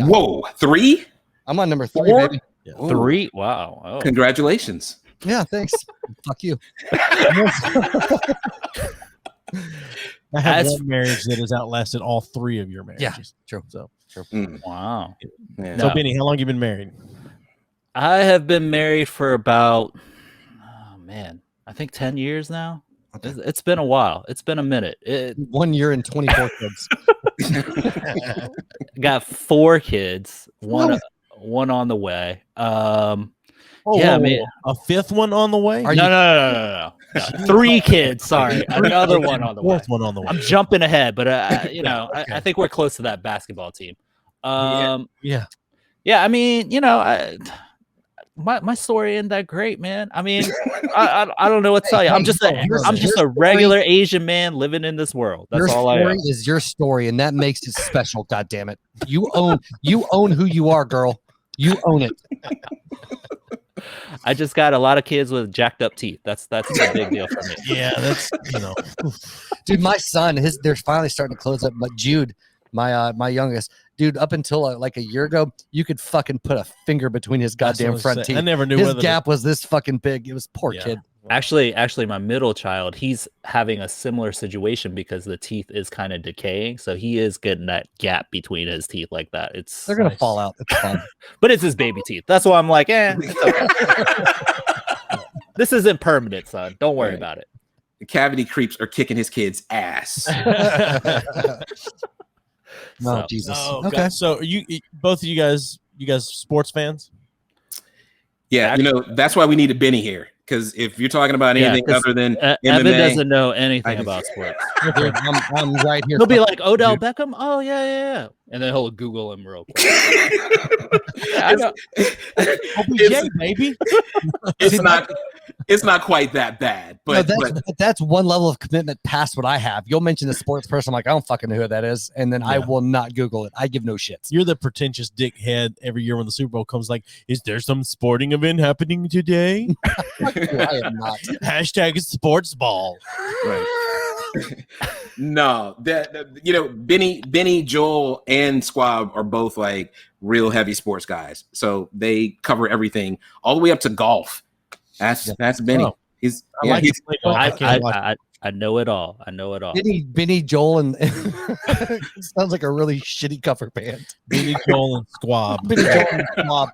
Speaker 3: Whoa, 3?
Speaker 1: I'm on number 3,
Speaker 3: 4?
Speaker 1: baby.
Speaker 3: Ooh,
Speaker 4: 3. Wow. Oh.
Speaker 3: Congratulations.
Speaker 1: Yeah, thanks. Fuck you.
Speaker 2: I have
Speaker 4: As-
Speaker 2: one marriage that has outlasted all 3 of your marriages.
Speaker 1: Yeah, true.
Speaker 2: So,
Speaker 3: Mm,
Speaker 4: Wow.
Speaker 3: yeah.
Speaker 2: so
Speaker 4: No.
Speaker 2: Benny, how long you been married?
Speaker 4: I have been married for about, oh man, I think 10 years now.
Speaker 1: Okay.
Speaker 4: It's been a while. It's been a minute.
Speaker 1: 1 year and 24 kids.
Speaker 4: Got 4 kids.
Speaker 1: Whoa.
Speaker 4: One on the way.
Speaker 2: Oh,
Speaker 4: Yeah,
Speaker 2: whoa,
Speaker 4: man.
Speaker 2: whoa. A 5th one on the way?
Speaker 1: Are
Speaker 4: No,
Speaker 1: you-
Speaker 4: no. 3 kids. Sorry, another one on the way.
Speaker 2: 4th one on the way.
Speaker 4: I'm jumping ahead, but
Speaker 2: Okay.
Speaker 4: I think we're close to that basketball team.
Speaker 2: Yeah.
Speaker 4: Yeah. I mean, my story isn't that great, man. I mean, I don't know what to tell you. I'm just a regular Asian man living in this world. That's
Speaker 1: Your
Speaker 4: all I
Speaker 1: story
Speaker 4: am.
Speaker 1: is your story, and that makes it special. God damn it! You own who you are, girl. You own it.
Speaker 4: I just got a lot of kids with jacked up teeth. That's a big deal for me.
Speaker 2: Yeah, that's,
Speaker 1: Dude, my son, they're finally starting to close up. But Jude, my youngest, dude, up until like a year ago, you could fucking put a finger between his goddamn front teeth.
Speaker 2: I never knew
Speaker 1: His
Speaker 2: whether
Speaker 1: gap was this fucking big. It was poor
Speaker 2: Yeah.
Speaker 1: kid.
Speaker 4: Actually, my middle child, he's having a similar situation because the teeth is kind of decaying. So he is getting that gap between his teeth like that.
Speaker 1: They're gonna
Speaker 2: Nice.
Speaker 1: fall out. It's fine.
Speaker 4: But it's his baby teeth. That's why I'm like, it's okay. This isn't permanent, son. Don't worry
Speaker 3: Right.
Speaker 4: about it.
Speaker 3: The cavity creeps are kicking his kid's ass.
Speaker 1: No,
Speaker 4: So-
Speaker 1: Jesus.
Speaker 2: Oh,
Speaker 1: Okay.
Speaker 2: God. So are you both of you guys sports fans?
Speaker 3: Yeah, that's why we needed Benny here. Because if you're talking about
Speaker 4: Yeah,
Speaker 3: anything
Speaker 4: 'cause,
Speaker 3: other than
Speaker 4: Evan
Speaker 3: MMA,
Speaker 4: doesn't know anything
Speaker 3: I-
Speaker 4: about sports.
Speaker 1: Dude, I'm right here.
Speaker 4: He'll be like, Odell Beckham? Oh, yeah. And then he'll Google him real quick. Yeah, I know.
Speaker 2: OBJ, baby.
Speaker 3: it's not quite that bad, but,
Speaker 1: that's one level of commitment past what I have. You'll mention a sports person, I'm like, I don't fucking know who that is, and then I
Speaker 2: Yeah.
Speaker 1: will not Google it. I give no shits.
Speaker 2: You're the pretentious dickhead every year when the Super Bowl comes, like, is there some sporting event happening today?
Speaker 1: I am not.
Speaker 2: Hashtag sports ball.
Speaker 3: right. No, Benny, Joel, and Squab are both like real heavy sports guys, so they cover everything all the way up to golf. That's Benny.
Speaker 2: Oh.
Speaker 3: He's
Speaker 2: I
Speaker 3: yeah,
Speaker 2: like
Speaker 3: he's
Speaker 2: to play golf. I can't watch.
Speaker 4: I know it all. I know it all.
Speaker 1: Benny Joel, and sounds like a really shitty cover band.
Speaker 2: Benny, Joel, and Squab.
Speaker 1: Benny Joel and Squab.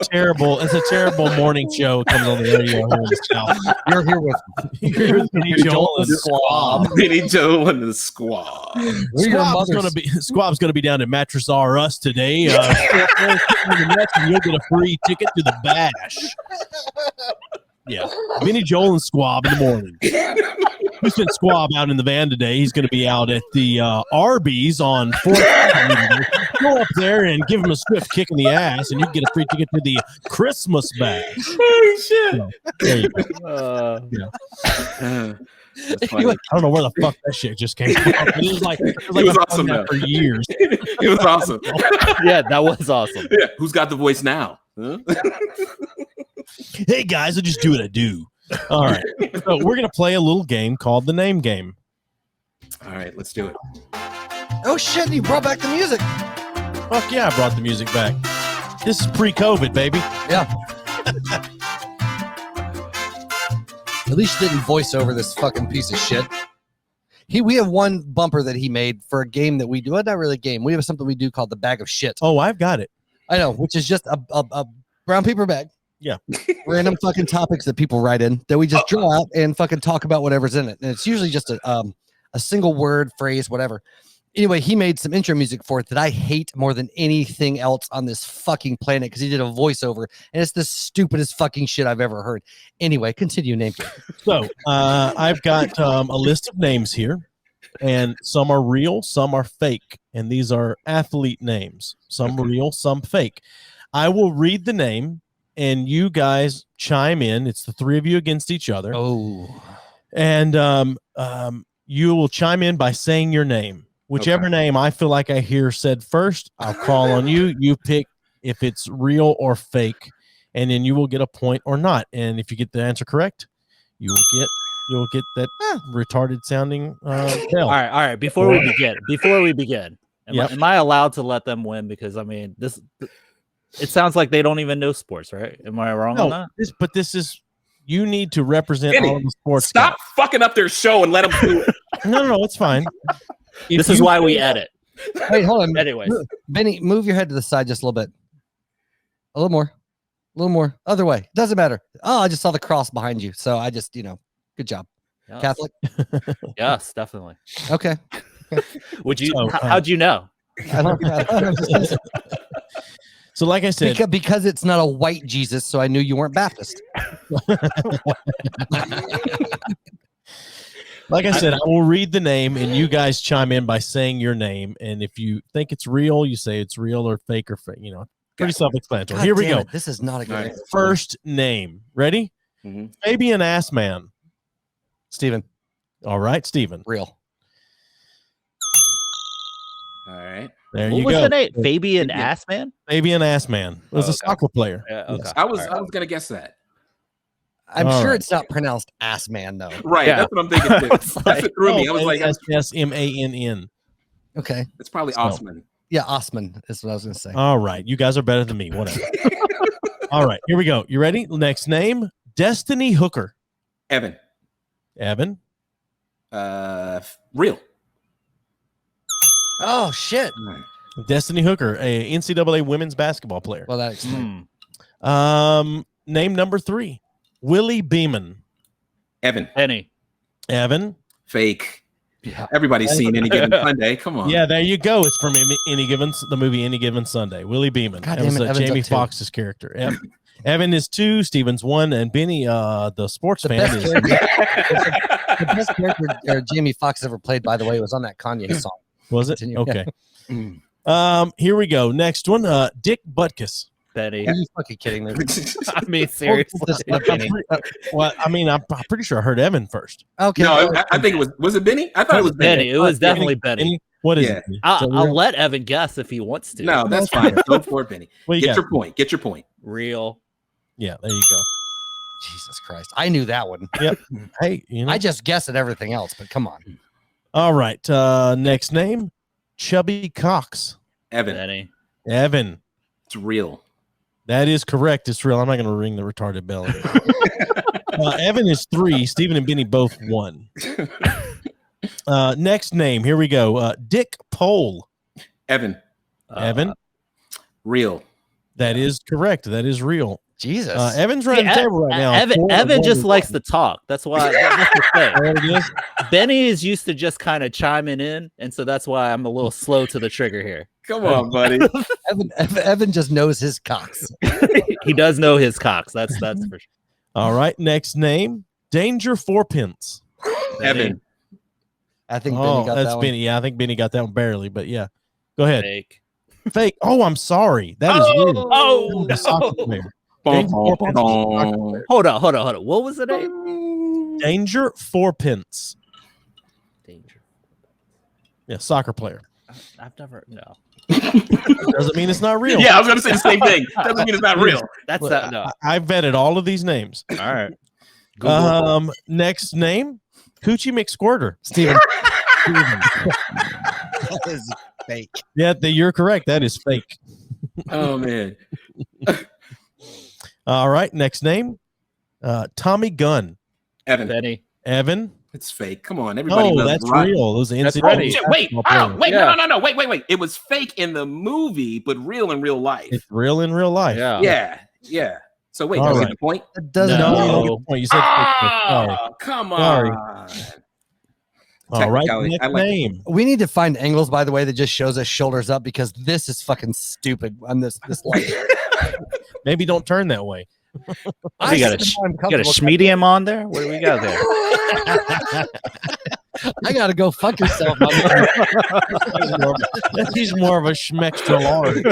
Speaker 2: Terrible. It's a terrible morning show. It comes on the radio here in the South.
Speaker 1: You're here with
Speaker 2: Here's Benny, Joel, and Squab.
Speaker 3: Benny, Joel, and the Squad.
Speaker 1: We're your
Speaker 2: Squab's gonna be down at Mattress R Us today. And you'll get a free ticket to the bash. Yeah, Benny, Joel, and Squab in the morning. We sent Squab out in the van today. He's going to be out at the Arby's on 4th Avenue. Go up there and give him a swift kick in the ass, and you can get a free ticket to the Christmas bash.
Speaker 3: Oh shit!
Speaker 2: So, there you go.
Speaker 3: That's funny.
Speaker 2: I don't know where the fuck that shit just came from. It was like
Speaker 3: It was
Speaker 2: I've done
Speaker 3: awesome,
Speaker 2: that
Speaker 3: though.
Speaker 2: for years.
Speaker 3: It was awesome.
Speaker 4: Yeah, that was awesome.
Speaker 3: Yeah. Who's got the voice now? Huh?
Speaker 2: Hey guys, I just do what I do. All right, so we're gonna play a little game called the name game.
Speaker 3: All right, let's do it.
Speaker 1: Oh shit! You brought back the music.
Speaker 2: Fuck yeah, I brought the music back. This is pre-COVID, baby.
Speaker 1: Yeah. At least you didn't voice over this fucking piece of shit. We have one bumper that he made for a game that we do. Well, not really a game. We have something we do called the bag of shit.
Speaker 2: Oh, I've got it.
Speaker 1: I know, which is just a brown paper bag.
Speaker 2: Yeah.
Speaker 1: Random fucking topics that people write in that we just draw out and fucking talk about whatever's in it. And it's usually just a single word, phrase, whatever. Anyway, he made some intro music for it that I hate more than anything else on this fucking planet because he did a voiceover and it's the stupidest fucking shit I've ever heard. Anyway, continue, name game.
Speaker 2: So I've got a list of names here, and some are real, some are fake, and these are athlete names. Some real, some fake. I will read the name, and you guys chime in. It's the three of you against each other.
Speaker 1: Oh.
Speaker 2: And you will chime in by saying your name. Whichever name I feel like I hear said first, I'll call on you. You pick if it's real or fake, and then you will get a point or not. And if you get the answer correct, you will get you'll get that retarded sounding bell.
Speaker 4: All right. Before we begin, am I allowed to let them win? Because I mean, it sounds like they don't even know sports, right? Am I wrong on that?
Speaker 2: This is you need to represent
Speaker 3: Benny,
Speaker 2: all the sports.
Speaker 3: Stop fucking up their show and let them do it.
Speaker 2: No, it's fine.
Speaker 4: This is why we edit.
Speaker 1: Wait, hold on.
Speaker 4: Anyways,
Speaker 1: Benny, move your head to the side just a little bit. A little more. Other way. Doesn't matter. Oh, I just saw the cross behind you. So I just, good job.
Speaker 4: yes.
Speaker 1: Catholic?
Speaker 4: Yes, definitely.
Speaker 1: Okay.
Speaker 4: Would you? How'd you know?
Speaker 1: I don't know.
Speaker 2: So like I said,
Speaker 1: because it's not a white Jesus, so I knew you weren't Baptist.
Speaker 2: like I said, I will read the name and you guys chime in by saying your name. And if you think it's real, you say it's real or fake or fake, pretty self-explanatory. Here we go.
Speaker 1: This is not a good answer.
Speaker 2: First name. Ready?
Speaker 3: Mm-hmm.
Speaker 2: Fabian Assman.
Speaker 1: Steven.
Speaker 2: All right, Steven.
Speaker 1: Real.
Speaker 3: All right.
Speaker 2: There
Speaker 4: What
Speaker 2: you
Speaker 4: was
Speaker 2: go.
Speaker 4: the name? Fabian Assman?
Speaker 2: Fabian Assman was a soccer player.
Speaker 4: Yeah, okay.
Speaker 2: Yes.
Speaker 3: I was gonna guess that.
Speaker 1: I'm
Speaker 2: All
Speaker 1: sure
Speaker 2: right.
Speaker 1: it's not pronounced ass man though.
Speaker 3: Right.
Speaker 4: Yeah.
Speaker 3: That's what I'm thinking. Too. That's what threw me. I was like,
Speaker 2: Assmann.
Speaker 1: Okay.
Speaker 3: it's probably Osman.
Speaker 1: Yeah, Osman is what I was gonna say.
Speaker 2: All right. You guys are better than me. Whatever. All right. Here we go. You ready? Next name. Destiny Hooker.
Speaker 3: Evan.
Speaker 2: Evan.
Speaker 3: Real.
Speaker 1: Oh shit.
Speaker 2: Destiny Hooker, a NCAA women's basketball player.
Speaker 1: Well, that explains.
Speaker 2: Name number 3. Willie Beeman.
Speaker 3: Evan.
Speaker 4: Penny.
Speaker 2: Evan.
Speaker 3: Fake.
Speaker 1: Yeah.
Speaker 3: Everybody's seen Any Given Sunday. Come on.
Speaker 2: Yeah, there you go. It's from the movie Any Given Sunday. Willie Beeman.
Speaker 1: God
Speaker 2: That was
Speaker 1: damn it, Evan's
Speaker 2: Jamie
Speaker 1: up 2.
Speaker 2: Foxx's character. Yep. Evan is 2, Steven's 1, and Benny, the sports fan,
Speaker 1: best
Speaker 2: is
Speaker 1: The best character Jamie Foxx ever played, by the way, was on that Kanye song.
Speaker 2: was it?
Speaker 1: Continue.
Speaker 2: Okay.
Speaker 1: Yeah.
Speaker 2: Here we go. Next one. Dick Butkus.
Speaker 4: Penny.
Speaker 1: Are you fucking kidding me?
Speaker 4: I mean, seriously.
Speaker 2: I'm pretty sure I heard Evan first.
Speaker 1: Okay.
Speaker 3: No, I think it was it Benny? I thought it was Benny.
Speaker 4: Penny. It was definitely Penny.
Speaker 2: What is
Speaker 3: Yeah.
Speaker 2: it?
Speaker 4: I'll let Evan guess if he wants to.
Speaker 3: No, that's fine. Go for it, Benny.
Speaker 2: What you
Speaker 3: Get
Speaker 2: got?
Speaker 3: your point. Get your point.
Speaker 4: Real.
Speaker 2: Yeah, there you go.
Speaker 1: Jesus Christ. I knew that one.
Speaker 2: Yep. Hey,
Speaker 1: I just guessed at everything else, but come on.
Speaker 2: All right. Next name, Chubby Cox.
Speaker 3: Evan.
Speaker 4: Penny.
Speaker 2: Evan.
Speaker 3: It's real.
Speaker 2: That is correct. It's real. I'm not going to ring the retarded bell. Evan is 3. Stephen and Benny both 1. Next name. Here we go. Dick Pole.
Speaker 3: Evan.
Speaker 2: Evan.
Speaker 3: Real.
Speaker 2: That is correct. That is real.
Speaker 1: Jesus.
Speaker 2: Evan's running the table right now.
Speaker 4: Evan just likes to talk. That's why. That's the thing.
Speaker 2: There it is.
Speaker 4: Benny is used to just kind of chiming in, and so that's why I'm a little slow to the trigger here.
Speaker 3: Come on, buddy.
Speaker 1: Evan just knows his cocks.
Speaker 4: He does know his cocks. That's for sure.
Speaker 2: All right. Next name, Danger Fourpence.
Speaker 3: Evan.
Speaker 1: I think Benny got
Speaker 2: that's
Speaker 1: that
Speaker 2: Benny. Yeah, I think Benny got that one barely, but yeah. Go ahead.
Speaker 4: Fake.
Speaker 2: Fake. Oh, I'm sorry. That is real.
Speaker 4: Oh,
Speaker 2: The soccer
Speaker 4: no.
Speaker 2: player.
Speaker 3: Bum,
Speaker 2: Danger
Speaker 3: bum,
Speaker 2: Fourpence was a
Speaker 3: bum.
Speaker 2: soccer player.
Speaker 4: Hold on. What was the name?
Speaker 2: Danger Fourpence.
Speaker 4: Danger.
Speaker 2: Yeah, soccer player.
Speaker 4: I've never. No.
Speaker 2: Doesn't mean it's not real.
Speaker 3: Yeah, I was going to say the same thing. Doesn't mean it's not real.
Speaker 4: That's
Speaker 2: Look,
Speaker 4: that. No.
Speaker 2: I vetted all of these names.
Speaker 4: All right.
Speaker 2: Next name, Coochie McSquirter.
Speaker 1: Steven.
Speaker 2: Steven.
Speaker 1: That is fake.
Speaker 2: Yeah, you're correct. That is fake.
Speaker 3: Oh, man.
Speaker 2: All right. Next name, Tommy Gunn.
Speaker 3: Evan.
Speaker 4: Benny.
Speaker 2: Evan.
Speaker 3: It's fake. Come on. Everybody
Speaker 2: Oh,
Speaker 3: loves
Speaker 2: that's
Speaker 3: Ryan.
Speaker 2: real. Those are
Speaker 4: That's
Speaker 2: NCAA
Speaker 4: ready.
Speaker 3: Shit, wait.
Speaker 2: basketball
Speaker 3: Oh,
Speaker 2: players.
Speaker 3: wait.
Speaker 4: Yeah.
Speaker 3: No. Wait. It was fake in the movie, but real in real life.
Speaker 2: It's real in real life.
Speaker 3: Yeah. So wait,
Speaker 2: All
Speaker 3: do I
Speaker 2: right.
Speaker 3: get the point?
Speaker 1: That doesn't
Speaker 2: No, you don't
Speaker 4: No.
Speaker 2: get the point. You said fake. Sorry.
Speaker 3: Oh, come
Speaker 2: Sorry.
Speaker 3: on.
Speaker 2: All right.
Speaker 3: Technicality.
Speaker 2: Next
Speaker 3: I like it.
Speaker 2: name.
Speaker 1: We need to find angles, by the way, that just shows us shoulders up because this is fucking stupid on this light.
Speaker 2: Maybe don't turn that way.
Speaker 4: You got a schmedium on there? What do we got there?
Speaker 1: I gotta go fuck yourself.
Speaker 2: He's more of a schmextra large.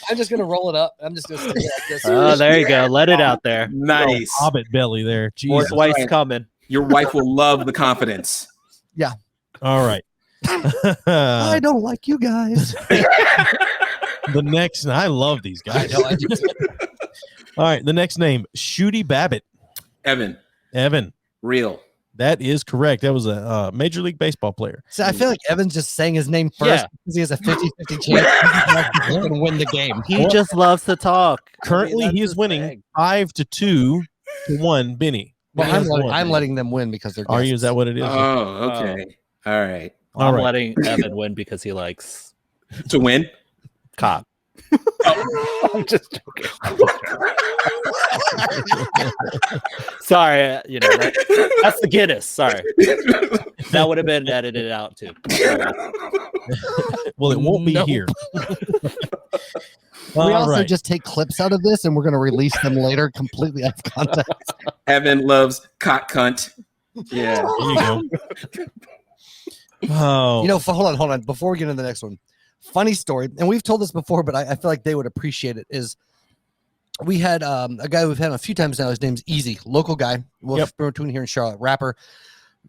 Speaker 1: I'm just gonna roll it up. I'm just gonna stay like this.
Speaker 4: Oh, there you go. Let it out there.
Speaker 3: Nice.
Speaker 2: Hobbit belly there.
Speaker 4: More
Speaker 2: Jesus.
Speaker 4: twice
Speaker 3: Right.
Speaker 4: coming.
Speaker 3: Your wife will love the confidence.
Speaker 2: All right.
Speaker 1: I don't like you guys.
Speaker 2: The next, I love these guys.
Speaker 1: I know, I do.
Speaker 2: All right, the next name, Shooty Babbitt.
Speaker 3: Evan.
Speaker 2: Evan.
Speaker 3: Real.
Speaker 2: That is correct. That was a Major League Baseball player.
Speaker 1: So I feel like Evan's just saying his name first
Speaker 4: Yeah.
Speaker 1: because he has a 50-50 chance to win the game.
Speaker 4: He just loves to talk.
Speaker 2: Currently,
Speaker 4: that's
Speaker 2: he is
Speaker 4: his
Speaker 2: winning
Speaker 4: thing.
Speaker 2: 5-2 to 1. Benny.
Speaker 1: Well,
Speaker 2: Benny has won.
Speaker 1: I'm letting them win because they're.
Speaker 2: Are you?
Speaker 1: guests.
Speaker 2: Is that what it is?
Speaker 3: Oh, okay. All right.
Speaker 2: All
Speaker 4: I'm
Speaker 2: right.
Speaker 4: letting Evan win because he likes
Speaker 3: To win?
Speaker 4: cock. I'm just joking. Sorry, that's the Guinness. Sorry, that would have been edited out too.
Speaker 2: Well, it won't be
Speaker 1: No.
Speaker 2: here.
Speaker 1: We
Speaker 2: All
Speaker 1: also
Speaker 2: right.
Speaker 1: just take clips out of this and we're going to release them later completely out of context.
Speaker 3: Evan loves cock cunt. Yeah.
Speaker 2: There you go. Oh,
Speaker 1: Hold on. Before we get into the next one, funny story, and we've told this before, but I feel like they would appreciate it. Is we had a guy we've had a few times now. His name's Easy, local guy. Between here in Charlotte, rapper,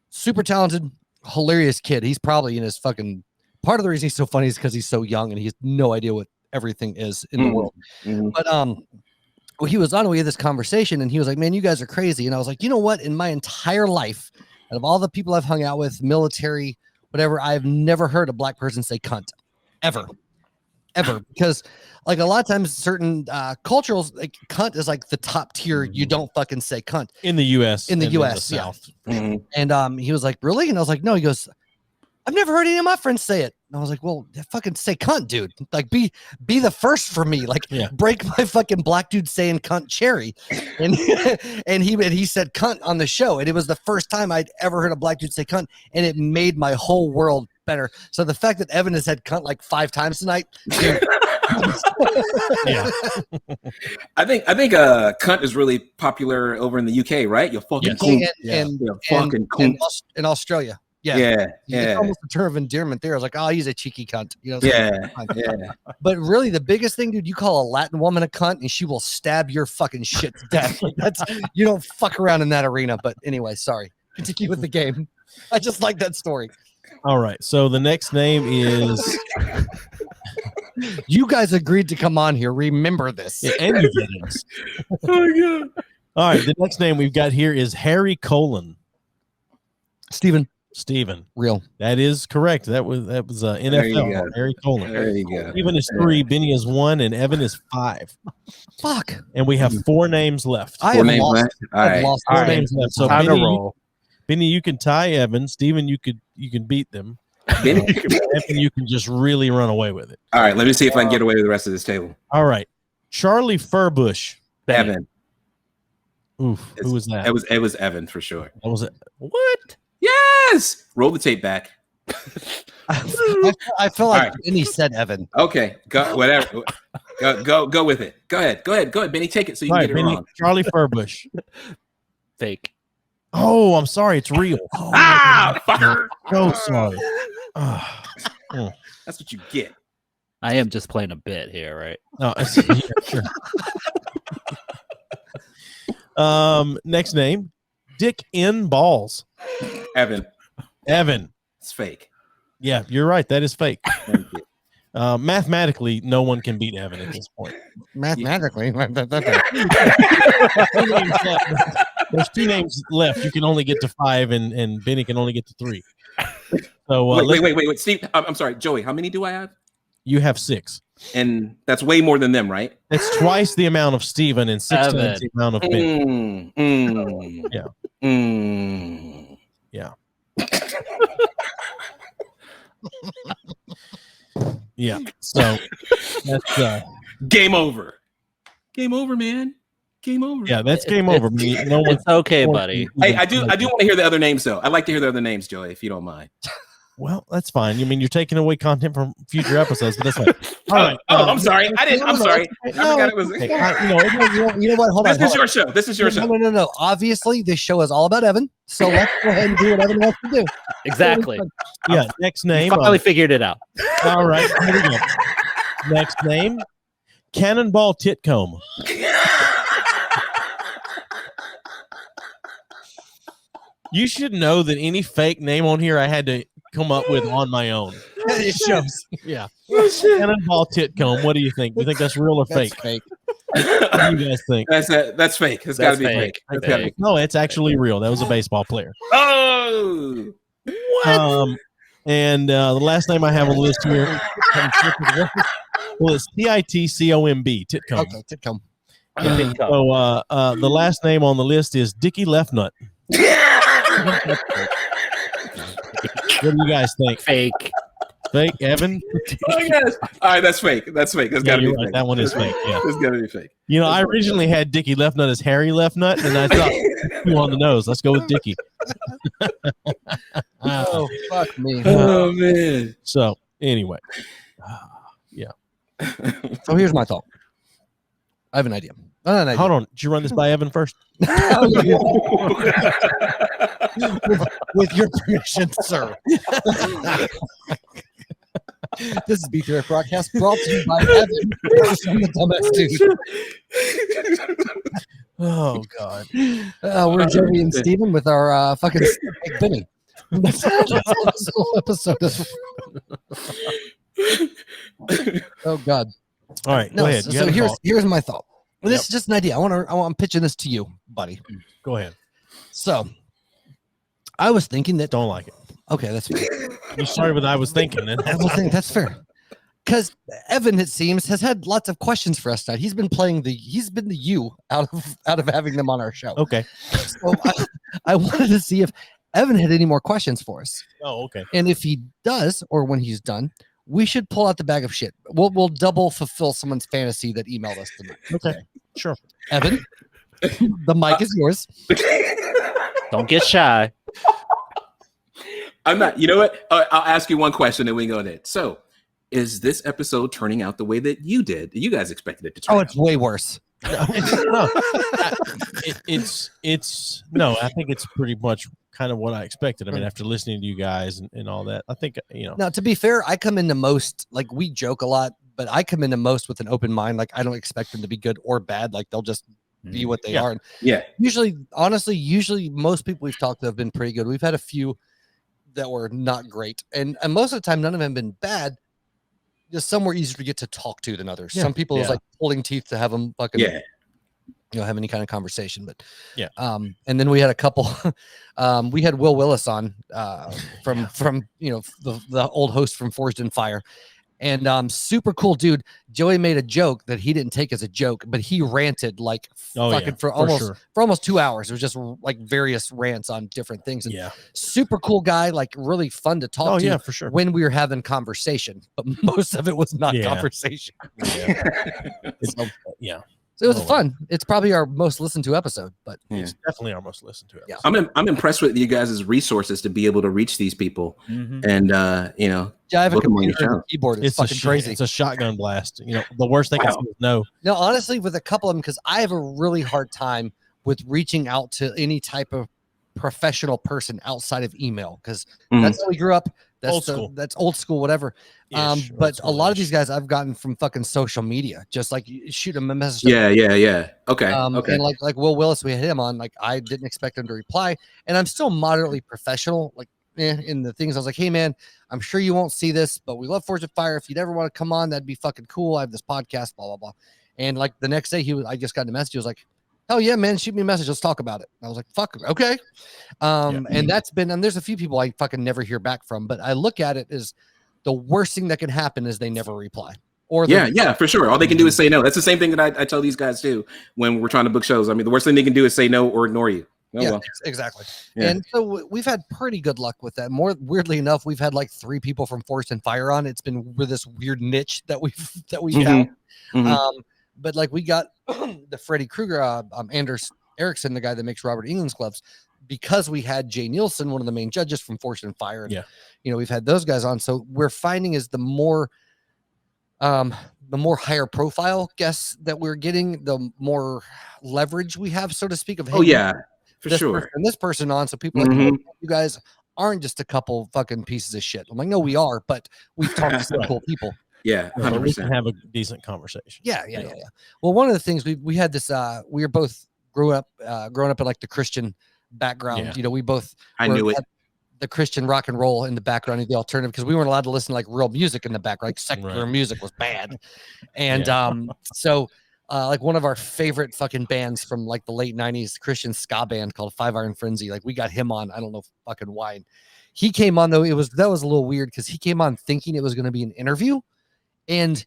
Speaker 1: super talented, hilarious kid. He's probably in his fucking. Part of the reason he's so funny is because he's so young and he has no idea what everything is in the world. But well, he was on. We had this conversation, and he was like, "Man, you guys are crazy." And I was like, "You know what? In my entire life, out of all the people I've hung out with, military, whatever, I've never heard a black person say cunt, ever, because like a lot of times, certain cultures, like cunt is like the top tier. You don't fucking say cunt
Speaker 2: in the U.S.
Speaker 1: In the
Speaker 2: and
Speaker 1: U.S., yeah.
Speaker 2: South.
Speaker 1: And he was like, "Really?" And I was like, "No." He goes, "I've never heard any of my friends say it." And I was like, "Well, fucking say cunt, dude. Like, be the first for me. Like, break my fucking black dude saying cunt cherry." And he said cunt on the show, and it was the first time I'd ever heard a black dude say cunt, and it made my whole world better. So the fact that Evan has had cunt like 5 times tonight, dude,
Speaker 2: Yeah.
Speaker 3: I think cunt is really popular over in the UK, right? You're fucking cunt.
Speaker 1: in Australia.
Speaker 3: Yeah.
Speaker 1: It's almost a term of endearment there. I was like, "Oh, he's a cheeky cunt."
Speaker 3: Yeah.
Speaker 1: But really, the biggest thing, dude, you call a Latin woman a cunt, and she will stab your fucking shit to death. Like, you don't fuck around in that arena. But anyway, sorry. Continue with the game. I just like that story.
Speaker 2: All right. So the next name is.
Speaker 1: You guys agreed to come on here. Remember this.
Speaker 2: And you did it.
Speaker 3: Oh my god.
Speaker 2: All right. The next name we've got here is Harry Colon.
Speaker 1: Steven.
Speaker 2: Real. That is correct. That was NFL. Harry Colon.
Speaker 3: There you go.
Speaker 2: Steven is 3, Benny is 1, and Evan is 5.
Speaker 1: Fuck.
Speaker 2: And we have 4 names left.
Speaker 3: Four names left.
Speaker 1: I've lost
Speaker 2: Four
Speaker 1: 4
Speaker 2: names
Speaker 1: names.
Speaker 2: left. So
Speaker 4: Time to roll.
Speaker 2: Benny, you can tie Evan. Steven, you can beat them. Evan, you can just really run away with it.
Speaker 3: All right, let me see if I can get away with the rest of this table.
Speaker 2: All right. Charlie Furbush.
Speaker 3: Evan.
Speaker 2: Oof. Who was that?
Speaker 3: It was Evan for sure.
Speaker 2: That was it.
Speaker 4: What?
Speaker 3: Yes. Roll the tape back.
Speaker 1: I feel like Benny said Evan.
Speaker 3: Okay. Go whatever. Go with it. Go ahead, Benny. Take it so you can get it
Speaker 2: Benny,
Speaker 3: wrong.
Speaker 2: Charlie Furbush.
Speaker 4: Fake.
Speaker 2: Oh, I'm sorry. It's real.
Speaker 3: Fucker.
Speaker 2: So sorry.
Speaker 3: That's what you get.
Speaker 4: I am just playing a bit here, right?
Speaker 2: No, sure. Next name, Dick N. Balls.
Speaker 3: Evan.
Speaker 2: It's
Speaker 3: fake.
Speaker 2: Yeah, you're right. That is fake.
Speaker 3: Thank you.
Speaker 2: Mathematically, no one can beat Evan at this point.
Speaker 1: Mathematically.
Speaker 2: There's 2 names left. You can only get to 5, and Benny can only get to 3. So
Speaker 3: wait, Steve. I'm sorry, Joey. How many do I have?
Speaker 2: You have 6,
Speaker 3: and that's way more than them, right?
Speaker 2: That's twice the amount of Steven and 6 times the amount of Benny. Yeah. Yeah. So that's
Speaker 3: game over. Game over, man. Game over.
Speaker 2: Yeah, that's game over. No one,
Speaker 4: It's okay, buddy.
Speaker 3: Hey, I do want to hear the other names though. I'd like to hear the other names, Joey, if you don't mind.
Speaker 2: Well, that's fine. I mean, you're taking away content from future episodes, but that's fine. All right.
Speaker 3: I'm sorry. I'm sorry. I forgot it was.
Speaker 1: You know what? Hold on.
Speaker 3: This is your show. This is your show.
Speaker 1: No. Obviously, this show is all about Evan. So let's go ahead and do what Evan wants to do.
Speaker 4: Exactly.
Speaker 2: Yeah. Next name.
Speaker 4: Finally figured it out.
Speaker 2: All right. Here we go. Next name, Cannonball Titcomb. You should know that any fake name on here I had to come up with on my own.
Speaker 1: It shows.
Speaker 2: Yeah. Cannonball Titcomb. What do you think? Do you think that's real or fake?
Speaker 1: That's fake.
Speaker 2: What do you guys think?
Speaker 3: That's fake. It's got to be fake. That's gotta be.
Speaker 2: No, it's actually real. That was a baseball player.
Speaker 3: Oh,
Speaker 2: what? And the last name I have on the list here, well, it's Titcomb. Titcomb.
Speaker 1: Okay, Titcomb.
Speaker 2: So the last name on the list is Dickie Leftnut. What do you guys think?
Speaker 4: Fake.
Speaker 2: Fake, Evan?
Speaker 3: Oh, yes. All right, that's fake. That's fake. That's got to be
Speaker 2: right.
Speaker 3: fake.
Speaker 2: That one is fake. Yeah,
Speaker 3: it's got to be fake.
Speaker 2: You know, I originally had Dickie Leftnut as Harry Leftnut, and I thought, you on the nose. Let's go with Dickie.
Speaker 1: Oh, fuck me.
Speaker 3: Oh, man.
Speaker 2: So, anyway. Yeah.
Speaker 1: So here's my thought. I have an idea.
Speaker 2: Hold on. Did you run this by Evan first?
Speaker 1: with your permission, sir. This is B3F Broadcast brought to you by Evan from the DumbAss Dude.
Speaker 2: Oh, God.
Speaker 1: We're Joey and Steven with our fucking Big Benny. That's this whole episode. Oh, God.
Speaker 2: All right, go ahead.
Speaker 1: So here's my thought. Well, this is just an idea. I'm pitching this to you, buddy.
Speaker 2: Go ahead.
Speaker 1: So, I was thinking that.
Speaker 2: Don't like it.
Speaker 1: Okay, that's fair.
Speaker 2: You started with I was thinking. And
Speaker 1: That's fair. Because Evan, it seems, has had lots of questions for us tonight. He's been the you out of having them on our show.
Speaker 2: Okay.
Speaker 1: So I wanted to see if Evan had any more questions for us.
Speaker 2: Oh, okay.
Speaker 1: And if he does, or when he's done, we should pull out the bag of shit. We'll double fulfill someone's fantasy that emailed us tonight.
Speaker 2: Okay. Sure.
Speaker 1: Evan, the mic is yours.
Speaker 4: Don't get shy.
Speaker 3: I'm not. You know what? I'll ask you one question and we can go ahead. So, is this episode turning out the way that you guys expected it to turn out?
Speaker 1: Oh, it's way worse.
Speaker 2: No, it's no. I think it's pretty much kind of what I expected. I mean, after listening to you guys and all that, I think
Speaker 1: Now, to be fair, I come into most we joke a lot, but I come into most with an open mind. Like I don't expect them to be good or bad. Like they'll just be what they are. And usually, honestly, most people we've talked to have been pretty good. We've had a few that were not great, and most of the time, none of them have been bad. Just some were easier to get to talk to than others. Some people it was like pulling teeth to have them fucking have any kind of conversation. But and then we had a couple. We had Will Willis on from the old host from Forged in Fire, and super cool dude. Joey made a joke that he didn't take as a joke, but he ranted like for almost 2 hours. It was just like various rants on different things. And super cool guy, like really fun to talk to.
Speaker 2: Yeah, for sure.
Speaker 1: When we were having conversation, but most of it was not conversation. So it was fun. It's probably our most listened to episode, but
Speaker 2: it's definitely our most listened to episode.
Speaker 3: Yeah. I'm impressed with you guys' resources to be able to reach these people. And
Speaker 1: I have a computer and a keyboard. It's fucking crazy.
Speaker 2: It's a shotgun blast. The worst thing is no.
Speaker 1: No, honestly, with a couple of them, because I have a really hard time with reaching out to any type of professional person outside of email, because that's how we grew up. That's old school, whatever.
Speaker 2: Yeah,
Speaker 1: but a lot of these guys I've gotten from fucking social media, just like shoot them a message.
Speaker 3: Yeah. Okay.
Speaker 1: And like Will Willis, we had him on. Like I didn't expect him to reply, and I'm still moderately professional. Like in the things, I was like, hey man, I'm sure you won't see this, but we love Forged in Fire. If you'd ever want to come on, that'd be fucking cool. I have this podcast, blah blah blah. And like the next day, I just got a message. He was like, hell yeah, man, shoot me a message. Let's talk about it. And I was like, fuck, okay. And that's been, and there's a few people I fucking never hear back from, but I look at it as the worst thing that can happen is they never reply. Or
Speaker 3: for sure. All they can do is say no. That's the same thing that I tell these guys too when we're trying to book shows. I mean, the worst thing they can do is say no or ignore you.
Speaker 1: Exactly. Yeah. And so we've had pretty good luck with that. More weirdly enough, we've had like 3 people from Forged in Fire on. It's been with this weird niche that we have. But like we got the Freddy Krueger, Anders Erickson, the guy that makes Robert England's gloves, because we had Jay Nielsen, one of the main judges from Forged in Fire. And, we've had those guys on. So we're finding is the more higher profile guests that we're getting, the more leverage we have, so to speak. Of
Speaker 3: for sure.
Speaker 1: And this person on, so people are like, you guys aren't just a couple fucking pieces of shit. I'm like, no, we are, but we've talked to some cool people.
Speaker 3: Yeah, 100%.
Speaker 2: We can have a decent conversation.
Speaker 1: Yeah. Well, one of the things we had this, we were both growing up in like the Christian background. We both
Speaker 3: knew it.
Speaker 1: The Christian rock and roll in the background of the alternative, because we weren't allowed to listen to like real music in the background. Like secular music was bad. And so like one of our favorite fucking bands from like the late 90s, Christian ska band called 5 Iron Frenzy. Like we got him on. I don't know fucking why. He came on though. That was a little weird because he came on thinking it was going to be an interview. And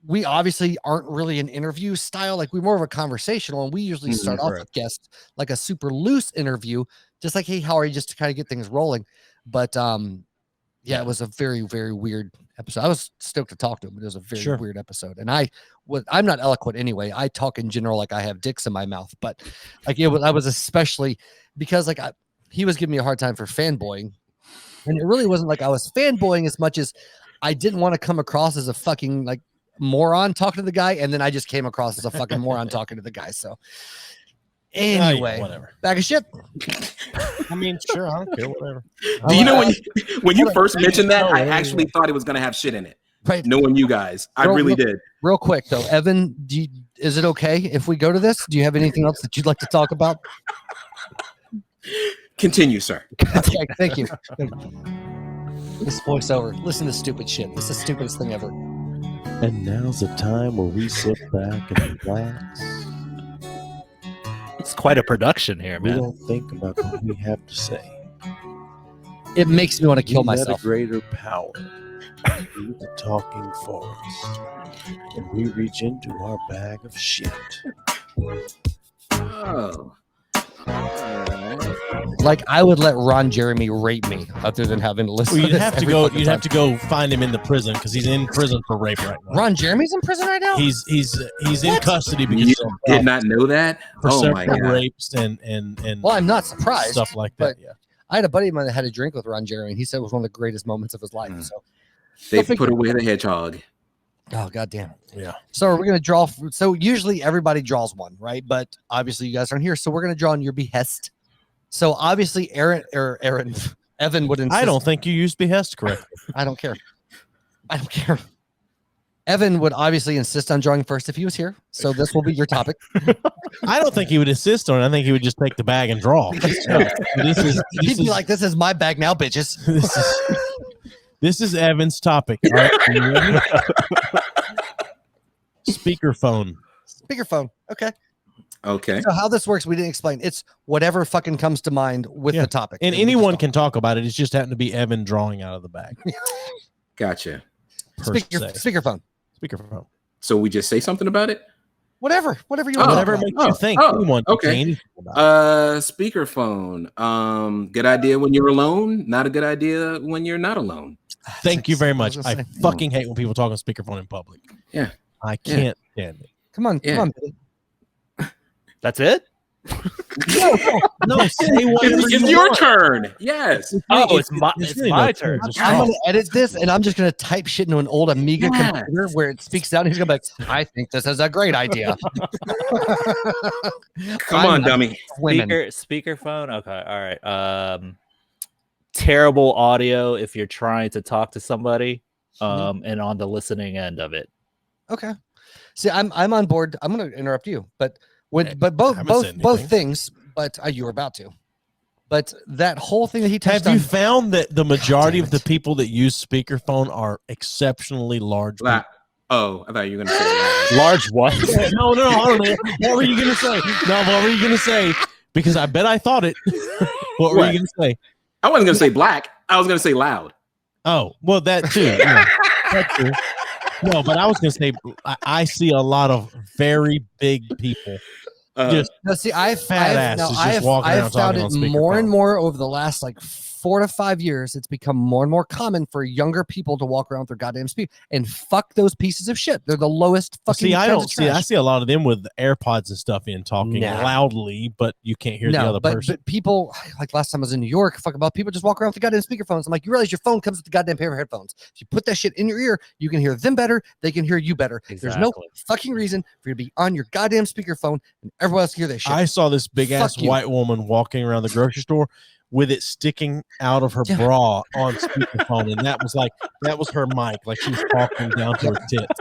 Speaker 1: we obviously aren't really an interview style. Like we're more of a conversational, and we usually start off with guests like a super loose interview, just like, hey, how are you, just to kind of get things rolling. But yeah, it was a very, very weird episode. I was stoked to talk to him, but it was a very weird episode. And I'm not eloquent anyway. I talk in general like I have dicks in my mouth, but like I was especially because like he was giving me a hard time for fanboying. And it really wasn't like I was fanboying as much as I didn't want to come across as a fucking like moron talking to the guy, and then I just came across as a fucking moron talking to the guy. So anyway,
Speaker 2: whatever.
Speaker 1: Bag of shit.
Speaker 2: I mean, sure, I don't care, whatever.
Speaker 3: Do you know when you first mentioned that, I actually thought it was gonna have shit in it.
Speaker 1: Right.
Speaker 3: Knowing you guys, I really did.
Speaker 1: Real quick though, Evan, is it okay if we go to this? Do you have anything else that you'd like to talk about?
Speaker 3: Continue, sir.
Speaker 1: Okay, thank you. This voiceover. Listen to stupid shit. This is the stupidest thing ever.
Speaker 5: And now's the time where we sit back and relax.
Speaker 4: It's quite a production here,
Speaker 5: We
Speaker 4: man.
Speaker 5: don't think about what we have to say.
Speaker 1: It makes me want to kill
Speaker 5: We let
Speaker 1: myself.
Speaker 5: a greater power do the talking for us, and we reach into our bag of shit.
Speaker 3: Oh.
Speaker 1: Like I would let Ron Jeremy rape me, other than having to listen.
Speaker 2: Well,
Speaker 1: to
Speaker 2: you'd
Speaker 1: this
Speaker 2: have to
Speaker 1: every
Speaker 2: go.
Speaker 1: fucking
Speaker 2: You'd have
Speaker 1: time.
Speaker 2: to go find him in the prison because he's in prison for rape right now.
Speaker 1: Ron Jeremy's in prison right now.
Speaker 2: He's in custody because
Speaker 3: You
Speaker 2: of,
Speaker 3: did not know that?
Speaker 2: for
Speaker 3: Oh my
Speaker 2: several
Speaker 3: god.
Speaker 2: rapes and
Speaker 1: Well, I'm not surprised.
Speaker 2: stuff like
Speaker 1: but-
Speaker 2: that. Yeah.
Speaker 1: I had a buddy of mine that had a drink with Ron Jeremy, and he said it was one of the greatest moments of his life.
Speaker 3: Mm.
Speaker 1: So,
Speaker 3: They put away the hedgehog.
Speaker 1: oh goddamn.
Speaker 2: Yeah.
Speaker 1: So we're gonna draw. So usually everybody draws one, right? But obviously you guys aren't here, so we're gonna draw on your behest. So obviously Evan would insist.
Speaker 2: I don't think you used behest correctly.
Speaker 1: I don't care. I don't care. Evan would obviously insist on drawing first if he was here. So this will be your topic.
Speaker 2: I don't think he would insist on it. I think he would just take the bag and draw.
Speaker 1: He'd be like, "This is my bag now, bitches."
Speaker 2: This is Evan's topic. All right, are you ready? Speakerphone.
Speaker 1: Speakerphone. Okay.
Speaker 3: Okay.
Speaker 1: So how this works, we didn't explain. It's whatever fucking comes to mind with
Speaker 2: Yeah.
Speaker 1: the topic.
Speaker 2: And
Speaker 1: we just
Speaker 2: anyone
Speaker 1: talk.
Speaker 2: can talk about it. It's just happened to be Evan drawing out of the bag.
Speaker 3: Gotcha.
Speaker 2: Per se.
Speaker 1: Speakerphone.
Speaker 2: Speakerphone.
Speaker 3: So we just say something about it?
Speaker 1: Whatever you want.
Speaker 2: Whatever
Speaker 1: to
Speaker 2: makes you think. Anyone can
Speaker 3: okay.
Speaker 2: say anything about it.
Speaker 3: Speakerphone. Good idea when you're alone, not a good idea when you're not alone.
Speaker 2: Thank you very much.
Speaker 1: I was
Speaker 2: I
Speaker 1: gonna say.
Speaker 2: fucking hate when people talk on speakerphone in public.
Speaker 3: Yeah.
Speaker 2: I can't stand it.
Speaker 1: Come on.
Speaker 4: That's it?
Speaker 2: No, say whatever
Speaker 3: It's
Speaker 2: you
Speaker 3: your
Speaker 2: want.
Speaker 3: turn. Yes.
Speaker 4: Oh, it's my
Speaker 2: really
Speaker 4: my
Speaker 2: no
Speaker 4: turn.
Speaker 2: Just
Speaker 1: I'm
Speaker 2: talk.
Speaker 1: gonna edit this, and I'm just gonna type shit into an old Amiga
Speaker 3: Yes.
Speaker 1: computer where it speaks out. And he's gonna be like, "I think this is a great idea."
Speaker 3: Come on, dummy.
Speaker 1: Women.
Speaker 4: Speakerphone. Okay, all right. Terrible audio if you're trying to talk to somebody, and on the listening end of it.
Speaker 1: Okay. See, I'm on board. I'm gonna interrupt you, but
Speaker 2: Hey,
Speaker 1: both
Speaker 2: I haven't said
Speaker 1: both
Speaker 2: anything.
Speaker 1: things. But you were about to. But that whole thing that he touched
Speaker 2: Have you
Speaker 1: on.
Speaker 2: found that the majority
Speaker 1: damn
Speaker 2: of the
Speaker 1: it.
Speaker 2: people that use speakerphone are exceptionally large?
Speaker 3: La-
Speaker 2: people?
Speaker 3: oh, I thought you were gonna say that.
Speaker 4: Large what?
Speaker 2: No, hold on. What were you gonna say? No, what were you gonna say? Because I bet I thought it. What were
Speaker 3: What?
Speaker 2: you gonna say?
Speaker 3: I wasn't gonna say black. I was gonna say loud.
Speaker 2: Oh, well, that too. Yeah, that too. No, but I was gonna say I see a lot of very big people. Just
Speaker 1: No, see, I've
Speaker 2: Fat ass is just walking around
Speaker 1: found
Speaker 2: talking
Speaker 1: it
Speaker 2: on
Speaker 1: more and
Speaker 2: speakerphone.
Speaker 1: more over the last like 4 to 5 years. It's become more and more common for younger people to walk around with their goddamn speaker and fuck those pieces of shit. They're the lowest fucking.
Speaker 2: see, I
Speaker 1: kinds
Speaker 2: don't
Speaker 1: of
Speaker 2: see. I
Speaker 1: trash.
Speaker 2: see a lot of them with the AirPods and stuff in talking
Speaker 1: Nah.
Speaker 2: loudly, but you can't hear the
Speaker 1: No,
Speaker 2: other
Speaker 1: but,
Speaker 2: person.
Speaker 1: but people like last time I was in New York, fuck about people just walk around with the goddamn speakerphones. I'm like, you realize your phone comes with the goddamn pair of headphones. If you put that shit in your ear, you can hear them better. They can hear you better. There's no
Speaker 4: Exactly.
Speaker 1: fucking reason for you to be on your goddamn speakerphone and everyone else can hear that shit.
Speaker 2: I saw this big ass
Speaker 1: Fuck you.
Speaker 2: white woman walking around the grocery store
Speaker 5: with it sticking out of her bra on speakerphone, and that was her mic, like she was talking down to her tits.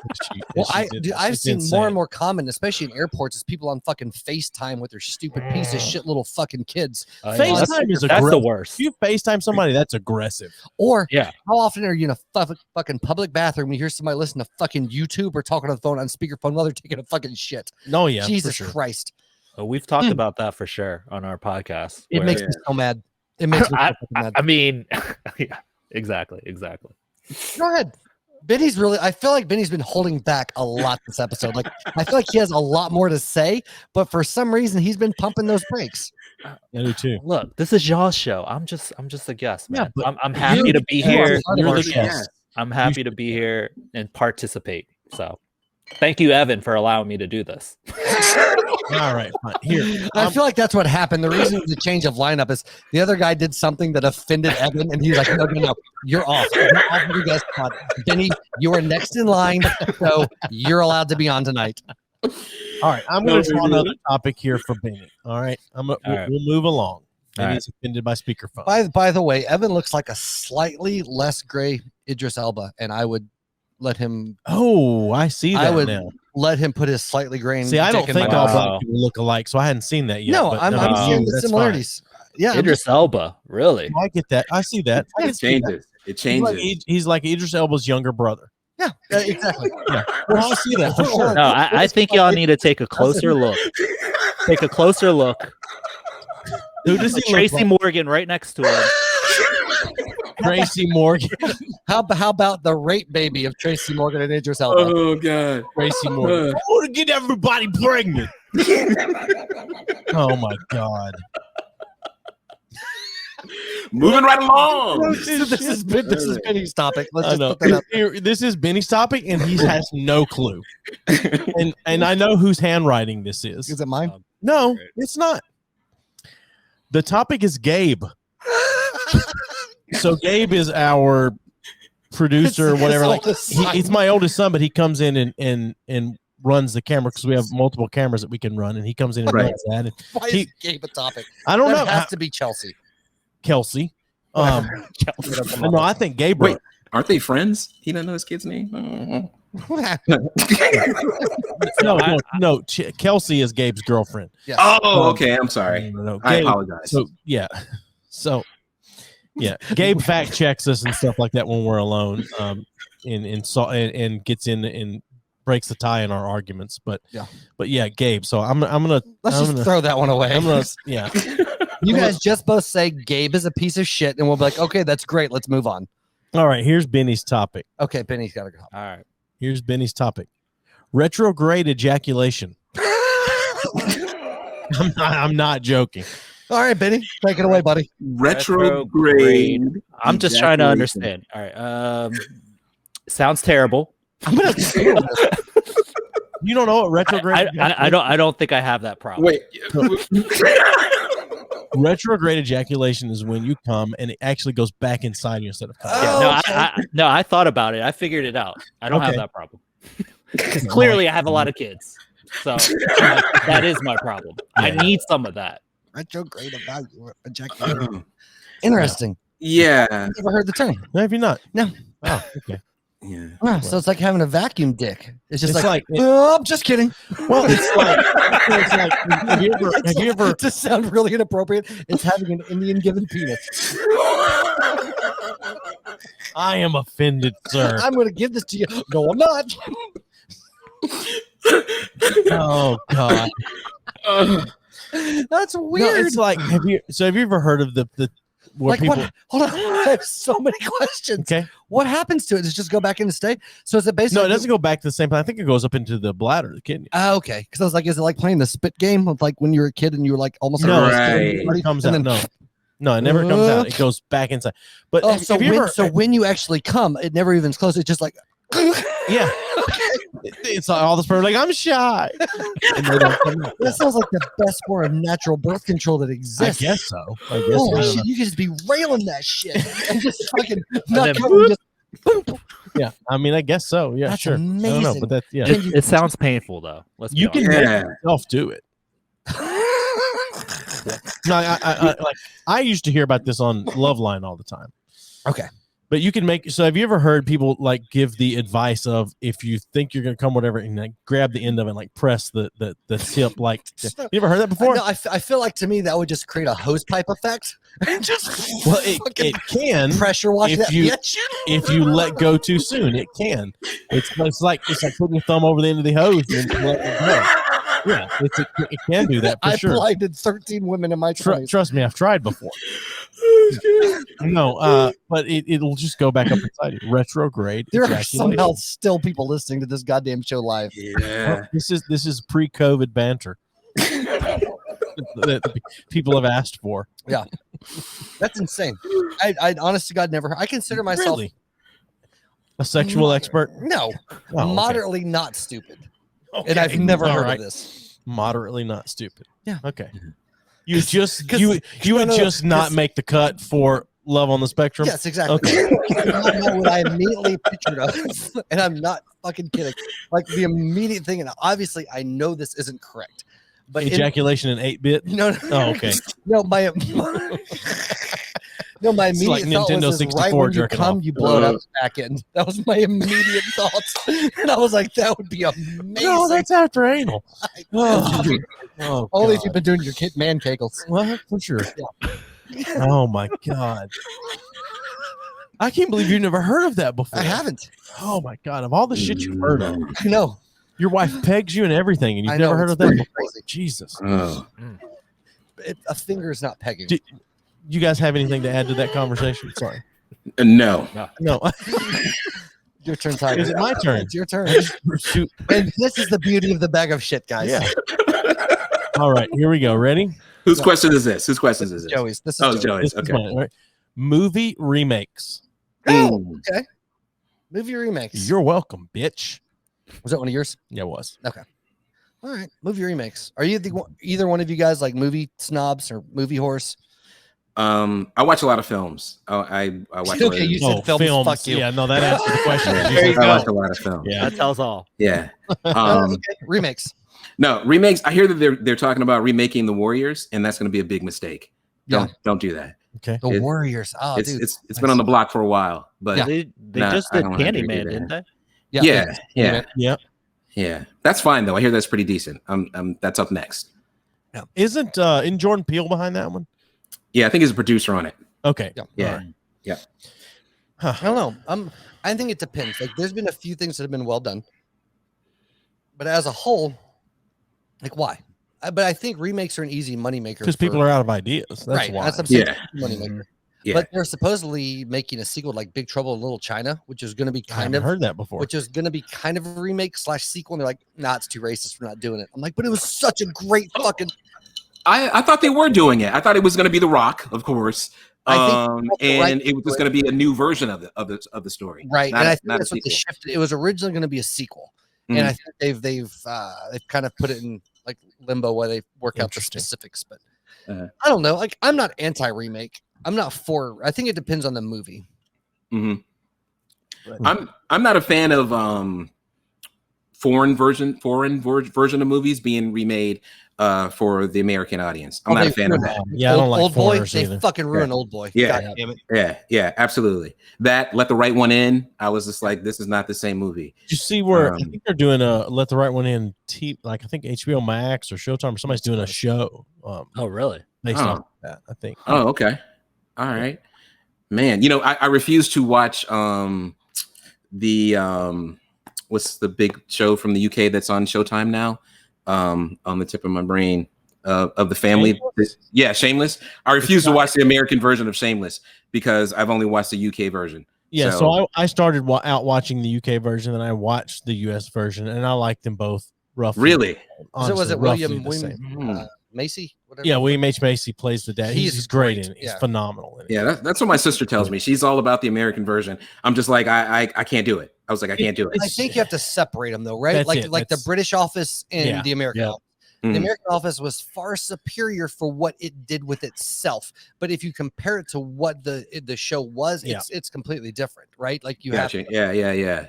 Speaker 1: I've seen more and more common, especially in airports, is people on fucking FaceTime with their stupid piece of shit little fucking kids.
Speaker 5: FaceTime is aggressive.
Speaker 4: That's the worst.
Speaker 5: If you FaceTime somebody, that's aggressive.
Speaker 1: Or how often are you in a fucking public bathroom when you hear somebody listen to fucking YouTube or talking on the phone on speakerphone while they're taking a fucking shit?
Speaker 5: No, yeah,
Speaker 1: Jesus Christ.
Speaker 4: We've talked about that for sure on our podcast.
Speaker 1: It makes me so mad. It makes me so mad.
Speaker 4: I mean, yeah, exactly.
Speaker 1: Go ahead. Benny's really, I feel like Benny's been holding back a lot this episode. Like, I feel like he has a lot more to say, but for some reason he's been pumping those brakes.
Speaker 5: I do too.
Speaker 4: Look, this is y'all's show. I'm just a guest, man.
Speaker 5: Yeah,
Speaker 4: I'm happy to be here.
Speaker 5: You're the guest.
Speaker 4: I'm happy to be here and participate. So thank you, Evan, for allowing me to do this.
Speaker 5: All right, fine. Here.
Speaker 1: I feel like that's what happened. The reason the change of lineup is the other guy did something that offended Evan, and he's like, no, you're off. You're off of the guest spot. Benny, you are next in line, so you're allowed to be on tonight.
Speaker 5: All right, I'm going to draw another topic here for Benny. All right, we'll move along. Benny's offended by speakerphone.
Speaker 1: By the way, Evan looks like a slightly less gray Idris Elba, and I would let him.
Speaker 5: Oh, I see that now.
Speaker 1: Let him put his slightly grain.
Speaker 5: See, I don't think all black people look alike, so I hadn't seen that yet.
Speaker 1: No, I'm seeing the similarities. Fine. Yeah,
Speaker 4: Idris Elba, really?
Speaker 5: I get that. I see that.
Speaker 3: It changes. It changes.
Speaker 5: He's like Idris Elba's younger brother.
Speaker 1: Yeah, exactly.
Speaker 5: Yeah. Well, I see that for sure.
Speaker 4: No, I think y'all need to take a closer look. Take a closer look.
Speaker 5: Who does he
Speaker 4: Tracy Morgan right next to him.
Speaker 5: Tracy Morgan.
Speaker 1: How about the rape baby of Tracy Morgan and Idris Elba?
Speaker 3: Oh God,
Speaker 5: Tracy Morgan. I want to get everybody pregnant. Oh my God.
Speaker 3: Moving right along.
Speaker 1: This is Benny's topic. Let's just put that up.
Speaker 5: This is Benny's topic, and he has no clue. And I know whose handwriting this is.
Speaker 1: Is it mine?
Speaker 5: No, it's not. The topic is Gabe. So Gabe is our producer, whatever. He's my oldest son, but he comes in and runs the camera because we have multiple cameras that we can run, and he comes in and runs that. And
Speaker 1: why is Gabe a topic?
Speaker 5: I don't know.
Speaker 1: It has to be Chelsea.
Speaker 5: Kelsey. No, I think Gabe.
Speaker 3: Wait, aren't they friends? He doesn't know his kid's name.
Speaker 1: What happened?
Speaker 5: No. Kelsey is Gabe's girlfriend.
Speaker 1: Yes.
Speaker 3: Oh, okay. I'm sorry.
Speaker 5: No.
Speaker 3: I apologize.
Speaker 5: Yeah. Gabe fact checks us and stuff like that when we're alone, and gets in and breaks the tie in our arguments. But yeah, Gabe. So I'm gonna
Speaker 1: throw that one away. You guys just both say Gabe is a piece of shit, and we'll be like, okay, that's great. Let's move on.
Speaker 5: All right. Here's Benny's topic.
Speaker 1: Okay, Benny's got to go.
Speaker 4: All right.
Speaker 5: Here's Benny's topic. Retrograde ejaculation. I'm not joking.
Speaker 1: All right, Benny, take it away, buddy.
Speaker 3: Retrograde.
Speaker 4: I'm just trying to understand. All right. Sounds terrible.
Speaker 1: I'm gonna.
Speaker 5: You don't know what retrograde?
Speaker 4: I don't think I have that problem.
Speaker 3: Wait.
Speaker 5: Retrograde ejaculation is when you come and it actually goes back inside you instead of coming.
Speaker 4: I thought about it. I figured it out. I don't have that problem. Because clearly I have a lot of kids. So that is my problem. Yeah. I need some of that.
Speaker 1: Retrograde ejaculation. Interesting.
Speaker 3: Yeah.
Speaker 1: I've never heard the term.
Speaker 5: No, have you not?
Speaker 1: No.
Speaker 5: Oh, okay.
Speaker 3: Yeah.
Speaker 1: Wow, so it's like having a vacuum dick. It's just I'm just kidding.
Speaker 5: Well, it's like have you ever
Speaker 1: to sound really inappropriate, it's having an Indian given penis.
Speaker 5: I am offended, sir.
Speaker 1: I'm going to give this to you. No, I'm not.
Speaker 5: Oh God.
Speaker 1: That's weird.
Speaker 5: No, it's like have you ever heard of the where
Speaker 1: like
Speaker 5: people
Speaker 1: hold on, I have so many questions.
Speaker 5: Okay.
Speaker 1: What happens to it? Does it just go back into stay? So is it basically
Speaker 5: No, it doesn't go back to the same place. I think it goes up into the bladder, the kidney.
Speaker 1: Okay. Because I was like, is it like playing the spit game of like when you were a kid and you were like almost
Speaker 5: no,
Speaker 3: it
Speaker 5: comes out. No, it never comes out. It goes back inside. But
Speaker 1: when you actually come, it never even close. It's just like
Speaker 5: yeah. It's like all this person like I'm shy. And they don't come out.
Speaker 1: That sounds like the best form of natural birth control that exists.
Speaker 5: I guess so.
Speaker 1: Holy shit, you can just be railing that shit and just fucking not coming, just boom.
Speaker 5: Yeah, I mean, I guess so. Yeah,
Speaker 1: that's
Speaker 5: sure.
Speaker 1: Amazing.
Speaker 5: I don't know, but that's
Speaker 4: It sounds painful though.
Speaker 5: You can make yourself do it. before. No, I used to hear about this on Loveline all the time.
Speaker 1: Okay.
Speaker 5: But you can make, so have you ever heard people like give the advice of if you think you're going to come, whatever, and like grab the end of it and like press the tip, like, you ever heard that before?
Speaker 1: No, I feel like to me that would just create a hose pipe effect.
Speaker 5: Well, it can
Speaker 1: pressure wash that bitch.
Speaker 5: If you let go too soon, it can. It's like putting your thumb over the end of the hose and let it go. Yeah, it can do that for sure.
Speaker 1: I blinded 13 women in my 20s.
Speaker 5: Trust me, I've tried before. No, but it'll just go back up inside you. Retrograde.
Speaker 1: There are somehow still people listening to this goddamn show live.
Speaker 3: Yeah.
Speaker 5: This is pre-COVID banter that people have asked for.
Speaker 1: Yeah, that's insane. I honest to God never. I consider myself
Speaker 5: a sexual expert.
Speaker 1: No, moderately not stupid.
Speaker 5: Okay.
Speaker 1: And I've never heard of this.
Speaker 5: Moderately not stupid.
Speaker 1: Yeah.
Speaker 5: Okay. You would just not make the cut for Love on the Spectrum.
Speaker 1: Yes, exactly.
Speaker 5: Okay.
Speaker 1: That's not what I immediately pictured of, and I'm not fucking kidding. Like the immediate thing, and obviously I know this isn't correct, but
Speaker 5: ejaculation in 8-bit.
Speaker 1: No.
Speaker 5: Oh, okay.
Speaker 1: No, my immediate
Speaker 5: like
Speaker 1: thought
Speaker 5: Nintendo
Speaker 1: was
Speaker 5: 64
Speaker 1: right when you
Speaker 5: jerking
Speaker 1: come,
Speaker 5: off.
Speaker 1: you blow it out the back end. That was my immediate thoughts, and I was like, that would be amazing.
Speaker 5: No, that's after anal.
Speaker 1: Only
Speaker 5: God.
Speaker 1: if you've been doing your man kegels.
Speaker 5: Well, for sure.
Speaker 1: Yeah.
Speaker 5: Oh my God. I can't believe you've never heard of that before.
Speaker 1: I haven't.
Speaker 5: Oh my God. Of all the shit you've heard of.
Speaker 1: I know.
Speaker 5: Your wife pegs you and everything, and you've never heard of that before. Crazy. Jesus.
Speaker 3: Oh.
Speaker 1: A finger is not pegging.
Speaker 5: You guys have anything to add to that conversation? Sorry.
Speaker 3: No.
Speaker 1: Your turn, Tiger.
Speaker 5: Is it my turn?
Speaker 1: It's your turn.
Speaker 5: Shoot.
Speaker 1: And this is the beauty of the bag of shit, guys.
Speaker 5: Yeah. All right, here we go. Ready?
Speaker 3: Whose question is this?
Speaker 1: Joey's. This is
Speaker 3: Joey's.
Speaker 5: This is
Speaker 3: Okay.
Speaker 5: mine, right? Movie remakes.
Speaker 1: Oh, okay. Movie remakes.
Speaker 5: You're welcome, bitch.
Speaker 1: Was that one of yours?
Speaker 5: Yeah, it was.
Speaker 1: Okay. All right. Movie remakes. Are you either one of you guys like movie snobs or movie horse?
Speaker 3: I watch a lot of films. I watch.
Speaker 1: Okay, you said films. Fuck you.
Speaker 5: Yeah, no, that answers the question.
Speaker 1: There you
Speaker 3: I
Speaker 1: go.
Speaker 3: watch a lot of films.
Speaker 5: Yeah,
Speaker 4: That tells all.
Speaker 3: Yeah.
Speaker 1: Okay. Remakes.
Speaker 3: No remakes. I hear that they're talking about remaking The Warriors, and that's going to be a big mistake. Don't do that.
Speaker 5: Okay.
Speaker 1: The Warriors. Oh,
Speaker 3: it's
Speaker 1: dude.
Speaker 3: it's been on the block for a while, but
Speaker 1: Yeah.
Speaker 4: They
Speaker 3: Nah,
Speaker 4: just
Speaker 3: I
Speaker 4: did
Speaker 3: don't wanna agree
Speaker 4: Candyman,
Speaker 3: with
Speaker 4: didn't
Speaker 3: that.
Speaker 4: they?
Speaker 3: Yeah. That's fine though. I hear that's pretty decent. That's up next.
Speaker 5: Isn't Jordan Peele behind that one?
Speaker 3: Yeah, I think he's a producer on it.
Speaker 5: Okay.
Speaker 3: Yeah.
Speaker 5: All right.
Speaker 3: Yeah.
Speaker 5: Huh.
Speaker 1: I don't know. I think it depends. Like, there's been a few things that have been well done, but as a whole, like, why? But I think remakes are an easy moneymaker
Speaker 5: Because people are out of ideas. That's
Speaker 1: right.
Speaker 5: why.
Speaker 1: That's what I'm saying.
Speaker 3: Yeah.
Speaker 1: Moneymaker.
Speaker 3: Yeah.
Speaker 1: But they're supposedly making a sequel like Big Trouble in Little China, which is going to be
Speaker 5: I
Speaker 1: kind
Speaker 5: haven't
Speaker 1: of
Speaker 5: heard that before.
Speaker 1: which is going to be kind of a remake / sequel. And they're like, nah, it's too racist. We're not doing it. I'm like, but it was such a great fucking.
Speaker 3: I thought they were doing it. I thought it was going to be The Rock, of course. And it was just going to be a new version of the story.
Speaker 1: Right.
Speaker 3: Not,
Speaker 1: And I think
Speaker 3: not
Speaker 1: that's
Speaker 3: a
Speaker 1: what they
Speaker 3: sequel.
Speaker 1: shifted. It was originally going to be a sequel. And I think they've kind of put it in like limbo while they work out the
Speaker 5: Interesting.
Speaker 1: specifics. But I don't know. Like, I'm not anti-remake. I'm not for. I think it depends on the movie.
Speaker 3: I'm not a fan of foreign version of movies being remade for the American audience. I'm not a fan of that.
Speaker 5: Yeah, I don't like
Speaker 1: Old Boy.
Speaker 5: foreigners
Speaker 1: They
Speaker 5: either.
Speaker 1: fucking ruined Old Boy.
Speaker 3: Yeah.
Speaker 1: God damn it.
Speaker 3: Yeah, absolutely. That Let the Right One In. I was just like, this is not the same movie.
Speaker 5: Did you see where I think they're doing a Let the Right One In? Like I think HBO Max or Showtime or somebody's doing a show.
Speaker 4: Oh, really?
Speaker 5: Based on that, I think.
Speaker 3: Oh, okay. All right, man. You know, I refuse to watch the what's the big show from the UK that's on Showtime now? On the tip of my brain. Of the family. Shameless. I refuse to watch the American version of Shameless because I've only watched the UK version.
Speaker 5: Yeah, so I started out watching the UK version, and I watched the US version, and I liked them both roughly.
Speaker 3: Really?
Speaker 1: So was it
Speaker 5: roughly
Speaker 1: William
Speaker 5: the same.
Speaker 1: Macy? Whatever.
Speaker 5: Yeah, William H. Macy plays the dad. He's great in it. He's
Speaker 1: Yeah.
Speaker 5: phenomenal in it.
Speaker 3: Yeah, that's what my sister tells me. She's all about the American version. I'm just like, I can't do it. I was like, I can't do it.
Speaker 1: I think you have to separate them though, right?
Speaker 5: That's
Speaker 1: Like
Speaker 5: it.
Speaker 1: the
Speaker 5: That's-
Speaker 1: British Office and
Speaker 5: Yeah.
Speaker 1: the American
Speaker 5: Yeah.
Speaker 1: Office. The American Office was far superior for what it did with itself. But if you compare it to what the show was, it's completely different, right? Like you have,
Speaker 3: Yeah.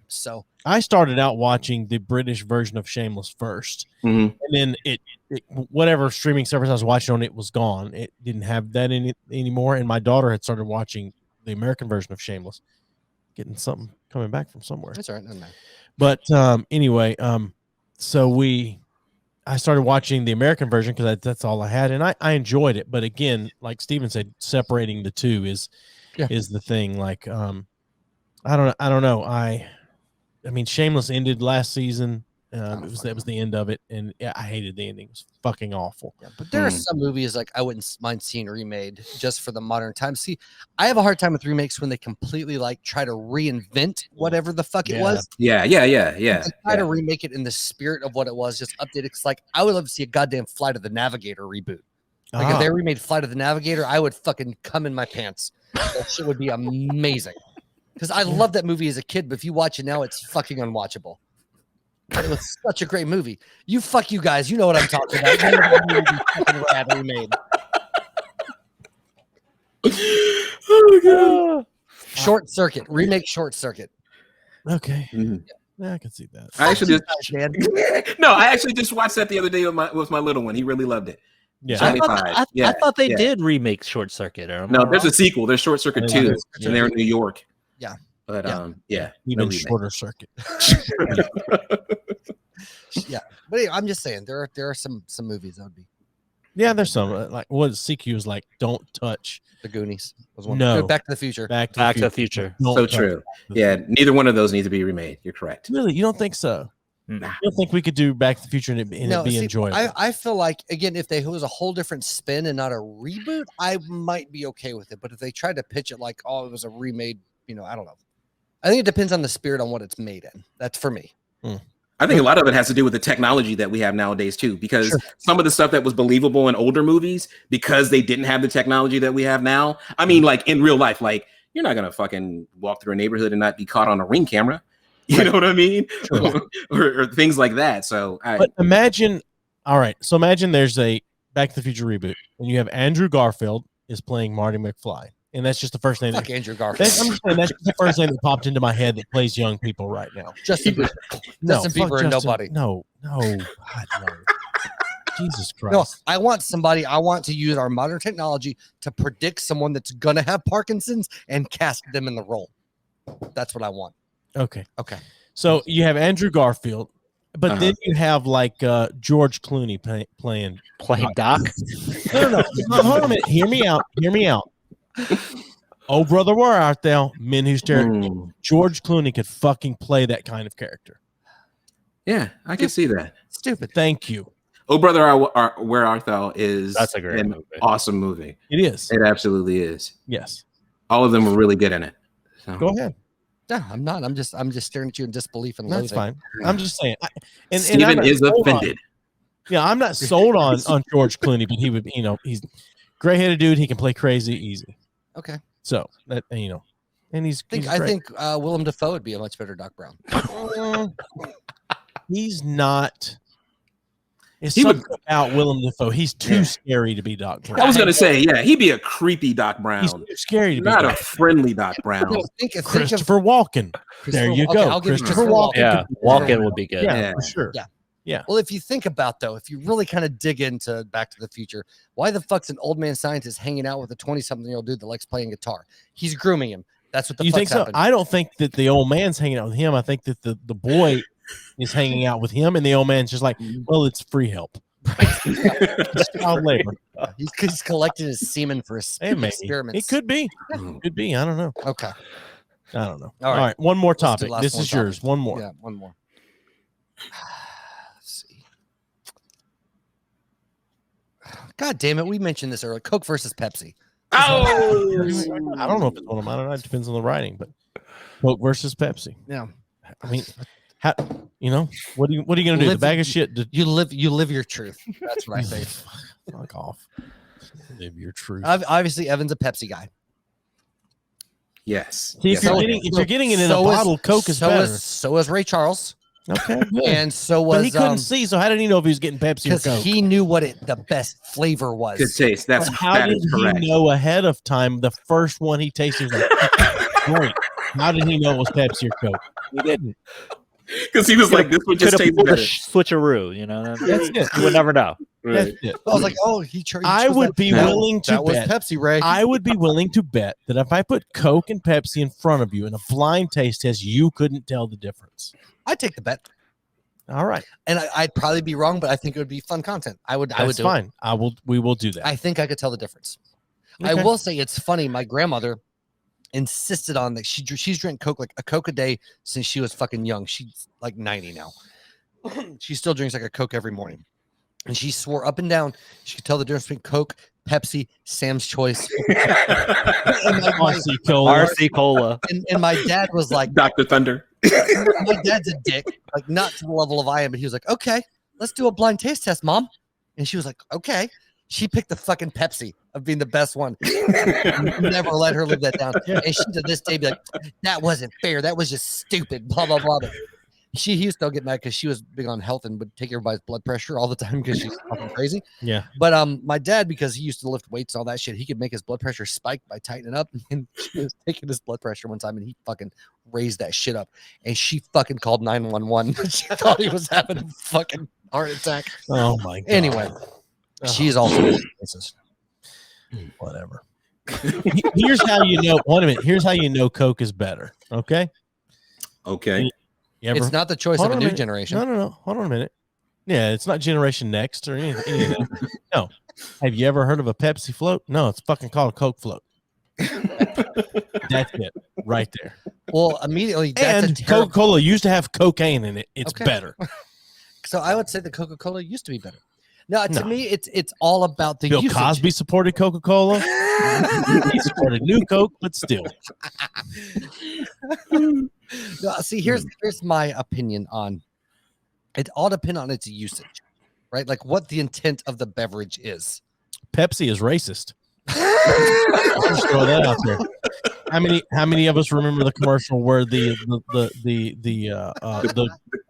Speaker 1: so
Speaker 5: I started out watching the British version of Shameless first,
Speaker 3: Mhm.
Speaker 5: and then whatever streaming service I was watching on, it was gone. It didn't have that in it anymore. And my daughter had started watching the American version of Shameless, getting something coming back from somewhere.
Speaker 1: That's all right. No.
Speaker 5: But anyway, so I started watching the American version because that's all I had, and I enjoyed it. But again, like Steven said, separating the two is the thing. Like, I don't know. I mean, Shameless ended last season. That was the end of it, and I hated the ending. It was fucking awful.
Speaker 1: Yeah, but there are some movies like I wouldn't mind seeing remade just for the modern time. See, I have a hard time with remakes when they completely like try to reinvent whatever the fuck it was.
Speaker 3: Yeah.
Speaker 1: Try to remake it in the spirit of what it was, just update it. It's like I would love to see a goddamn Flight of the Navigator reboot. Like if they remade Flight of the Navigator, I would fucking come in my pants. That shit would be amazing. Because I love that movie as a kid, but if you watch it now, it's fucking unwatchable. It was such a great movie. You guys, you know what I'm talking about. Fucking rad remade.
Speaker 3: Oh god!
Speaker 1: Short Circuit remake. Short Circuit.
Speaker 5: Okay, yeah, I can see that.
Speaker 3: I actually just watched that the other day with my little one. He really loved it.
Speaker 5: Yeah,
Speaker 4: I thought they did remake Short Circuit.
Speaker 3: No, there's a sequel. There's Short Circuit 2, and they're in New York.
Speaker 1: Yeah.
Speaker 3: But
Speaker 5: even shorter circuit.
Speaker 1: Yeah, but anyway, I'm just saying there are some movies that would be.
Speaker 5: Yeah, there's some like what CQ is like. Don't touch
Speaker 1: The Goonies. Was one.
Speaker 5: No,
Speaker 1: Back to the Future.
Speaker 4: Back to the Future.
Speaker 3: So true. Yeah, neither one of those needs to be remade. You're correct.
Speaker 5: Really, you don't think so?
Speaker 3: Nah.
Speaker 5: You don't think we could do Back to the Future and it be enjoyable?
Speaker 1: I feel like again, if it was a whole different spin and not a reboot, I might be okay with it. But if they tried to pitch it like, oh, it was a remade, I don't know. I think it depends on the spirit on what it's made in. That's for me.
Speaker 3: I think a lot of it has to do with the technology that we have nowadays too, because some of the stuff that was believable in older movies, because they didn't have the technology that we have now. I mean, like in real life, like you're not gonna fucking walk through a neighborhood and not be caught on a Ring camera. You know what I mean? or things like that. So,
Speaker 5: but imagine. All right, so imagine there's a Back to the Future reboot, and you have Andrew Garfield is playing Marty McFly. And that's just the first name.
Speaker 1: Fuck Andrew Garfield.
Speaker 5: I'm just saying that's the first name that popped into my head that plays young people right now.
Speaker 1: Justin Bieber. Justin Bieber and nobody.
Speaker 5: No. God, no. Jesus Christ.
Speaker 1: No, I want to use our modern technology to predict someone that's going to have Parkinson's and cast them in the role. That's what I want.
Speaker 5: Okay.
Speaker 1: So
Speaker 5: you have Andrew Garfield, but then you have like George Clooney playing
Speaker 4: Doc.
Speaker 5: No. Hold on a minute. Hear me out. Oh, brother, where art thou? Men who stare. George Clooney could fucking play that kind of character.
Speaker 3: Yeah, I can see that.
Speaker 1: Stupid.
Speaker 5: Thank you.
Speaker 3: Oh, brother, where art thou is
Speaker 4: that's a great movie.
Speaker 3: Awesome movie.
Speaker 5: It is.
Speaker 3: It absolutely is.
Speaker 5: Yes.
Speaker 3: All of them were really good in it. So.
Speaker 5: Go ahead.
Speaker 1: No, I'm not. I'm just staring at you in disbelief and
Speaker 5: that's
Speaker 1: loathing.
Speaker 5: fine. I'm just saying.
Speaker 3: Steven is offended.
Speaker 5: I'm not sold on George Clooney, but he would, he's gray-headed dude. He can play crazy easy.
Speaker 1: Okay.
Speaker 5: So that and
Speaker 1: I think Willem Dafoe would be a much better Doc Brown.
Speaker 5: He's not. It's something about Willem Dafoe. He's too scary to be Doc Brown.
Speaker 3: I was gonna say, he'd be a creepy Doc Brown.
Speaker 5: He's too scary to be
Speaker 3: not a friendly Doc Brown.
Speaker 5: Christopher Walken. There you go. Christopher Walken.
Speaker 4: Yeah, Walken would be good.
Speaker 5: Yeah, for sure.
Speaker 1: Yeah. Well, if you think about if you really kind of dig into Back to the Future, why the fuck's an old man scientist hanging out with a 20-something-year-old dude that likes playing guitar? He's grooming him. That's what the fuck's happening.
Speaker 5: I don't think that the old man's hanging out with him. I think that the boy is hanging out with him, and the old man's just like, well, it's free help. It's child labor.
Speaker 1: He's collecting his semen for experiments.
Speaker 5: It could be. Could be. I don't know.
Speaker 1: Okay.
Speaker 5: I don't know.
Speaker 1: All
Speaker 5: right. One more topic. This is yours. One more.
Speaker 1: Yeah, one more. Let's see. God damn it. We mentioned this earlier. Coke versus Pepsi.
Speaker 3: Oh!
Speaker 5: I don't know if it's one of them. I don't know. It depends on the writing, but Coke versus Pepsi.
Speaker 1: Yeah.
Speaker 5: I mean, how, what are you going to do? The bag of shit.
Speaker 1: You live your truth. That's what I say.
Speaker 5: Fuck off. Live your truth.
Speaker 1: Obviously, Evan's a Pepsi guy.
Speaker 3: Yes.
Speaker 5: See, if you're getting it in a bottle, Coke is better.
Speaker 1: So is Ray Charles.
Speaker 5: Okay.
Speaker 1: And so was.
Speaker 5: But he couldn't see, so how did he know if he was getting Pepsi or Coke?
Speaker 1: Because he knew what the best flavor was.
Speaker 3: Good taste.
Speaker 5: How did he know ahead of time the first one he tasted was great? How did he know it was Pepsi or Coke? He didn't.
Speaker 3: Because he was like, this would just taste better.
Speaker 4: Switcheroo,
Speaker 5: That's it.
Speaker 4: You would never know.
Speaker 5: That's it.
Speaker 1: I was like, oh, he chose
Speaker 5: I would be willing to
Speaker 1: that was
Speaker 5: bet.
Speaker 1: Pepsi, Ray.
Speaker 5: I would be willing to bet that if I put Coke and Pepsi in front of you in a blind taste test, you couldn't tell the difference.
Speaker 1: I'd take the bet.
Speaker 5: All right,
Speaker 1: And I'd probably be wrong, but I think it would be fun content. I would
Speaker 5: that's
Speaker 1: do
Speaker 5: fine.
Speaker 1: It.
Speaker 5: We will do that.
Speaker 1: I think I could tell the difference.
Speaker 5: Okay.
Speaker 1: I will say it's funny. My grandmother insisted on that. She's drank Coke, like a Coke a day since she was fucking young. She's like 90 now. She still drinks like a Coke every morning. And she swore up and down she could tell the difference between Coke, Pepsi, Sam's Choice.
Speaker 5: RC Cola.
Speaker 4: RC Cola.
Speaker 1: And my dad was like,
Speaker 3: Dr. Thunder.
Speaker 1: my dad's a dick, like not to the level of I am, but he was like, okay, let's do a blind taste test, Mom. And she was like, okay. She picked the fucking Pepsi of being the best one. Never let her live that down. And she to this day be like, that wasn't fair. That was just stupid. Blah, blah, blah. But he used to get mad because she was big on health and would take everybody's blood pressure all the time because she's fucking crazy.
Speaker 5: Yeah.
Speaker 1: But my dad, because he used to lift weights and all that shit, he could make his blood pressure spike by tightening up. And she was taking his blood pressure one time and he fucking raised that shit up. And she fucking called 911. She thought he was having a fucking heart attack.
Speaker 5: Oh my god.
Speaker 1: Anyway, she's also racist.
Speaker 5: Whatever. Here's how you know. Wait a minute. Here's how you know Coke is better. Okay.
Speaker 3: Okay.
Speaker 1: It's not the choice of a new generation.
Speaker 5: No. Hold on a minute. Yeah, it's not Generation Next or anything. No. Have you ever heard of a Pepsi float? No, it's fucking called a Coke float. That's it, right there.
Speaker 1: Well, immediately,
Speaker 5: and Coca-Cola used to have cocaine in it. It's better.
Speaker 1: So I would say the Coca-Cola used to be better. No, to me, it's all about the
Speaker 5: Bill
Speaker 1: usage.
Speaker 5: Cosby supported Coca-Cola. He supported New Coke, but still.
Speaker 1: No, see, here's my opinion on it. All depends on its usage, right? Like what the intent of the beverage is.
Speaker 5: Pepsi is racist. Just throw that out there. How many of us remember the commercial where the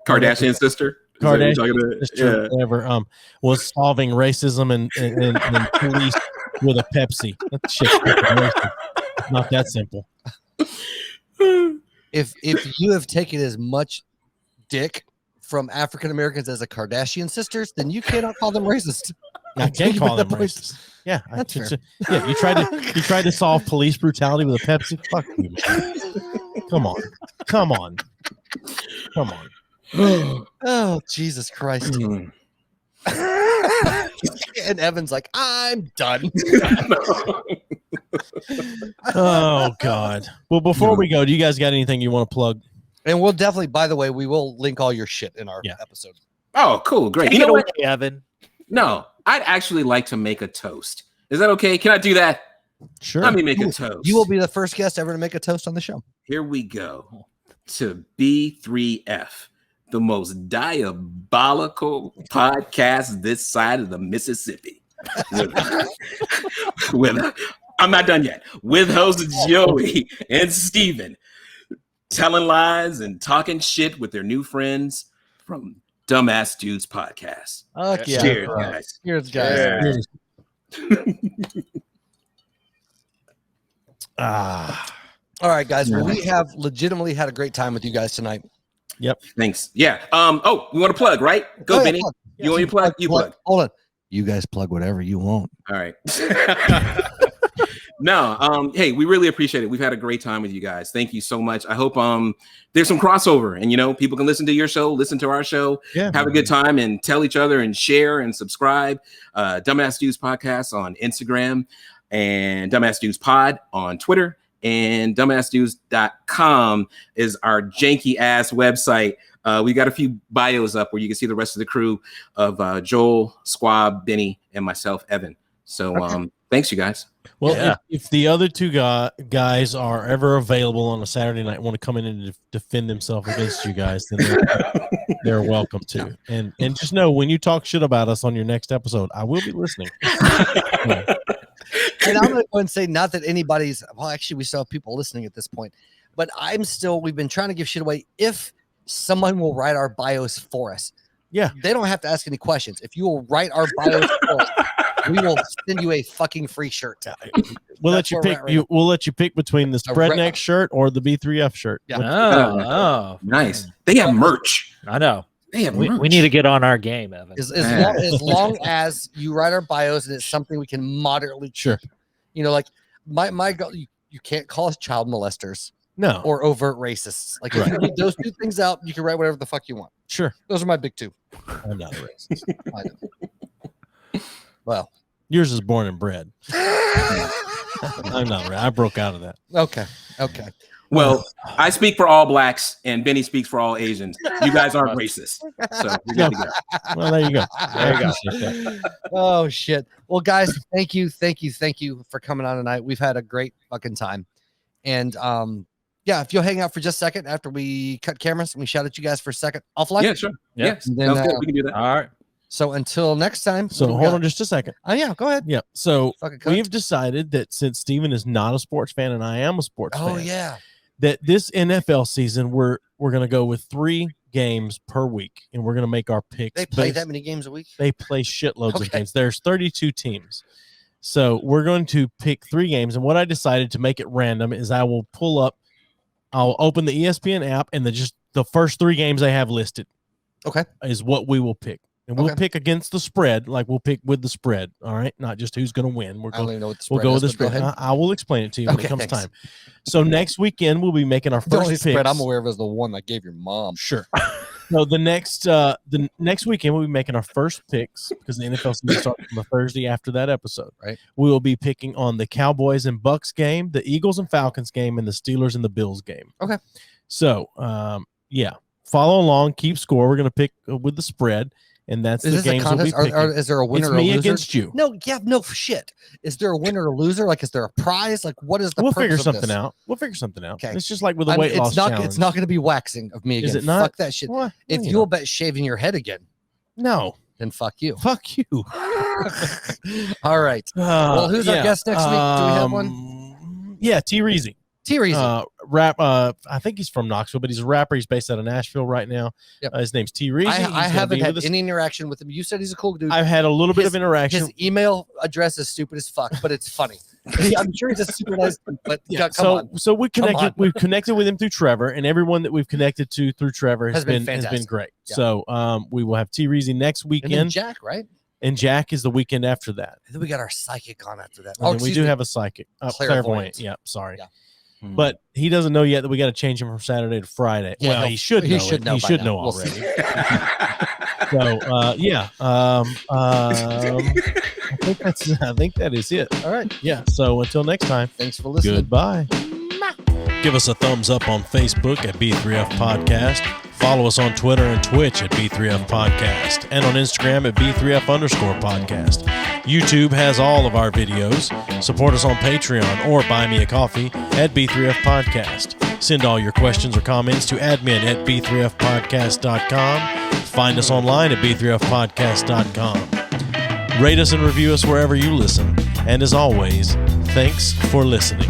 Speaker 3: Kardashian sister?
Speaker 5: Kardashian sister, whatever, was solving racism and police with a Pepsi. That shit's racist. It's not that simple.
Speaker 1: If you have taken as much dick from African Americans as the Kardashian sisters, then you cannot call them racist.
Speaker 5: I can't call them racist. Yeah,
Speaker 1: that's fair.
Speaker 5: Yeah, you tried to solve police brutality with a Pepsi. Fuck you, man. Come on.
Speaker 1: Oh, Jesus Christ. And Evan's like, I'm done.
Speaker 5: Oh, God. Well, before we go, do you guys got anything you want to plug?
Speaker 1: And we'll definitely, by the way, we will link all your shit in our episode.
Speaker 3: Oh, cool. Great.
Speaker 4: Take it away, Evan.
Speaker 3: No, I'd actually like to make a toast. Is that okay? Can I do that?
Speaker 5: Sure.
Speaker 3: Let me make a toast.
Speaker 1: You will be the first guest ever to make a toast on the show.
Speaker 3: Here we go. To B3F, the most diabolical podcast this side of the Mississippi. I'm not done yet. With hosts Joey and Steven, telling lies and talking shit with their new friends from DumbAss Dudes podcast.
Speaker 1: Okay.
Speaker 3: Cheers, guys.
Speaker 1: Cheers, guys. All right, guys. Well, we have legitimately had a great time with you guys tonight.
Speaker 5: Yep.
Speaker 3: Thanks. Yeah. We want to plug, right? Go, Benny.
Speaker 1: Plug.
Speaker 3: You want me to plug? You plug.
Speaker 1: Hold on. You guys plug whatever you want.
Speaker 3: All right. No, hey, we really appreciate it. We've had a great time with you guys. Thank you so much. I hope there's some crossover and people can listen to your show, listen to our show, have a good time and tell each other and share and subscribe. DumbAss Dudes Podcast on Instagram and DumbAss Dudes Pod on Twitter, and dumbassdudes.com is our janky ass website. We got a few bios up where you can see the rest of the crew of Joel, Squab, Benny, and myself, Evan. So thanks, you guys.
Speaker 5: Well, if the other two guys are ever available on a Saturday night, want to come in and defend themselves against you guys, then they're welcome to. And just know, when you talk shit about us on your next episode, I will be listening.
Speaker 1: And I'm going to go and say, not that anybody's, well, actually, we still have people listening at this point, but we've been trying to give shit away. If someone will write our bios for us, they don't have to ask any questions. If you will write our bios for us, we will send you a fucking free shirt.
Speaker 5: We'll let you pick. We'll let you pick between the Spreadneck shirt or the B3F shirt.
Speaker 1: Yeah.
Speaker 4: Oh,
Speaker 3: nice. They have merch.
Speaker 4: I know.
Speaker 3: They have
Speaker 4: We
Speaker 3: merch.
Speaker 4: need to get on our game, Evan.
Speaker 1: As long as you write our bios and it's something we can moderately
Speaker 5: Sure.
Speaker 1: You know, like my girl, you can't call us child molesters
Speaker 5: No.
Speaker 1: or overt racists. Like if you leave those two things out, you can write whatever the fuck you want.
Speaker 5: Sure.
Speaker 1: Those are my big two.
Speaker 5: I'm not a racist.
Speaker 1: I know. Well,
Speaker 5: Yours is born and bred. I'm not. I broke out of that.
Speaker 1: okay.
Speaker 3: Well, I speak for all blacks, and Benny speaks for all Asians. You guys aren't racist, so we got to go.
Speaker 5: Well, there you go.
Speaker 4: There you go.
Speaker 1: Oh shit. Well, guys, thank you for coming on tonight. We've had a great fucking time. And yeah, if you'll hang out for just a second after we cut cameras and we shout at you guys for a second offline.
Speaker 3: Yeah, sure.
Speaker 4: Yeah.
Speaker 3: Yes,
Speaker 1: And then,
Speaker 3: sounds good. We can do that.
Speaker 4: All right.
Speaker 1: So until next time.
Speaker 5: So hold on just a second.
Speaker 1: Oh yeah, go ahead.
Speaker 5: Yeah. So
Speaker 1: Fucking cut.
Speaker 5: we've decided that since Steven is not a sports fan and I am a sports fan,
Speaker 1: Yeah.
Speaker 5: that this NFL season we're going to go with 3 games per week and we're going to make our picks.
Speaker 1: They play that many games a week?
Speaker 5: They play shitloads of
Speaker 1: Okay.
Speaker 5: games. There's 32 teams. So we're going to pick 3 games. And what I decided to make it random is I'll open the ESPN app and just the first 3 games they have listed.
Speaker 1: Okay.
Speaker 5: Is what we will pick. And we'll pick against the spread, like we'll pick with the spread. All right. Not just who's going to win.
Speaker 1: I don't even know what the
Speaker 5: We'll
Speaker 1: spread
Speaker 5: go
Speaker 1: is,
Speaker 5: with the
Speaker 1: but go
Speaker 5: spread.
Speaker 1: ahead.
Speaker 5: I will explain it to you when
Speaker 1: Okay,
Speaker 5: it comes
Speaker 1: thanks.
Speaker 5: time. So next weekend we'll be making our
Speaker 1: The only
Speaker 5: first
Speaker 1: spread
Speaker 5: picks.
Speaker 1: I'm aware of is the one that gave your mom.
Speaker 5: Sure. So the next weekend we'll be making our first picks because the NFL season starts on the Thursday after that episode.
Speaker 1: Right.
Speaker 5: We will be picking on the Cowboys and Bucks game, the Eagles and Falcons game, and the Steelers and the Bills game.
Speaker 1: Okay.
Speaker 5: So yeah, follow along, keep score. We're gonna pick with the spread, and that's
Speaker 1: Is
Speaker 5: the
Speaker 1: this a
Speaker 5: games we'll be
Speaker 1: contest?
Speaker 5: picking.
Speaker 1: Or is there a winner
Speaker 5: It's
Speaker 1: or a
Speaker 5: me
Speaker 1: loser?
Speaker 5: against you.
Speaker 1: No, yeah, no shit. Is there a winner or loser? Like, is there a prize? Like, what is the
Speaker 5: We'll
Speaker 1: purpose
Speaker 5: figure
Speaker 1: of
Speaker 5: something
Speaker 1: this?
Speaker 5: out. We'll figure something out.
Speaker 1: Okay.
Speaker 5: It's just like with the weight loss
Speaker 1: it's not.
Speaker 5: challenge.
Speaker 1: It's not going to be waxing of me again.
Speaker 5: Is it not?
Speaker 1: Fuck that shit.
Speaker 5: What?
Speaker 1: If
Speaker 5: No,
Speaker 1: you'll bet shaving your head again,
Speaker 5: no,
Speaker 1: then fuck you.
Speaker 5: fuck you.
Speaker 1: All right. Well, who's our guest next week? Do we have one?
Speaker 5: Yeah, T. Reezy.
Speaker 1: T. Reezy.
Speaker 5: Rap. I think he's from Knoxville, but he's a rapper. He's based out of Nashville right now.
Speaker 1: Yep.
Speaker 5: His name's T. Reezy.
Speaker 1: I
Speaker 5: He's gonna
Speaker 1: haven't
Speaker 5: be
Speaker 1: had
Speaker 5: with us.
Speaker 1: any interaction with him. You said he's a cool dude.
Speaker 5: I've had a little bit of interaction.
Speaker 1: His email address is stupid as fuck, but it's funny. I'm sure he's a super nice dude, but
Speaker 5: Yeah,
Speaker 1: come on.
Speaker 5: so we
Speaker 1: Come
Speaker 5: connected.
Speaker 1: on.
Speaker 5: We've connected with him through Trevor, and everyone that we've connected to through Trevor has been
Speaker 1: fantastic.
Speaker 5: great.
Speaker 1: Yeah.
Speaker 5: So we will have T. Reezy next
Speaker 1: And then
Speaker 5: weekend,
Speaker 1: Jack, right?
Speaker 5: and Jack is the weekend after that.
Speaker 1: And then we got our psychic on after that.
Speaker 5: And then we
Speaker 1: excuse
Speaker 5: do
Speaker 1: me.
Speaker 5: have a psychic,
Speaker 1: Clairvoyant.
Speaker 5: clairvoyant. Yeah, sorry.
Speaker 1: Yeah.
Speaker 5: But he doesn't know yet that we got to change him from Saturday to Friday.
Speaker 1: Yeah,
Speaker 5: well,
Speaker 1: no,
Speaker 5: he should know.
Speaker 1: he should
Speaker 5: it.
Speaker 1: know
Speaker 5: He
Speaker 1: by
Speaker 5: should
Speaker 1: now.
Speaker 5: know
Speaker 1: We'll see.
Speaker 5: already. So yeah, I think that is it.
Speaker 1: All right.
Speaker 5: Yeah. So until next time,
Speaker 1: Thanks for listening.
Speaker 5: goodbye. Give us a thumbs up on Facebook at B3F Podcast. Follow us on Twitter and Twitch at B3F Podcast, and on Instagram at B3F_podcast. YouTube has all of our videos. Support us on Patreon or buy me a coffee at B3F Podcast. Send all your questions or comments to admin at B3Fpodcast.com. Find us online at B3Fpodcast.com. Rate us and review us wherever you listen. And as always, thanks for listening.